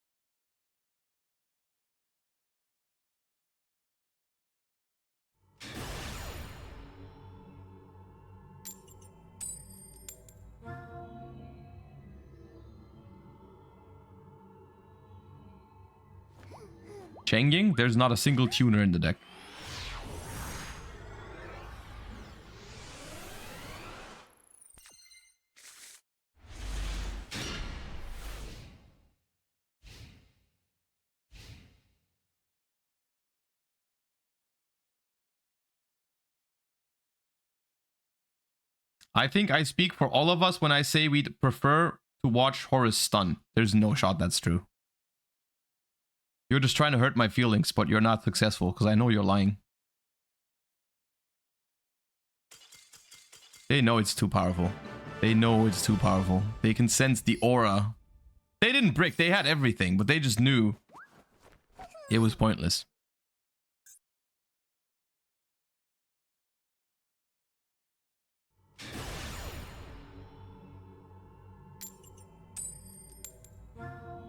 Changing? There's not a single tuner in the deck. I think I speak for all of us when I say we'd prefer to watch Horus stun. There's no shot that's true. You're just trying to hurt my feelings, but you're not successful because I know you're lying. They know it's too powerful. They know it's too powerful. They can sense the aura. They didn't brick, they had everything, but they just knew it was pointless.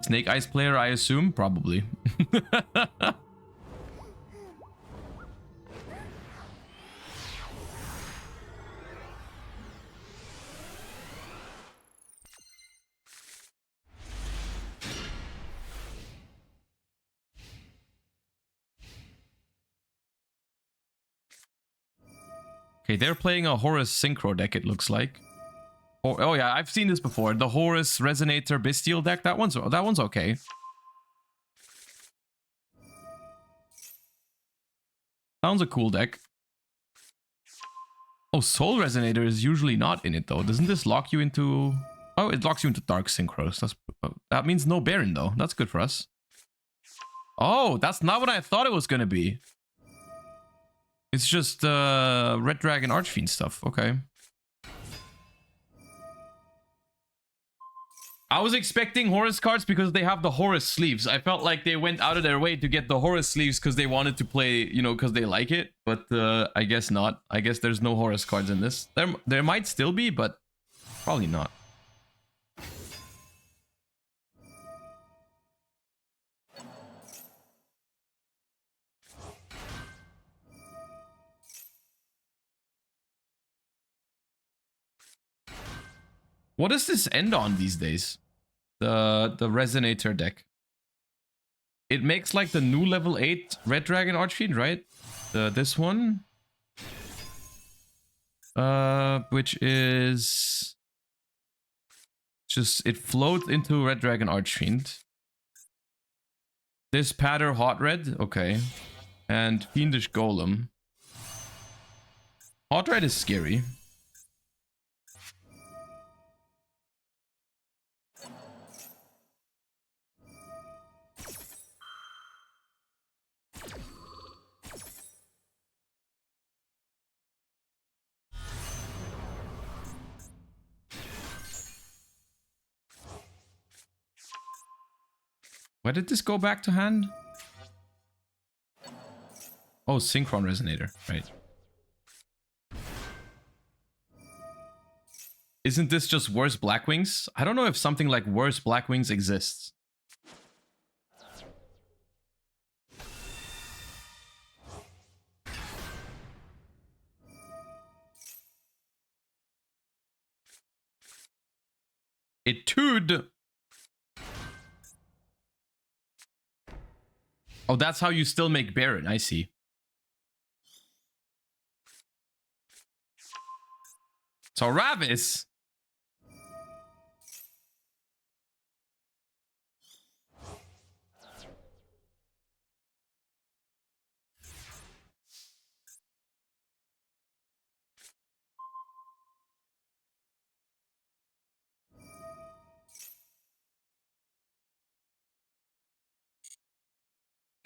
Snake Eyes player, I assume? Probably. Okay, they're playing a Horus Synchro deck, it looks like. Oh yeah, I've seen this before. The Horus Resonator Bestial deck. That one's okay. Sounds a cool deck. Oh, Soul Resonator is usually not in it though. Doesn't this lock you into... Oh, it locks you into Dark Synchros. That means no Baron though. That's good for us. Oh, that's not what I thought it was gonna be. It's just Red Dragon Archfiend stuff. Okay. I was expecting Horus cards because they have the Horus sleeves. I felt like they went out of their way to get the Horus sleeves because they wanted to play, you know, because they like it. But I guess not. I guess there's no Horus cards in this. There might still be, but probably not. What does this end on these days? The Resonator deck. It makes like the new level 8 Red Dragon Archfiend, right? This one. Which is just, it floats into Red Dragon Archfiend. This Patter Hot Red, okay. And Fiendish Golem. Hot Red is scary. Why did this go back to hand? Oh, Synchron Resonator, right. Isn't this just worse Blackwings? I don't know if something like worse Blackwings exists. Etude. Oh, that's how you still make Baron. I see. So Ravis.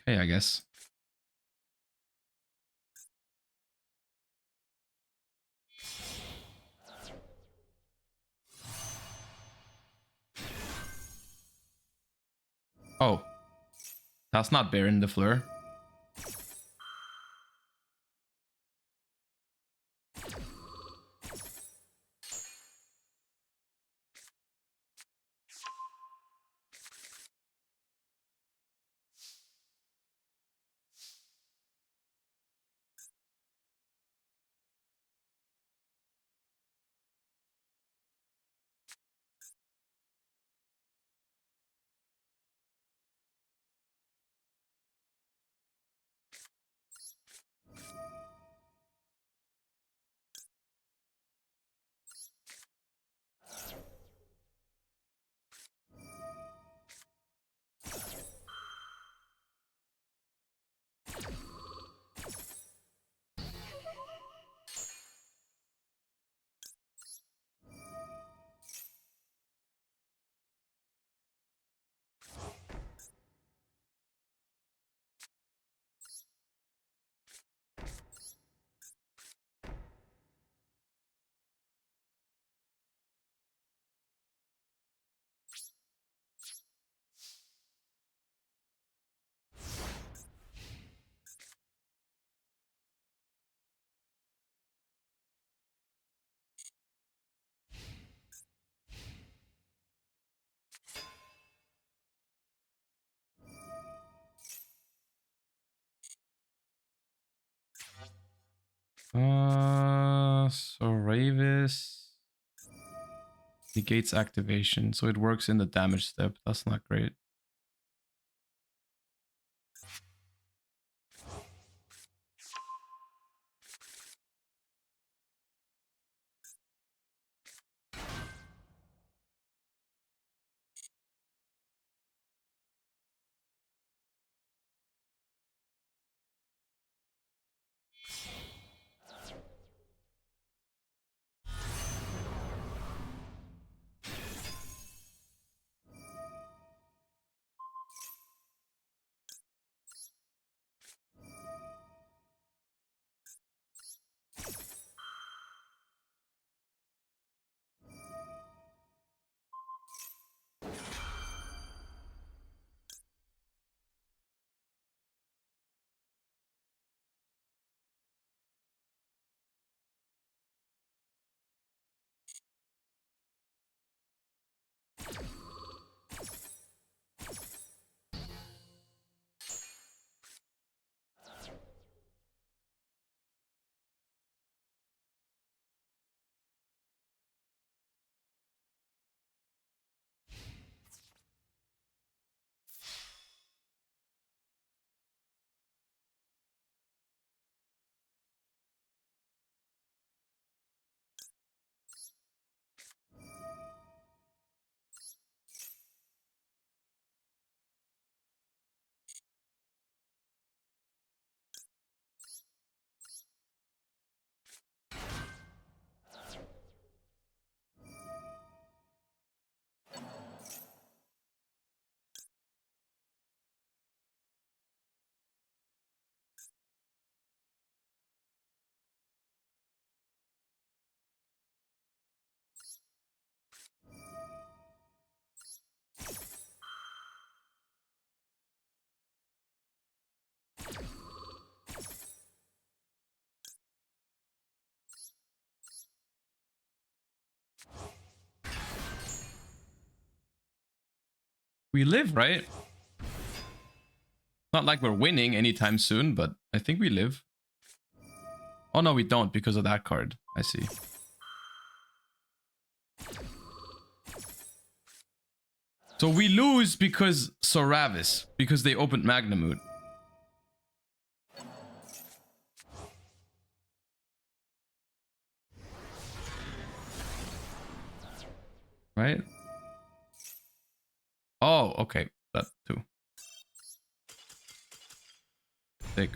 Okay, I guess. Oh. That's not Baron the Fleur. So Ravis negates activation, so it works in the damage step. That's not great. We live, right? Not like we're winning anytime soon, but I think we live. Oh no, we don't because of that card. I see. So we lose because Soravis, because they opened Magnamut. Right? Oh, okay. That too. Sick.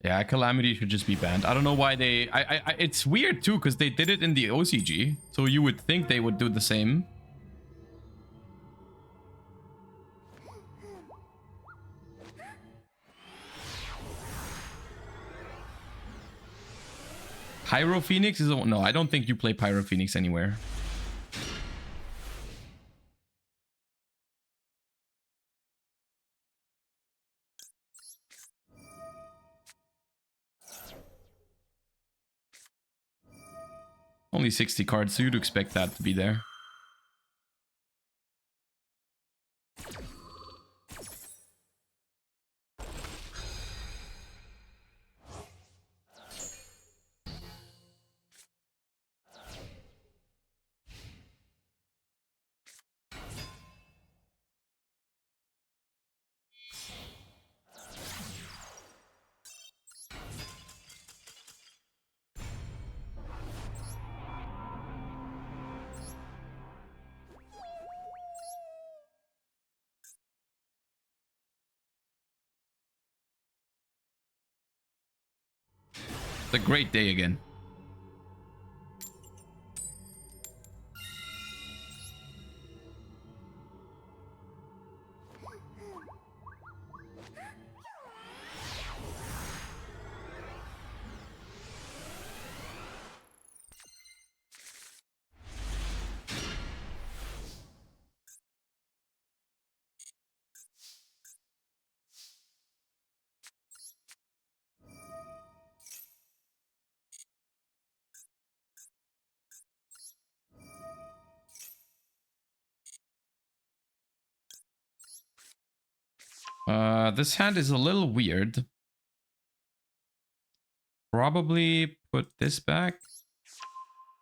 Yeah, Calamity should just be banned. I don't know why they... it's weird too, because they did it in the OCG. So you would think they would do the same. Pyro Phoenix is... No, I don't think you play Pyro Phoenix anywhere. Only 60 cards, so you'd expect that to be there. It's a great day again. This hand is a little weird. Probably put this back.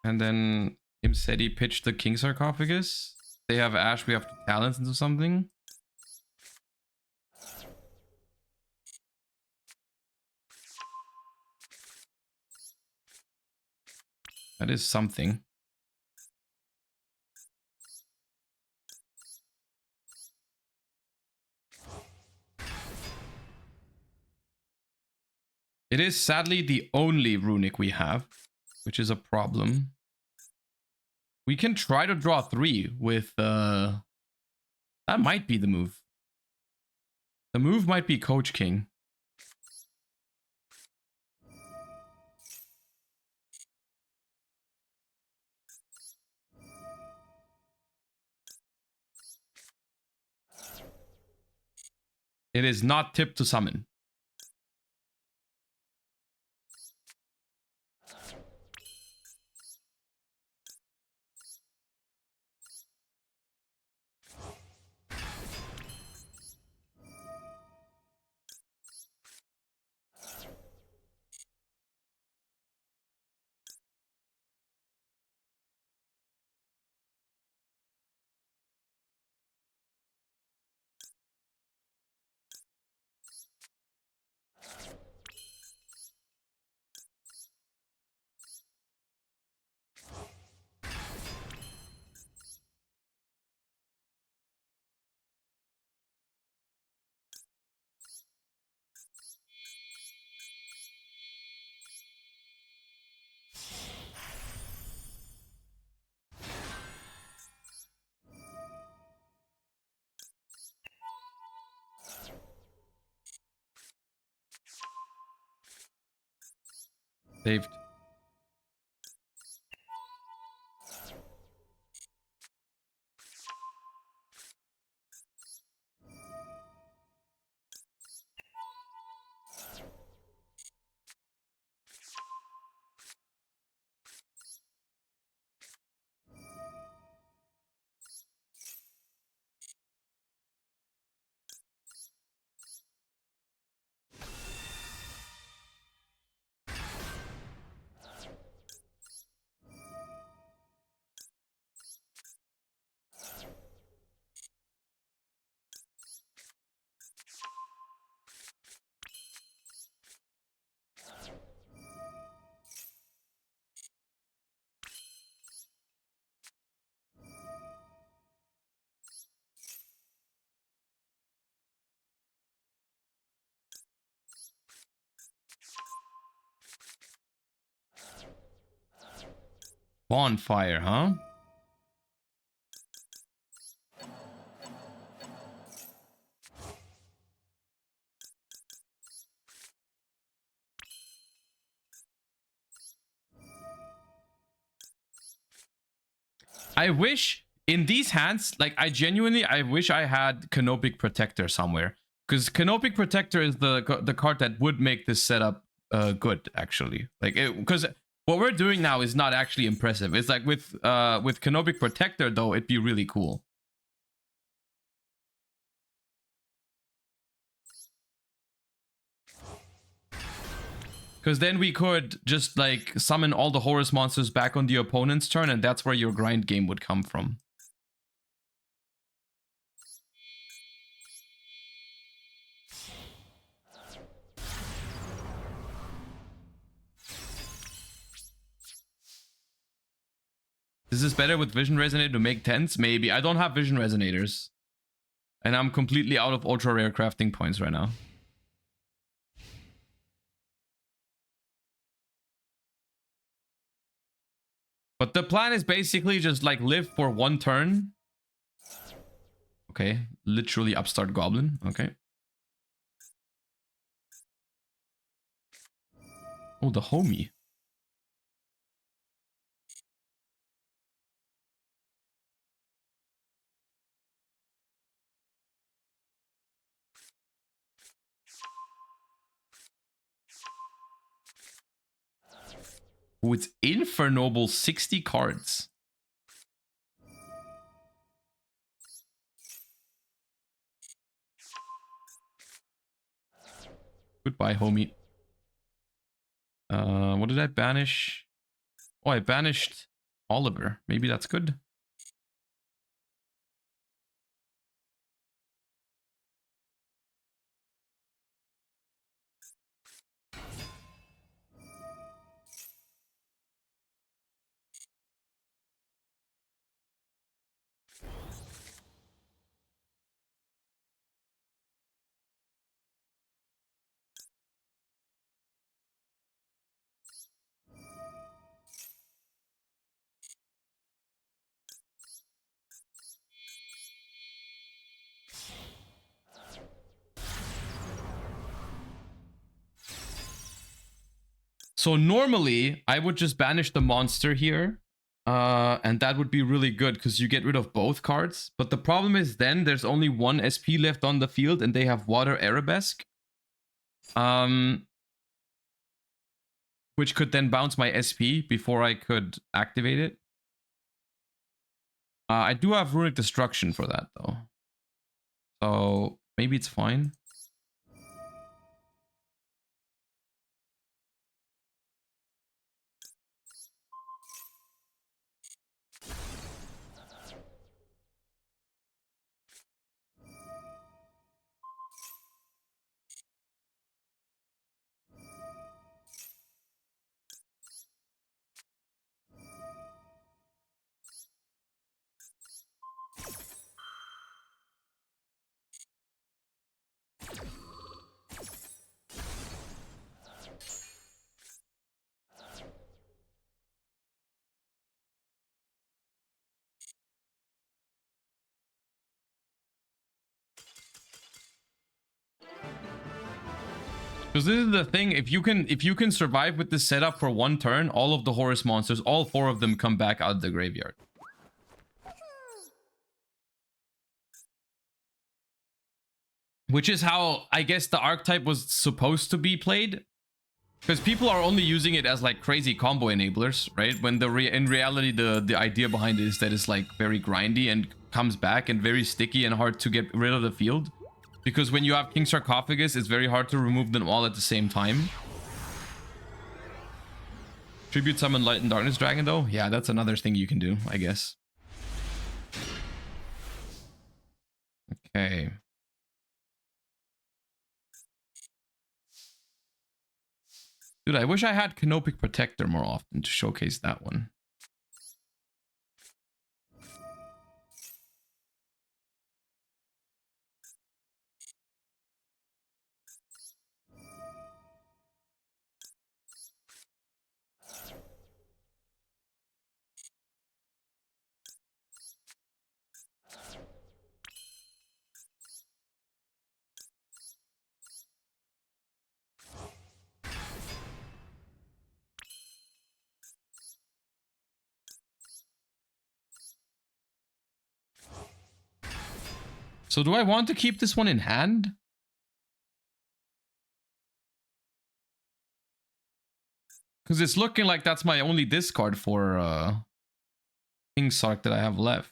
And then Imseti pitch the King Sarcophagus. They have Ash, we have to talent into something. That is something. It is sadly the only Runick we have, which is a problem. We can try to draw 3 with... That might be the move. The move might be Coach King. It is not tipped to summon. Saved. Bonfire, huh? I wish in these hands, like I wish I had Canopic Protector somewhere, because Canopic Protector is the card that would make this setup good actually. Like because what we're doing now is not actually impressive. It's like with Canopic Protector though, it'd be really cool. Because then we could just like summon all the Horus monsters back on the opponent's turn, and that's where your grind game would come from. Is this better with Vision Resonator to make 10s? Maybe. I don't have Vision Resonators. And I'm completely out of ultra rare crafting points right now. But the plan is basically just like live for one turn. Okay, literally upstart goblin. Okay. Oh, the homie. Oh, it's Infernoble 60 cards. Goodbye, homie. What did I banish? Oh, I banished Oliver. Maybe that's good. So normally I would just banish the monster here. And that would be really good because you get rid of both cards. But the problem is then there's only one SP left on the field and they have Water Arabesque. Which could then bounce my SP before I could activate it. I do have Runic Destruction for that though. So maybe it's fine. Because this is the thing, if you can survive with this setup for one turn, all of the Horus monsters, all 4 of them come back out of the graveyard. Which is how I guess the archetype was supposed to be played. Because people are only using it as like crazy combo enablers, right? When in reality the idea behind it is that it's like very grindy and comes back and very sticky and hard to get rid of the field. Because when you have King Sarcophagus, it's very hard to remove them all at the same time. Tribute Summon Light and Darkness Dragon though? Yeah, that's another thing you can do, I guess. Okay. Dude, I wish I had Canopic Protector more often to showcase that one. So do I want to keep this one in hand? Because it's looking like that's my only discard for King Sark that I have left.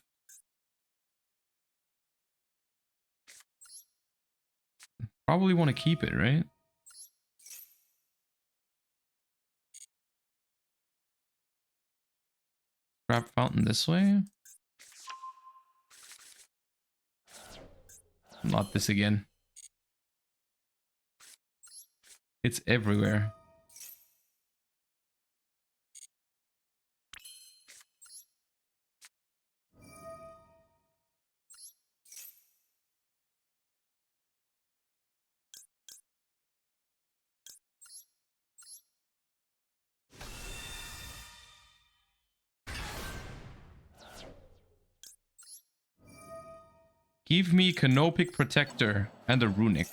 Probably want to keep it, right? Grab fountain this way. Not this again. It's everywhere. Give me Canopic Protector and a Runick.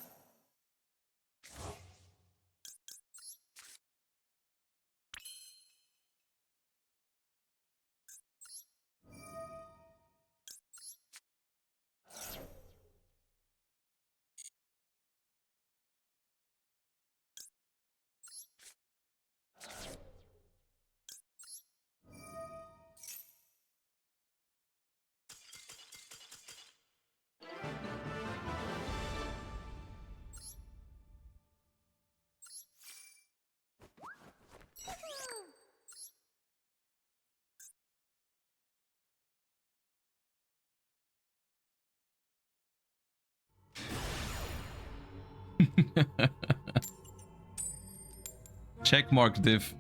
Checkmark div.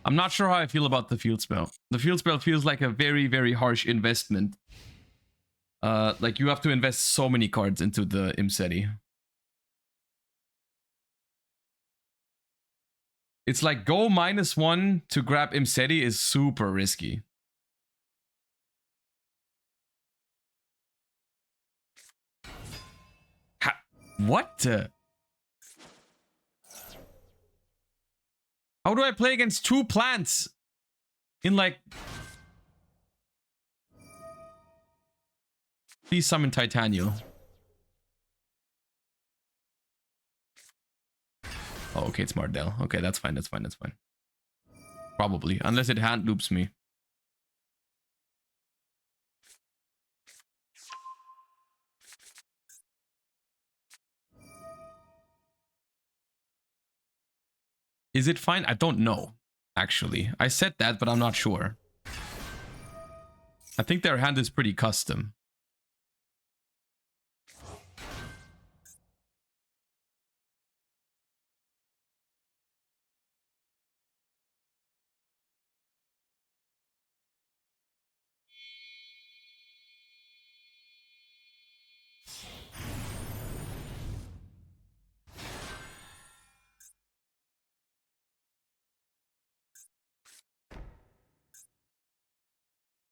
I'm not sure how I feel about the field spell. The field spell feels like a very, very harsh investment. Like you have to invest so many cards into the Imseti. It's like go -1 to grab Imseti is super risky. What? How do I play against 2 plants in like... Please summon Titania. Oh, okay, it's Mardell. Okay, that's fine, that's fine, that's fine. Probably, unless it hand loops me. Is it fine? I don't know, actually. I said that, but I'm not sure. I think their hand is pretty custom.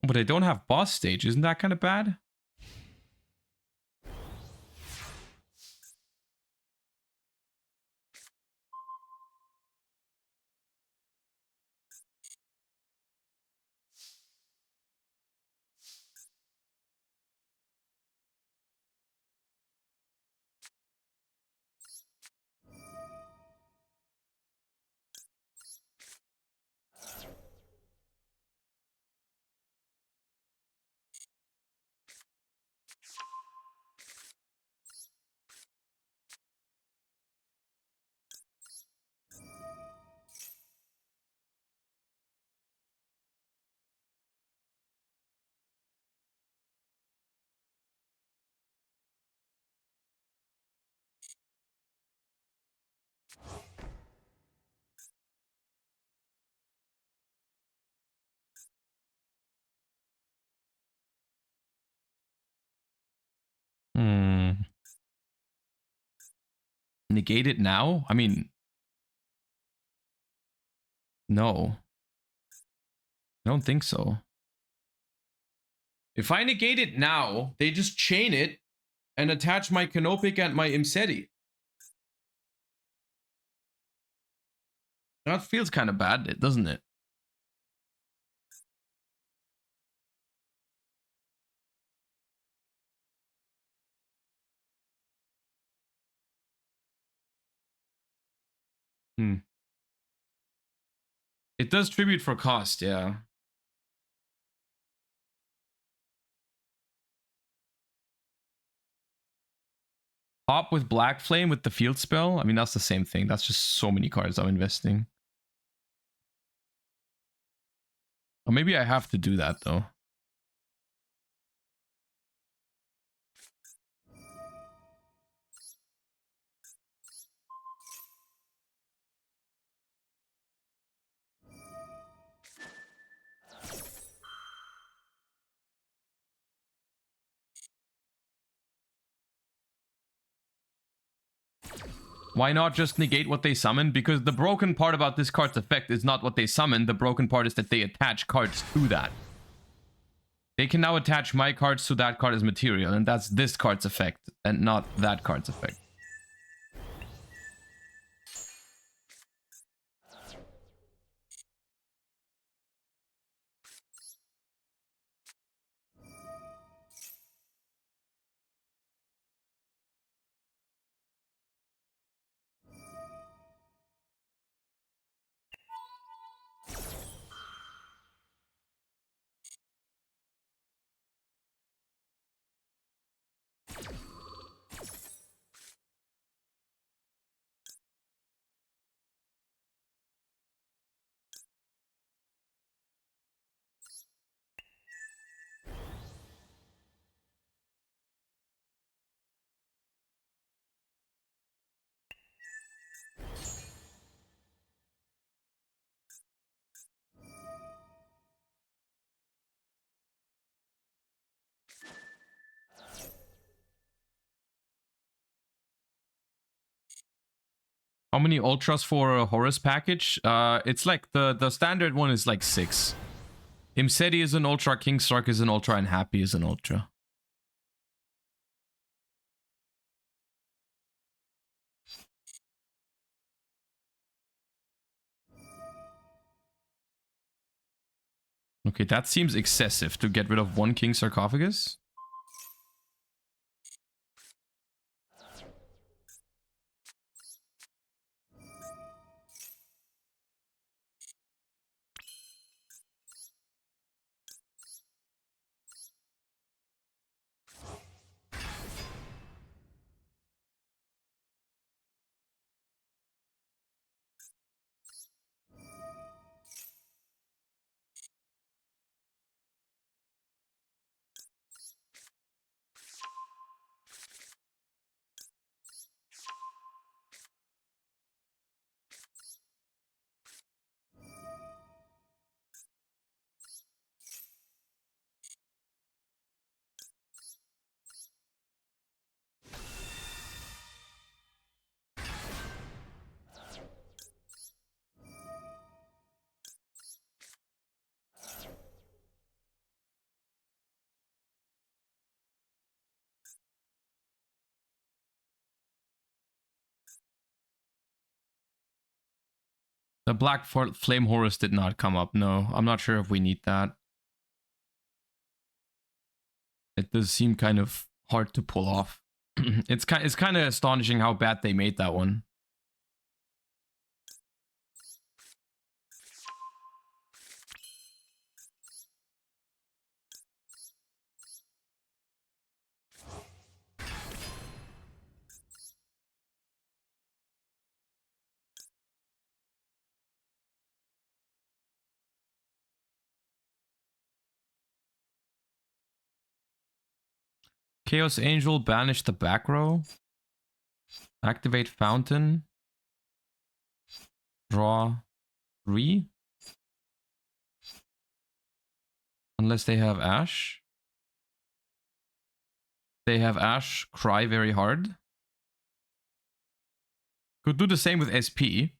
But I don't have boss stage. Isn't that kind of bad? Negate it now? I mean... No. I don't think so. If I negate it now, they just chain it, and attach my Canopic and my Imseti. That feels kind of bad, doesn't it? It does tribute for cost, yeah. Pop with Black Flame with the field spell. I mean, that's the same thing. That's just so many cards I'm investing. Or maybe I have to do that, though. Why not just negate what they summon? Because the broken part about this card's effect is not what they summon. The broken part is that they attach cards to that. They can now attach my cards to that card as material, and that's this card's effect, and not that card's effect. How many ultras for a Horus package? It's like the standard one is like 6. Imseti is an ultra, Kingstark is an ultra, and Happy is an ultra. Okay, that seems excessive to get rid of one King Sarcophagus. The Black Flame Horus did not come up. No, I'm not sure if we need that. It does seem kind of hard to pull off. It's kind of astonishing how bad they made that one. Chaos Angel, banish the back row. Activate Fountain. Draw 3. Unless they have Ash. They have Ash, cry very hard. Could do the same with SP.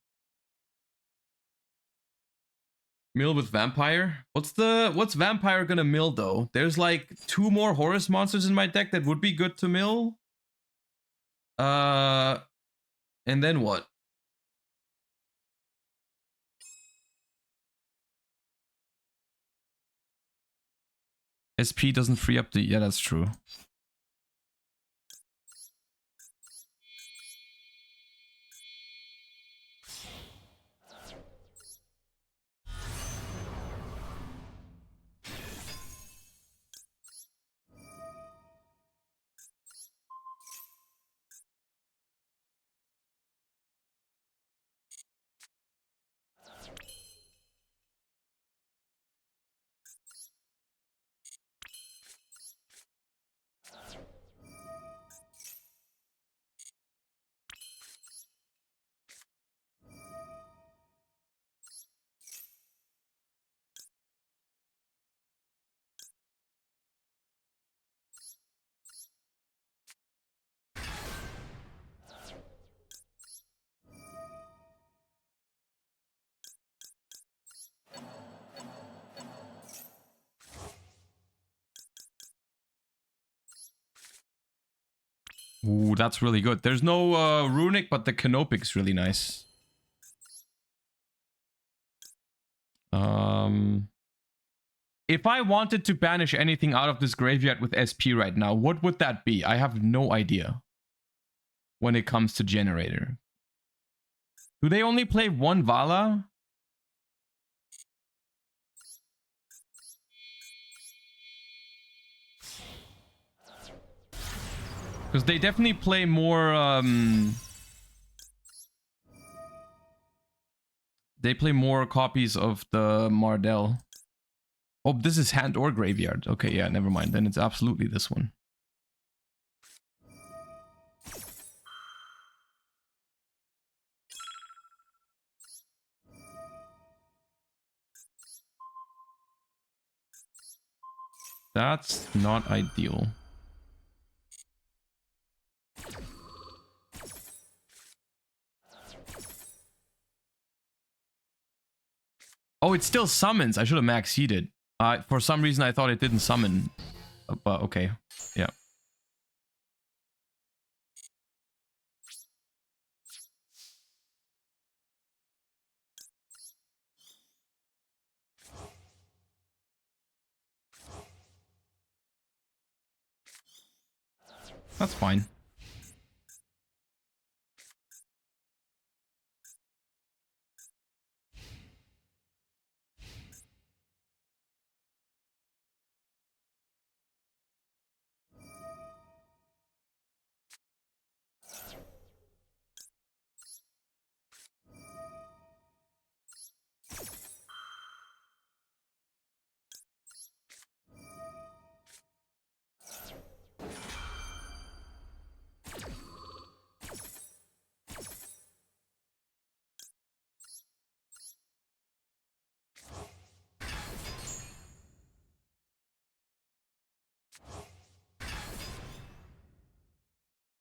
Mill with Vampire. What's Vampire gonna mill though? There's like 2 more Horus monsters in my deck that would be good to mill. And then what? SP doesn't free up the... Yeah, that's true. Ooh, that's really good. There's no Runick, but the Canopic's really nice. If I wanted to banish anything out of this graveyard with SP right now, what would that be? I have no idea when it comes to generator. Do they only play one Vala? Because they definitely play more... They play more copies of the Mardell. Oh, this is hand or graveyard. Okay, yeah, never mind. Then it's absolutely this one. That's not ideal. Oh, it still summons. I should have max seeded. For some reason, I thought it didn't summon. But okay, yeah. That's fine.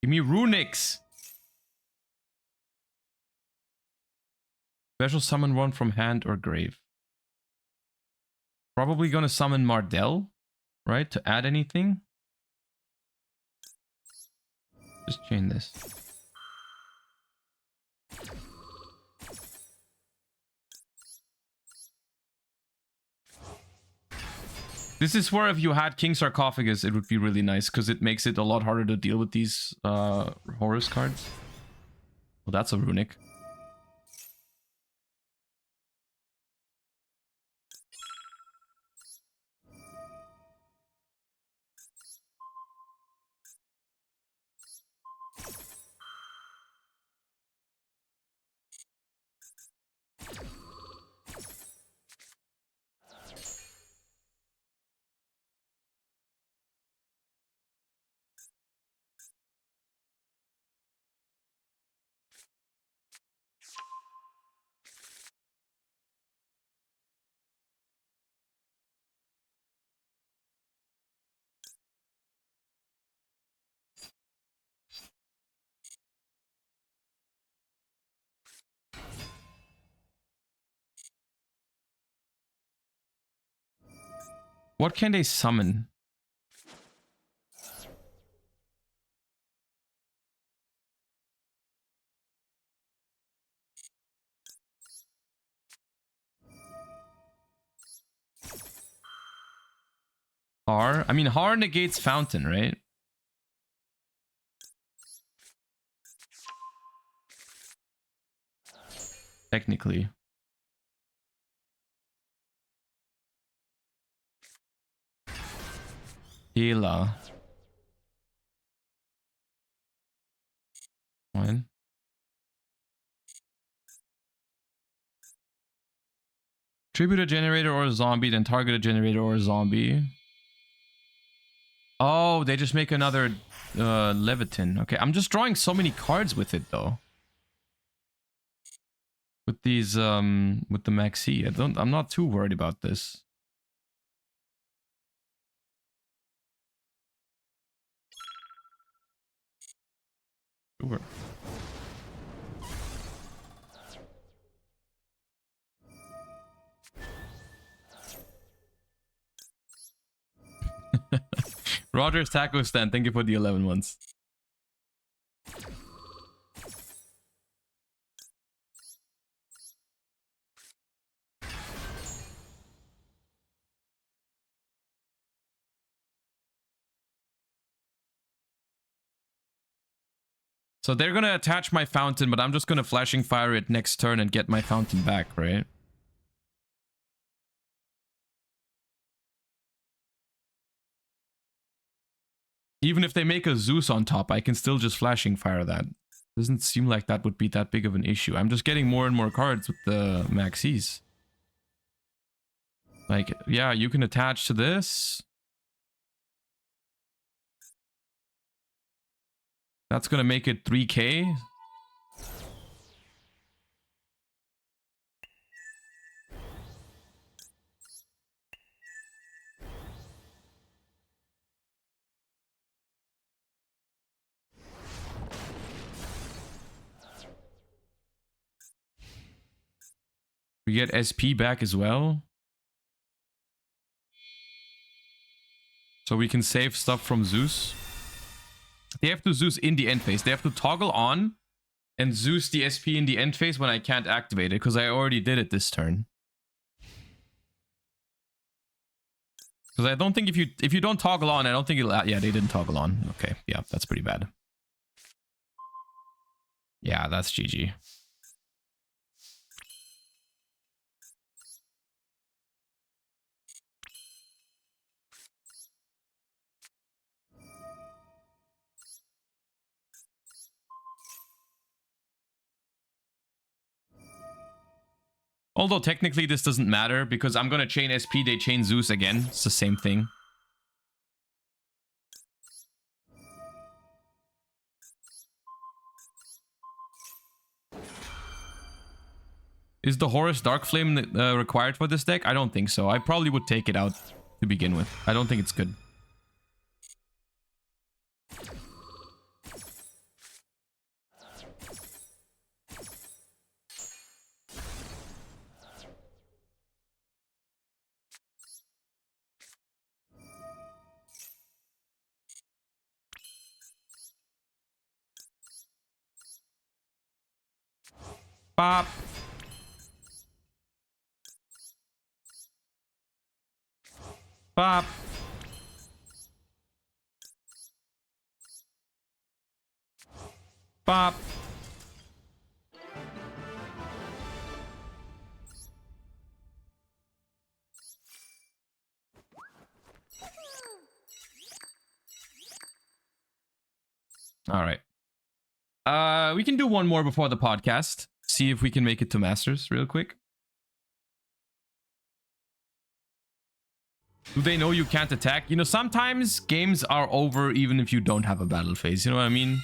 Give me Runics. Special summon one from hand or grave. Probably gonna summon Mardell, right? To add anything. Just chain this. This is where if you had King Sarcophagus, it would be really nice because it makes it a lot harder to deal with these Horus cards. Well, that's a Runic. What can they summon? Har? I mean, Har negates Fountain, right? Technically. Hela. One. Tribute a generator or a zombie, then target a generator or a zombie. Oh, they just make another Leviathan. Okay, I'm just drawing so many cards with it though. With these with the Maxi. I'm not too worried about this. Sure. Roger's Taco Stand, thank you for the 11 months. So they're gonna attach my fountain, but I'm just gonna flashing fire it next turn and get my fountain back, right? Even if they make a Zeus on top, I can still just flashing fire that. Doesn't seem like that would be that big of an issue. I'm just getting more and more cards with the Maxis. Like, yeah, you can attach to this. That's gonna make it 3k. We get SP back as well. So we can save stuff from Zeus. They have to Zeus in the end phase. They have to toggle on and Zeus the SP in the end phase when I can't activate it, because I already did it this turn. Because I don't think if you don't toggle on, I don't think it'll... Yeah, they didn't toggle on. Okay, yeah, that's pretty bad. Yeah, that's GG. Although technically this doesn't matter because I'm gonna chain SP, they chain Zeus again. It's the same thing. Is the Horus Dark Flame required for this deck? I don't think so. I probably would take it out to begin with. I don't think it's good. Pop. Pop. Pop. All right. We can do one more before the podcast. See if we can make it to Masters real quick. Do they know you can't attack? You know, sometimes games are over even if you don't have a battle phase. You know what I mean?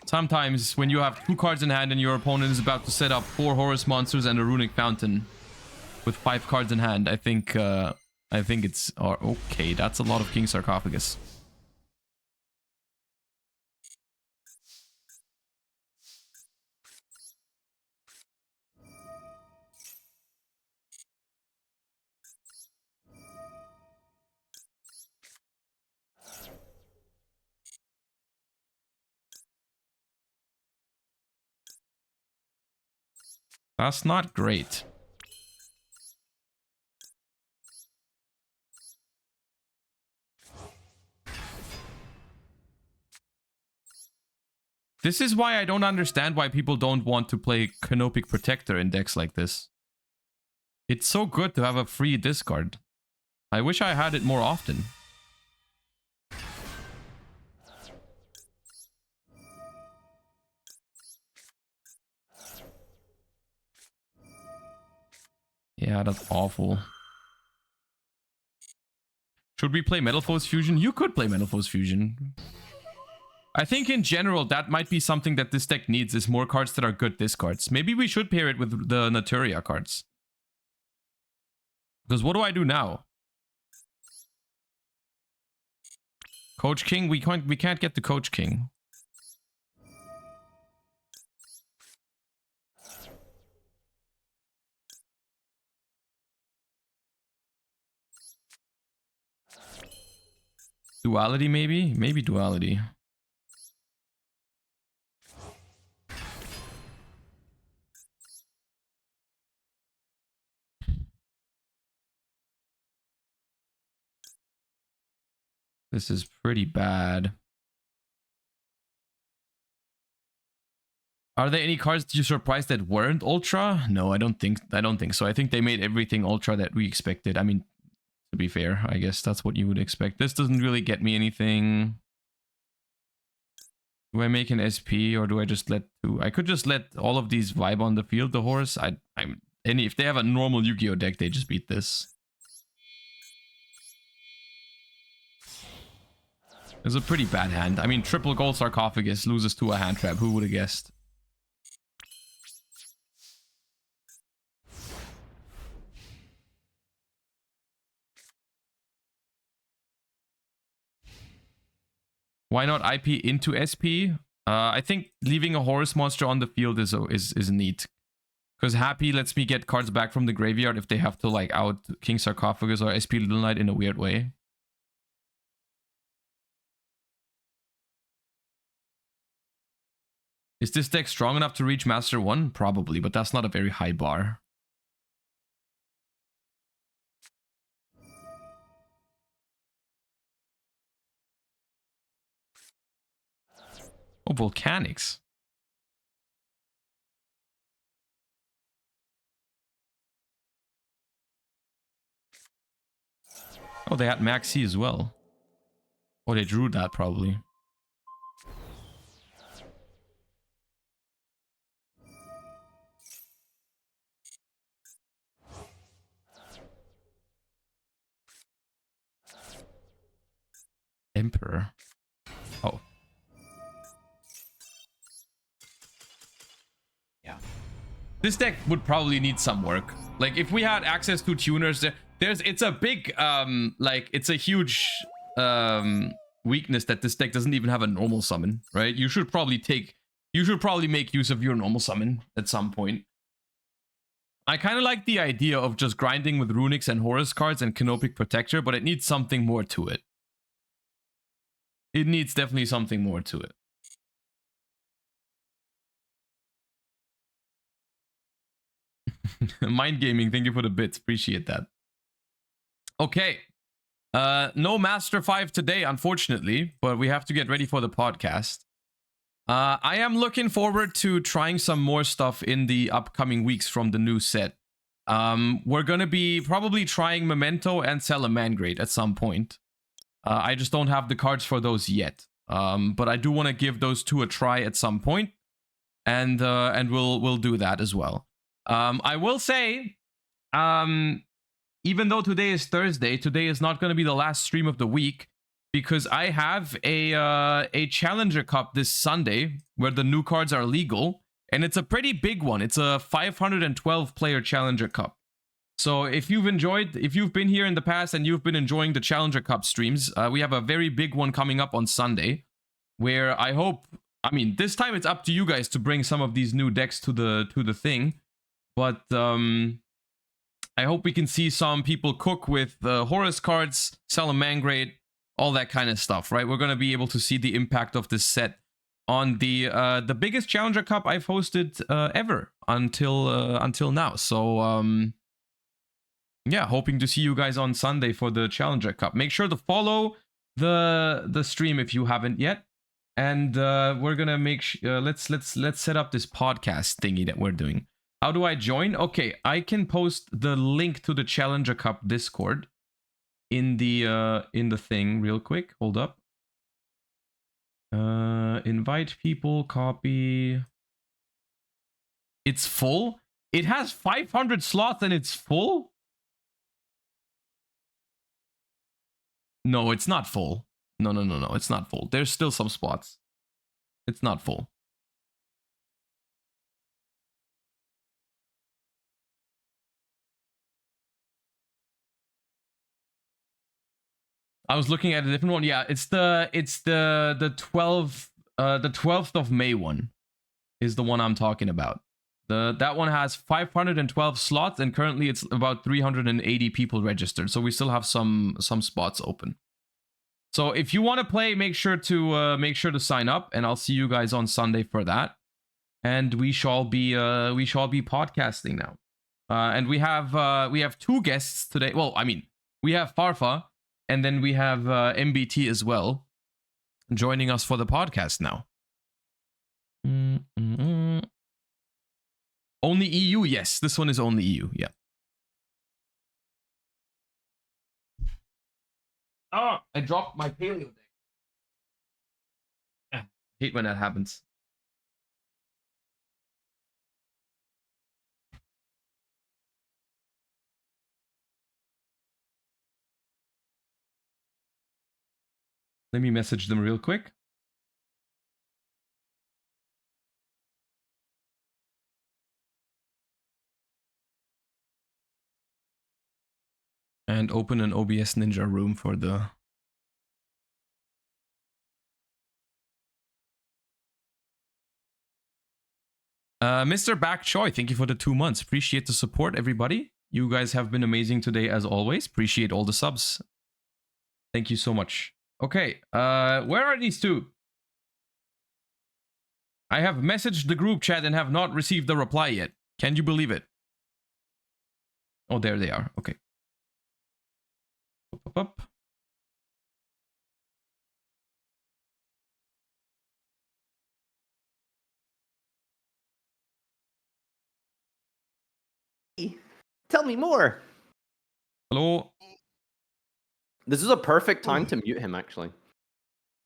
Sometimes when you have 2 cards in hand and your opponent is about to set up 4 Horus monsters and a Runic Fountain with 5 cards in hand, I think it's... okay, that's a lot of King Sarcophagus. That's not great. This is why I don't understand why people don't want to play Canopic Protector in decks like this. It's so good to have a free discard. I wish I had it more often. Yeah, that's awful. Should we play Metal Foes Fusion? You could play Metal Foes Fusion. I think in general, that might be something that this deck needs, is more cards that are good discards. Maybe we should pair it with the Naturia cards. Because what do I do now? Coach King? We can't get the Coach King. Duality, maybe? Maybe Duality. This is pretty bad. Are there any cards that you're surprised that weren't Ultra? No, I don't think so. I think they made everything Ultra that we expected. I mean, to be fair, I guess that's what you would expect. This doesn't really get me anything. Do I make an SP or do I just let two? I could just let all of these vibe on the field, the Horus. If they have a normal Yu-Gi-Oh deck, they just beat this. It's a pretty bad hand. I mean, triple gold sarcophagus loses to a hand trap. Who would have guessed? Why not IP into SP? I think leaving a Horus monster on the field is neat. Because Happy lets me get cards back from the graveyard if they have to like out King Sarcophagus or SP Little Knight in a weird way. Is this deck strong enough to reach Master 1? Probably, but that's not a very high bar. Oh, Volcanics. Oh, they had Maxi as well. Oh, they drew that probably. Emperor. Oh. Yeah. This deck would probably need some work. Like, if we had access to tuners, it's a big, it's a huge weakness that this deck doesn't even have a normal summon, right? You should probably make use of your normal summon at some point. I kind of like the idea of just grinding with Runics and Horus cards and Canopic Protector, but it needs something more to it. It needs definitely something more to it. Mind Gaming, thank you for the bits. Appreciate that. Okay. No Master 5 today, unfortunately, but we have to get ready for the podcast. I am looking forward to trying some more stuff in the upcoming weeks from the new set. We're going to be probably trying Memento and Salamangreat at some point. I just don't have the cards for those yet. But I do want to give those two a try at some point, and we'll do that as well. I will say, even though today is Thursday, today is not going to be the last stream of the week, because I have a Challenger Cup this Sunday where the new cards are legal, and it's a pretty big one. It's a 512 player Challenger Cup. So if you've been here in the past and you've been enjoying the Challenger Cup streams, we have a very big one coming up on Sunday, where I mean, this time it's up to you guys to bring some of these new decks to the thing, but I hope we can see some people cook with Horus cards, Salamangreat, all that kind of stuff, right? We're going to be able to see the impact of this set on the biggest Challenger Cup I've hosted ever until now. So yeah, hoping to see you guys on Sunday for the Challenger Cup. Make sure to follow the stream if you haven't yet, and we're gonna make let's set up this podcast thingy that we're doing. How do I join? Okay, I can post the link to the Challenger Cup Discord in the thing real quick. Hold up. Invite people, copy. It's full. It has 500 slots and it's full. No, it's not full. No, it's not full. There's still some spots. It's not full. I was looking at a different one. Yeah, it's the 12th of May one is the one I'm talking about. That one has 512 slots, and currently it's about 380 people registered. So we still have some spots open. So if you want to play, make sure to sign up, and I'll see you guys on Sunday for that. And we shall be podcasting now. And we have 2 guests today. Well, I mean, we have Farfa, and then we have MBT as well, joining us for the podcast now. Only EU, yes. This one is only EU, yeah. Oh, I dropped my paleo deck. Hate when that happens. Let me message them real quick. And open an OBS Ninja room for the... Mr. Back Choi, thank you for the 2 months. Appreciate the support, everybody. You guys have been amazing today, as always. Appreciate all the subs. Thank you so much. Okay, where are these 2? I have messaged the group chat and have not received a reply yet. Can you believe it? Oh, there they are. Okay. Up. Tell me more. Hello. This is a perfect time to mute him, actually.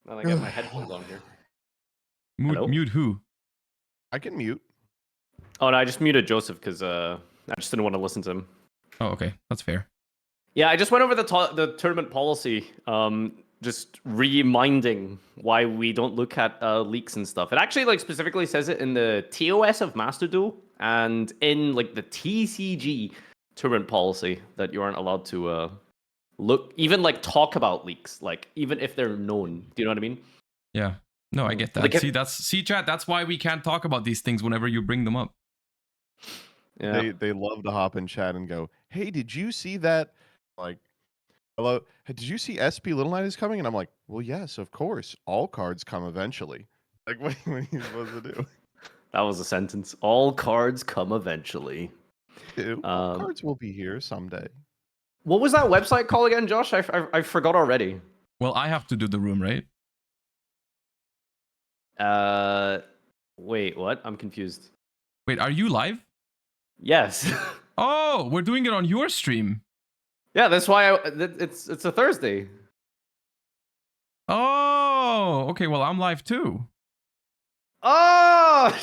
Now I got my headphones on here. Mute who? I can mute. Oh, no, I just muted Joseph because I just didn't want to listen to him. Oh, okay. That's fair. Yeah, I just went over the tournament policy, just reminding why we don't look at leaks and stuff. It actually like specifically says it in the TOS of Master Duel and in like the TCG tournament policy that you aren't allowed to even like talk about leaks, like even if they're known. Do you know what I mean? Yeah. No, I get that. Like See, chat. That's why we can't talk about these things whenever you bring them up. Yeah. They love to hop in chat and go, "Hey, did you see that? Like, hello, did you see SP Little Knight is coming?" And I'm like, "Well, yes, of course. All cards come eventually." Like, what are you supposed to do? That was a sentence. All cards come eventually. All cards will be here someday. What was that website called again, Josh? I forgot already. Well, I have to do the room, right? Wait, what? I'm confused. Wait, are you live? Yes. Oh, we're doing it on your stream. Yeah, that's why it's a Thursday. Oh, okay. Well, I'm live too. Oh.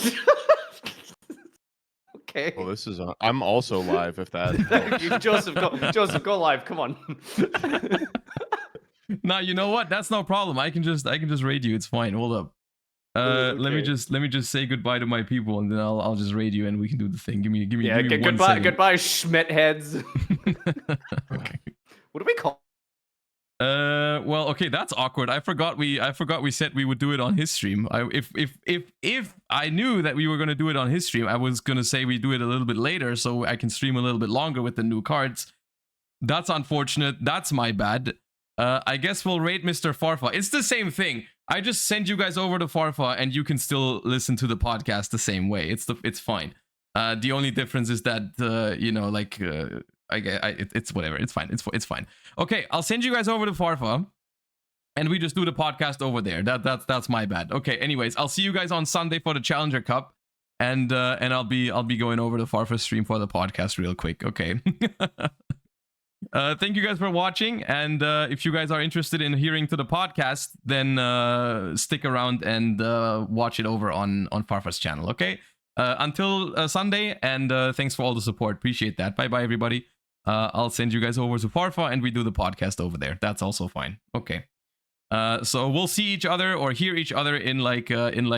Okay. Well, this is. I'm also live. If that. Joseph, go live. Come on. Nah, you know what? That's no problem. I can just raid you. It's fine. Hold up. Okay. Let me just say goodbye to my people, and then I'll just raid you, and we can do the thing. Give me Yeah, give me 1 goodbye, second. goodbye, Schmidt heads. Okay. What do we call? Well, okay, that's awkward. I forgot we said we would do it on his stream. If I knew that we were gonna do it on his stream, I was gonna say we do it a little bit later so I can stream a little bit longer with the new cards. That's unfortunate. That's my bad. I guess we'll rate Mr. Farfa. It's the same thing. I just send you guys over to Farfa, and you can still listen to the podcast the same way. It's fine. The only difference is that you know, like it's whatever. It's fine. It's fine. Okay, I'll send you guys over to Farfa. and we just do the podcast over there. That's my bad. Okay. Anyways, I'll see you guys on Sunday for the Challenger Cup, and I'll be going over to Farfus stream for the podcast real quick. Okay. Thank you guys for watching, and if you guys are interested in hearing to the podcast, then stick around and watch it over on Farfus channel. Okay. Until Sunday, and thanks for all the support. Appreciate that. Bye bye, everybody. I'll send you guys over to Farfa, and we do the podcast over there. That's also fine. Okay. So we'll see each other or hear each other in like 10